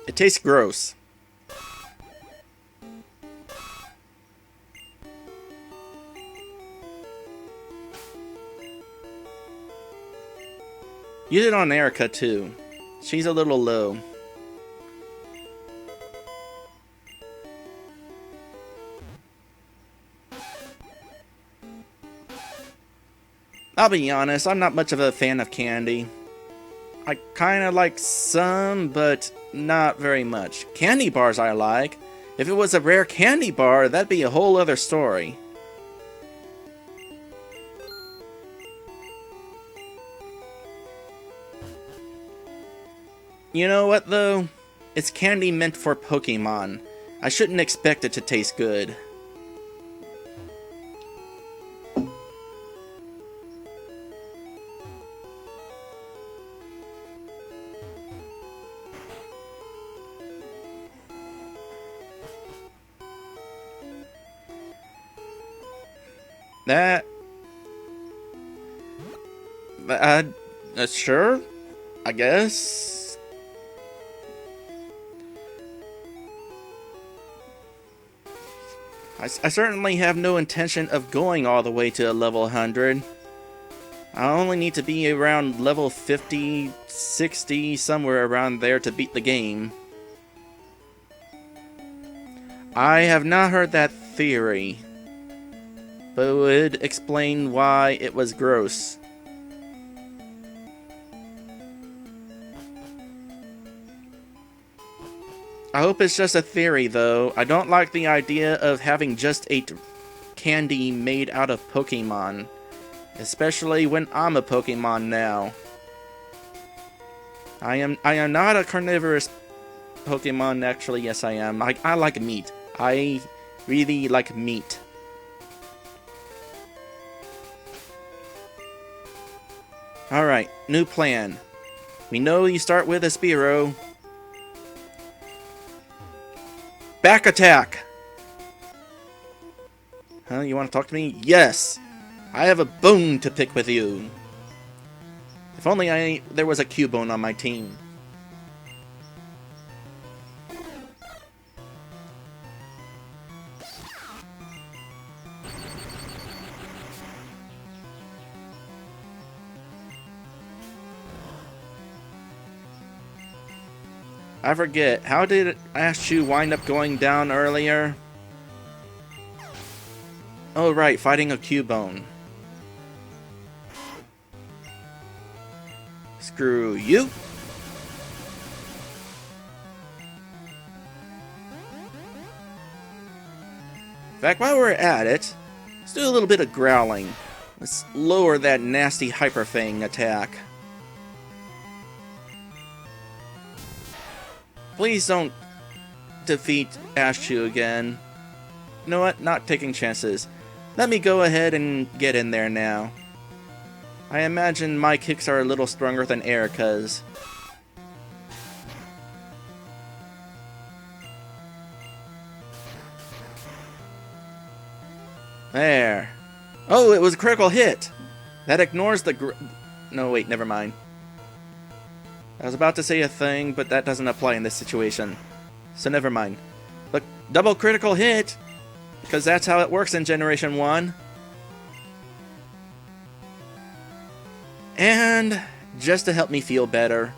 [SPEAKER 1] It tastes gross. Use it on Erica too. She's a little low. I'll be honest, I'm not much of a fan of candy. I kinda like some, but not very much. Candy bars I like. If it was a rare candy bar, that'd be a whole other story. You know what though? It's candy meant for Pokemon. I shouldn't expect it to taste good. That... sure, I guess. I certainly have no intention of going all the way to a level 100. I only need to be around level 50, 60, somewhere around there to beat the game. I have not heard that theory, but it would explain why it was gross. I hope it's just a theory, though. I don't like the idea of having just a candy made out of Pokemon. Especially when I'm a Pokemon now. I am not a carnivorous Pokemon, actually. Yes, I am. I like meat. I really like meat. Alright, new plan. We know you start with a Spearow. Back attack! Huh, you want to talk to me? Yes! I have a bone to pick with you. If only there was a Cubone on my team. I forget, how did Ashu wind up going down earlier? Oh right, fighting a Cubone. Screw you! In fact, while we're at it, let's do a little bit of growling. Let's lower that nasty Hyper Fang attack. Please don't defeat Ashu again. You know what? Not taking chances. Let me go ahead and get in there now. I imagine my kicks are a little stronger than Erica's. There. Oh, it was a critical hit! That ignores the no, wait, never mind. I was about to say a thing, but that doesn't apply in this situation. So never mind. Look, double critical hit! Because that's how it works in Generation 1. And just to help me feel better,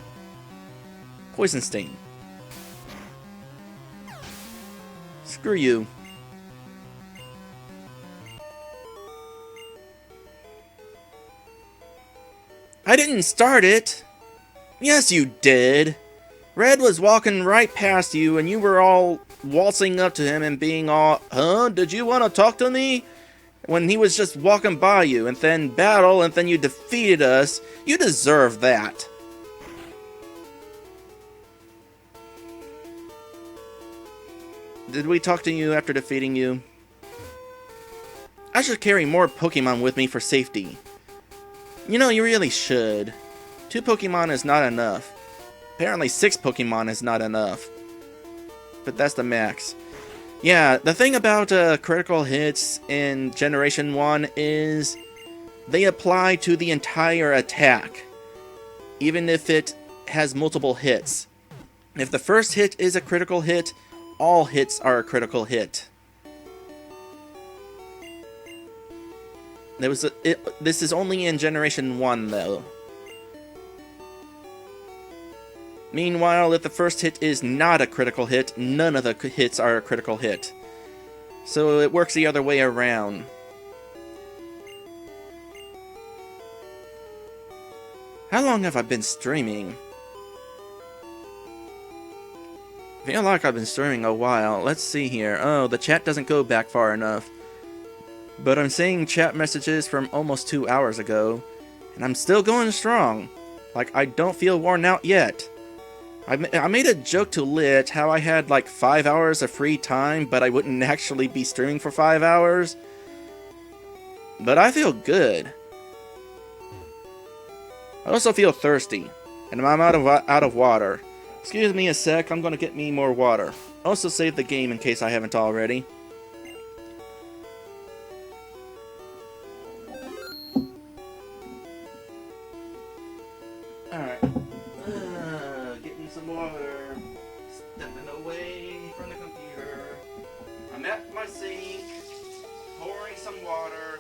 [SPEAKER 1] Poison Sting. Screw you. I didn't start it! Yes, you did! Red was walking right past you, and you were all waltzing up to him and being all, huh? Did you want to talk to me? When he was just walking by you, and then battle, and then you defeated us. You deserve that. Did we talk to you after defeating you? I should carry more Pokemon with me for safety. You know, you really should. 2 Pokemon is not enough. Apparently 6 Pokemon is not enough. But that's the max. Yeah, the thing about critical hits in Generation 1 is they apply to the entire attack, even if it has multiple hits. If the first hit is a critical hit, all hits are a critical hit. This is only in Generation 1, though. Meanwhile, if the first hit is not a critical hit, none of the hits are a critical hit. So it works the other way around. How long have I been streaming? I feel like I've been streaming a while. Let's see here. Oh, the chat doesn't go back far enough. But I'm seeing chat messages from almost 2 hours ago, and I'm still going strong. Like, I don't feel worn out yet. I made a joke to Lit how I had like 5 hours of free time, but I wouldn't actually be streaming for 5 hours. But I feel good. I also feel thirsty, and I'm out of water. Excuse me a sec, I'm gonna get me more water. Also save the game in case I haven't already. my sink, pouring some water.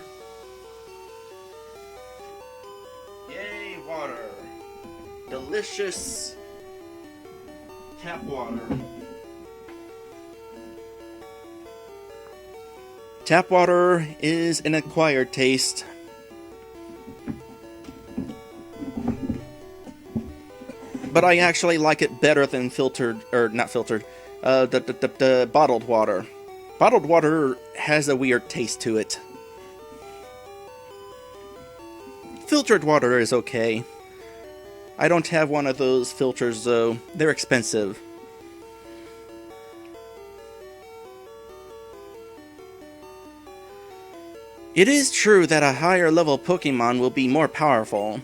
[SPEAKER 1] Yay, water. Delicious tap water. Tap water is an acquired taste. But I actually like it better than filtered, or not filtered, the bottled water. Bottled water has a weird taste to it. Filtered water is okay. I don't have one of those filters though. They're expensive. It is true that a higher level Pokemon will be more powerful,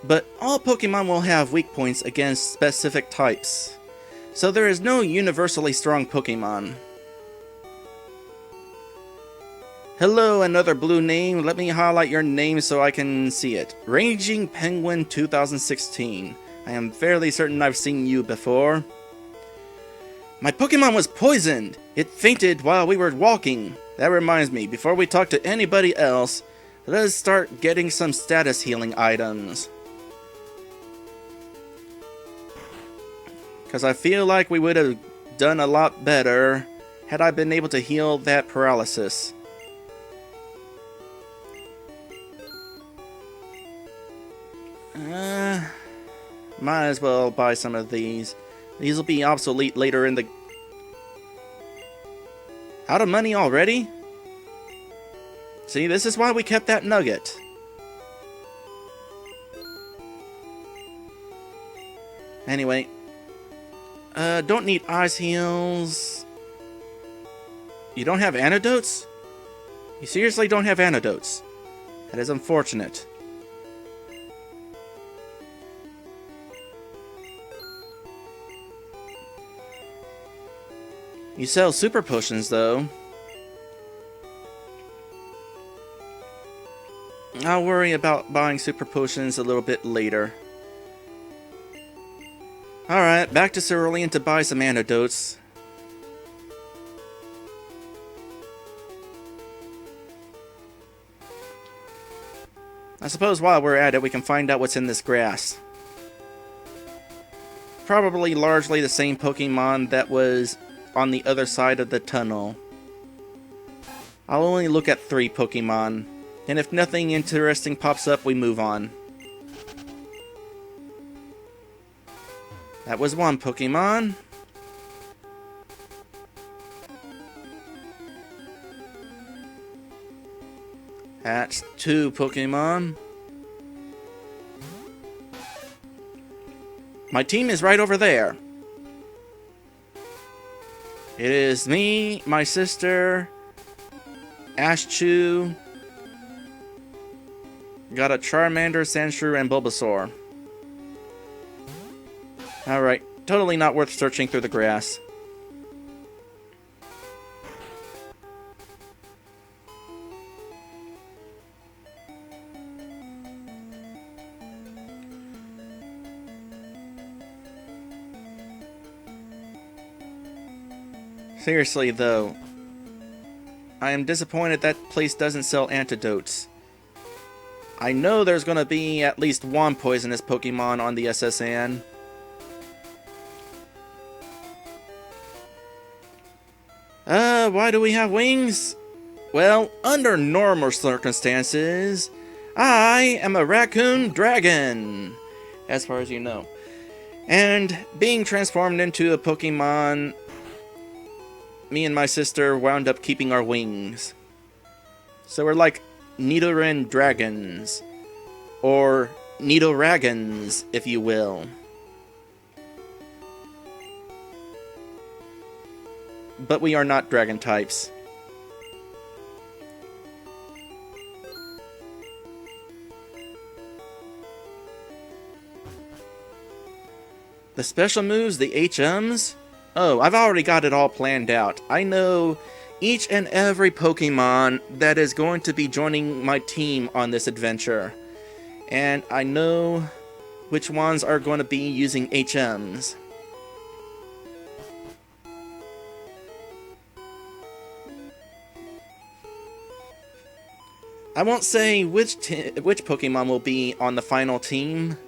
[SPEAKER 1] but all Pokemon will have weak points against specific types, so there is no universally strong Pokemon. Hello, another blue name. Let me highlight your name so I can see it. Raging Penguin 2016. I am fairly certain I've seen you before. My Pokemon was poisoned! It fainted while we were walking. That reminds me, before we talk to anybody else, let us start getting some status healing items. Because I feel like we would have done a lot better had I been able to heal that paralysis. Might as well buy some of these. These will be obsolete later in the... Out of money already? See, this is why we kept that nugget. Anyway. Don't need ice heals. You don't have antidotes? You seriously don't have antidotes? That is unfortunate. You sell super potions, though. I'll worry about buying super potions a little bit later. Alright, back to Cerulean to buy some antidotes. I suppose while we're at it, we can find out what's in this grass. Probably largely the same Pokemon that was on the other side of the tunnel. I'll only look at 3 Pokemon, and if nothing interesting pops up, we move on. That was 1 Pokemon. That's 2 Pokemon. My team is right over there. It is me, my sister, Ashchu, got a Charmander, Sandshrew, and Bulbasaur. Alright, totally not worth searching through the grass. Seriously, though, I am disappointed that place doesn't sell antidotes. I know there's gonna be at least 1 poisonous Pokemon on the SSN. Why do we have wings? Well, under normal circumstances, I am a raccoon dragon, as far as you know. And being transformed into a Pokemon, me and my sister wound up keeping our wings. So we're like Nidoran dragons. Or Nidoragons, if you will. But we are not dragon types. The special moves, the HMs? Oh, I've already got it all planned out. I know each and every Pokemon that is going to be joining my team on this adventure. And I know which ones are going to be using HMs. I won't say which Pokemon will be on the final team.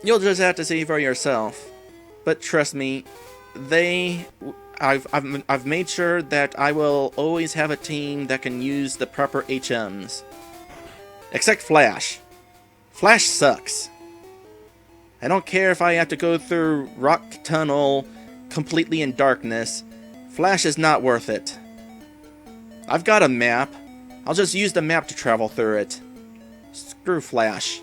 [SPEAKER 1] You'll just have to see for yourself. But trust me, I've made sure that I will always have a team that can use the proper HMs. Except Flash. Flash sucks. I don't care if I have to go through Rock Tunnel completely in darkness. Flash is not worth it. I've got a map. I'll just use the map to travel through it. Screw Flash.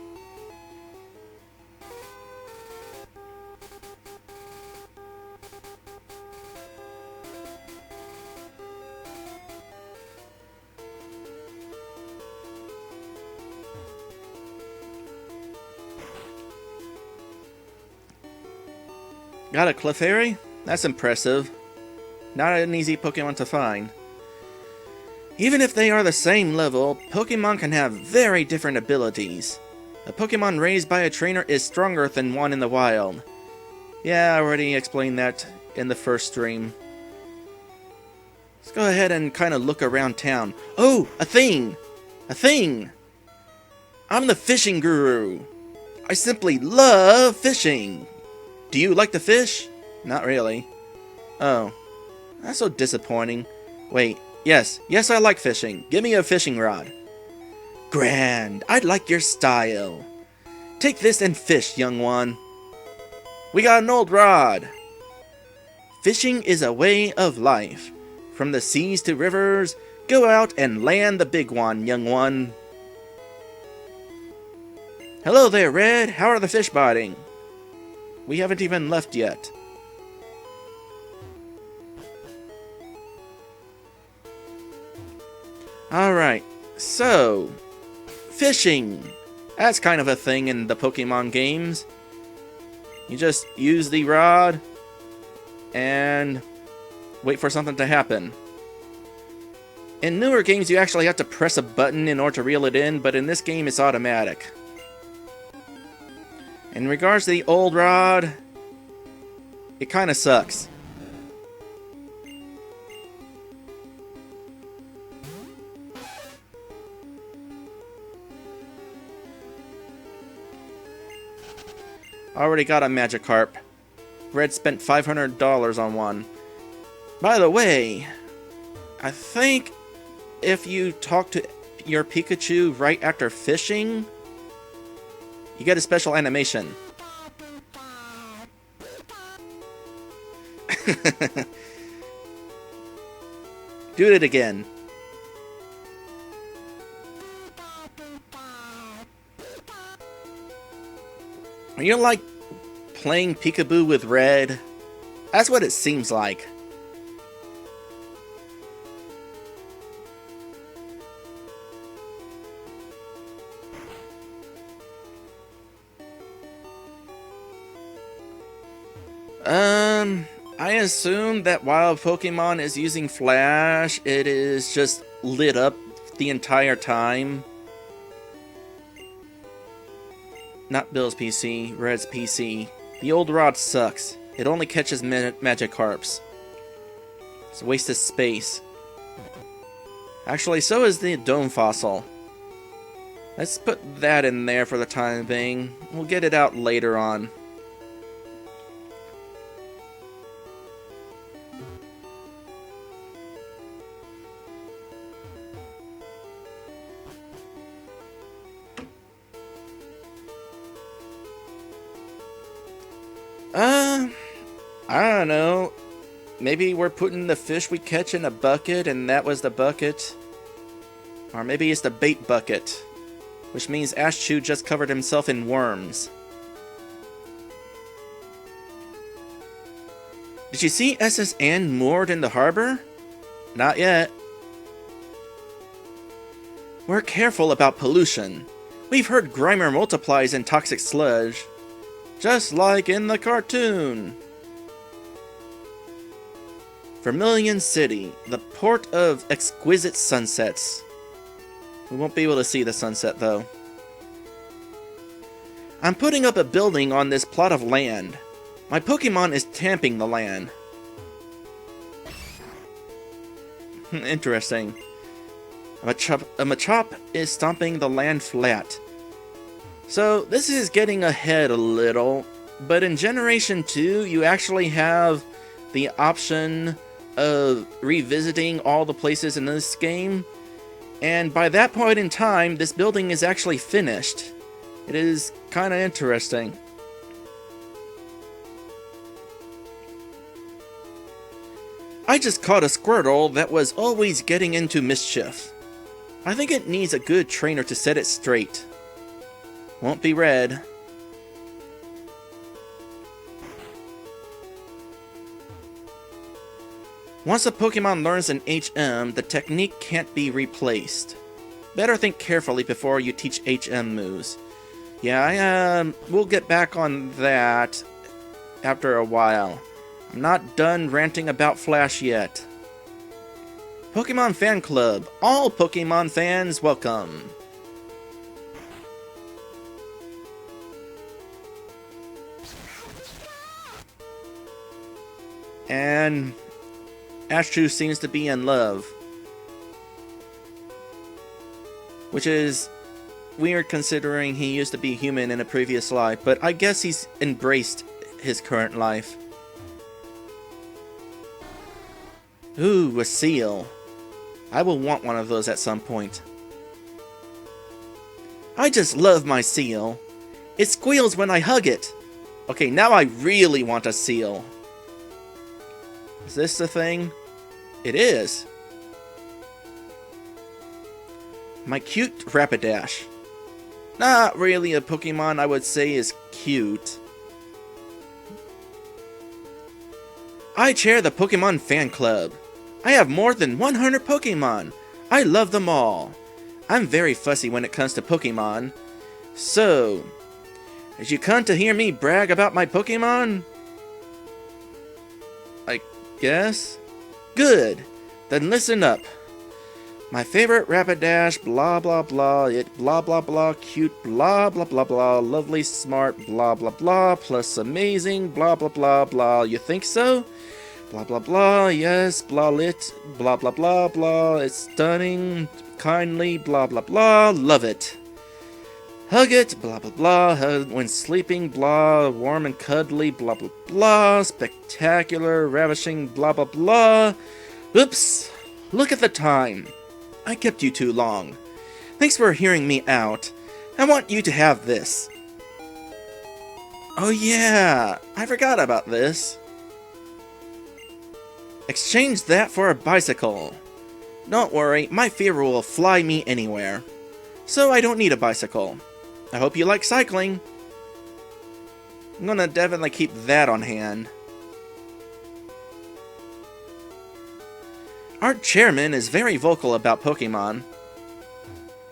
[SPEAKER 1] Got a Clefairy? That's impressive. Not an easy Pokemon to find. Even if they are the same level, Pokemon can have very different abilities. A Pokemon raised by a trainer is stronger than one in the wild. Yeah, I already explained that in the first stream. Let's go ahead and kind of look around town. Oh, a thing! A thing! I'm the fishing guru! I simply love fishing! Do you like to fish? Not really. Oh, that's so disappointing. Wait, yes, I like fishing. Give me a fishing rod. Grand, I like your style. Take this and fish, young one. We got an old rod. Fishing is a way of life. From the seas to rivers, go out and land the big one, young one. Hello there, Red. How are the fish biting? We haven't even left yet. Alright, so fishing. That's kind of a thing in the Pokemon games. You just use the rod and wait for something to happen. In newer games you actually have to press a button in order to reel it in, but in this game it's automatic. In regards to the old rod, it kind of sucks. Already got a Magikarp. Red spent $500 on one. By the way, I think if you talk to your Pikachu right after fishing, you get a special animation. Do it again. Are you like playing peekaboo with Red? That's what it seems like. I assume that while Pokemon is using Flash, it is just lit up the entire time. Not Bill's PC, Red's PC. The old rod sucks. It only catches Magikarps. It's a waste of space. Actually, so is the Dome Fossil. Let's put that in there for the time being. We'll get it out later on. I don't know. Maybe we're putting the fish we catch in a bucket and that was the bucket. Or maybe it's the bait bucket. Which means Ashchew just covered himself in worms. Did you see SS Anne moored in the harbor? Not yet. We're careful about pollution. We've heard Grimer multiplies in toxic sludge. Just like in the cartoon. Vermilion City, the port of exquisite sunsets. We won't be able to see the sunset though. I'm putting up a building on this plot of land. My Pokemon is tamping the land. Interesting. A Machop is stomping the land flat. So this is getting ahead a little, but in Generation 2 you actually have the option of revisiting all the places in this game, and by that point in time this building is actually finished. It is kinda interesting. I just caught a Squirtle that was always getting into mischief. I think it needs a good trainer to set it straight. Won't be red. Once a Pokemon learns an HM, the technique can't be replaced. Better think carefully before you teach HM moves. Yeah, we'll get back on that after a while. I'm not done ranting about Flash yet. Pokemon Fan Club. All Pokemon fans welcome. And Ashtu seems to be in love. Which is weird considering he used to be human in a previous life, but I guess he's embraced his current life. Ooh, a seal. I will want one of those at some point. I just love my seal. It squeals when I hug it. Okay, now I really want a seal. Is this the thing? It is. My cute Rapidash. Not really a Pokemon I would say is cute. I chair the Pokemon Fan Club. I have more than 100 Pokemon. I love them all. I'm very fussy when it comes to Pokemon. So, did you come to hear me brag about my Pokemon? I guess? Good. Then listen up. My favorite Rapidash, blah blah blah, it blah blah blah, cute, blah blah blah blah, lovely, smart, blah blah blah, plus amazing, blah blah blah blah. You think so? Blah blah blah, yes, blah lit, blah blah blah blah, it's stunning, kindly, blah blah blah, love it. Hug it, blah blah blah, hug when sleeping, blah, warm and cuddly, blah blah blah, spectacular, ravishing, blah blah blah. Oops, look at the time. I kept you too long. Thanks for hearing me out. I want you to have this. Oh yeah, I forgot about this. Exchange that for a bicycle. Don't worry, my Fearow will fly me anywhere. So I don't need a bicycle. I hope you like cycling. I'm gonna definitely keep that on hand. Our chairman is very vocal about Pokemon.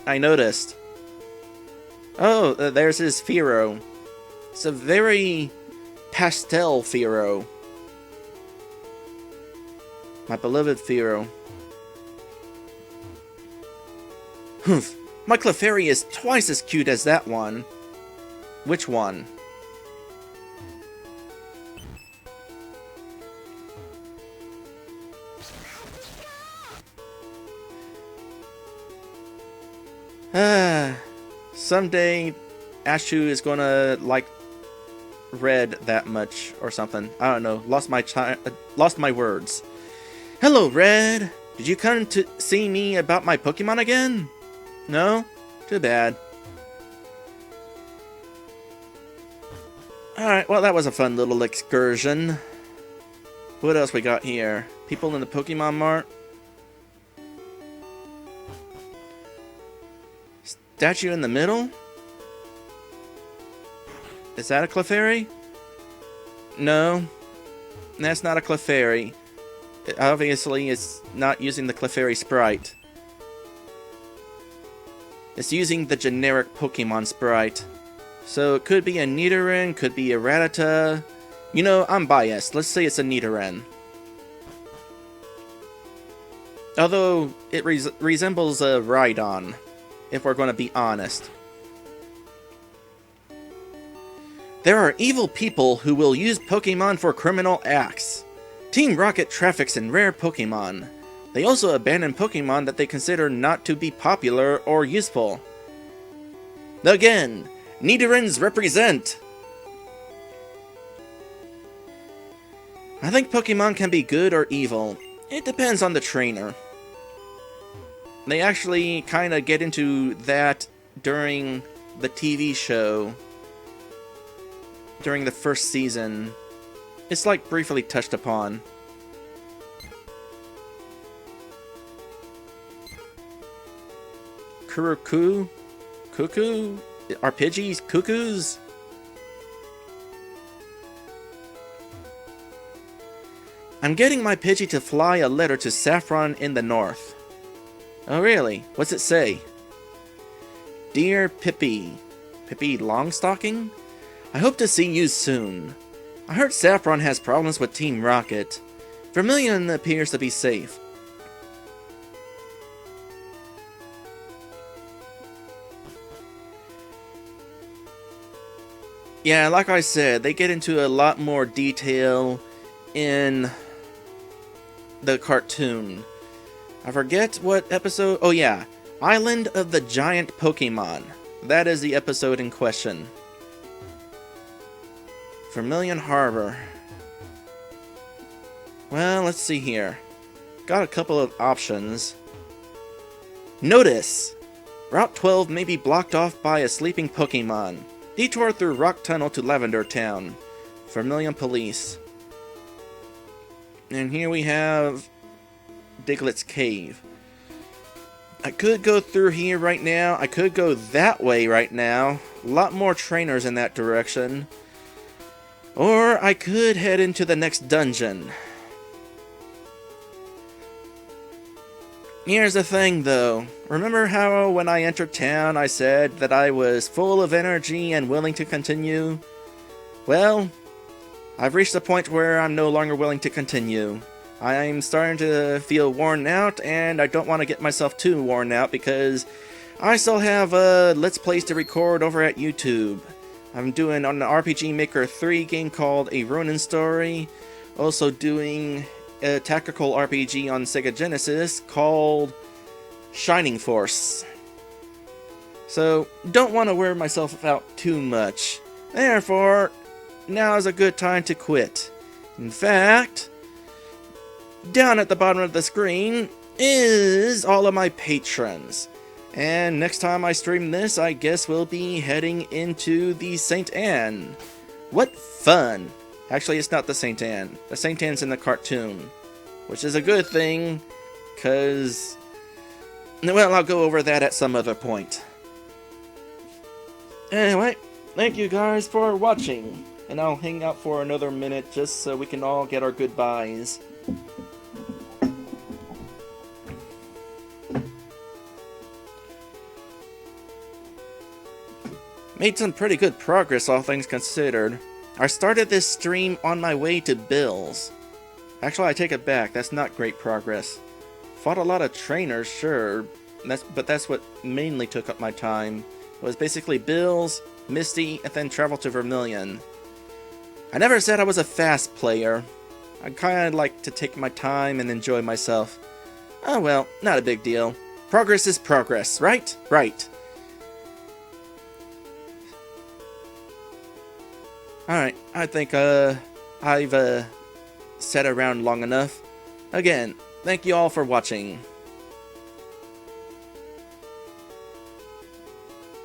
[SPEAKER 1] I noticed. Oh, there's his Fearow. It's a very pastel Fearow. My beloved Fearow. Humph. My Clefairy is twice as cute as that one. Which one? Someday Ashu is gonna like red that much or something. I don't know. Lost my words. Hello, Red. Did you come to see me about my Pokemon again? No? Too bad. Alright, well that was a fun little excursion. What else we got here? People in the Pokemon Mart? Statue in the middle? Is that a Clefairy? No. That's not a Clefairy. Obviously, it's not using the Clefairy sprite. It's using the generic Pokemon sprite. So it could be a Nidoran, could be a Rattata. You know, I'm biased. Let's say it's a Nidoran. Although, it resembles a Rhydon, if we're going to be honest. There are evil people who will use Pokemon for criminal acts. Team Rocket traffics in rare Pokemon. They also abandon Pokemon that they consider not to be popular or useful. Again, Nidorans represent! I think Pokemon can be good or evil. It depends on the trainer. They actually kind of get into that during the TV show. During the first season. It's like briefly touched upon. Kuruku? Cuckoo? Are Pidgeys cuckoos? I'm getting my Pidgey to fly a letter to Saffron in the north. Oh really? What's it say? Dear Pippi. Pippi Longstocking? I hope to see you soon. I heard Saffron has problems with Team Rocket. Vermilion appears to be safe. Yeah, like I said, they get into a lot more detail in the cartoon. I forget what episode. Oh yeah, Island of the Giant Pokemon. That is the episode in question. Vermilion Harbor. Well, let's see here. Got a couple of options. Notice! Route 12 may be blocked off by a sleeping Pokemon. Detour through Rock Tunnel to Lavender Town. Vermilion Police. And here we have Diglett's Cave. I could go through here right now. I could go that way right now. A lot more trainers in that direction. Or I could head into the next dungeon. Here's the thing though. Remember how when I entered town I said that I was full of energy and willing to continue? Well, I've reached the point where I'm no longer willing to continue. I'm starting to feel worn out, and I don't want to get myself too worn out because I still have Let's Plays to record over at YouTube. I'm doing on the RPG Maker 3 game called A Ronin Story. Also doing a tactical RPG on Sega Genesis called Shining Force. So, don't want to wear myself out too much. Therefore, now is a good time to quit. In fact, down at the bottom of the screen is all of my patrons. And next time I stream this, I guess we'll be heading into the St. Anne. What fun! Actually, it's not the St. Anne. The St. Anne's in the cartoon. Which is a good thing, because... well, I'll go over that at some other point. Anyway, thank you guys for watching. And I'll hang out for another minute just so we can all get our goodbyes. Made some pretty good progress, all things considered. I started this stream on my way to Bill's. Actually, I take it back, that's not great progress. Fought a lot of trainers, sure, but that's what mainly took up my time. It was basically Bill's, Misty, and then travel to Vermilion. I never said I was a fast player. I kinda like to take my time and enjoy myself. Oh well, not a big deal. Progress is progress, right? Right. Alright, I think I've sat around long enough. Again, thank you all for watching.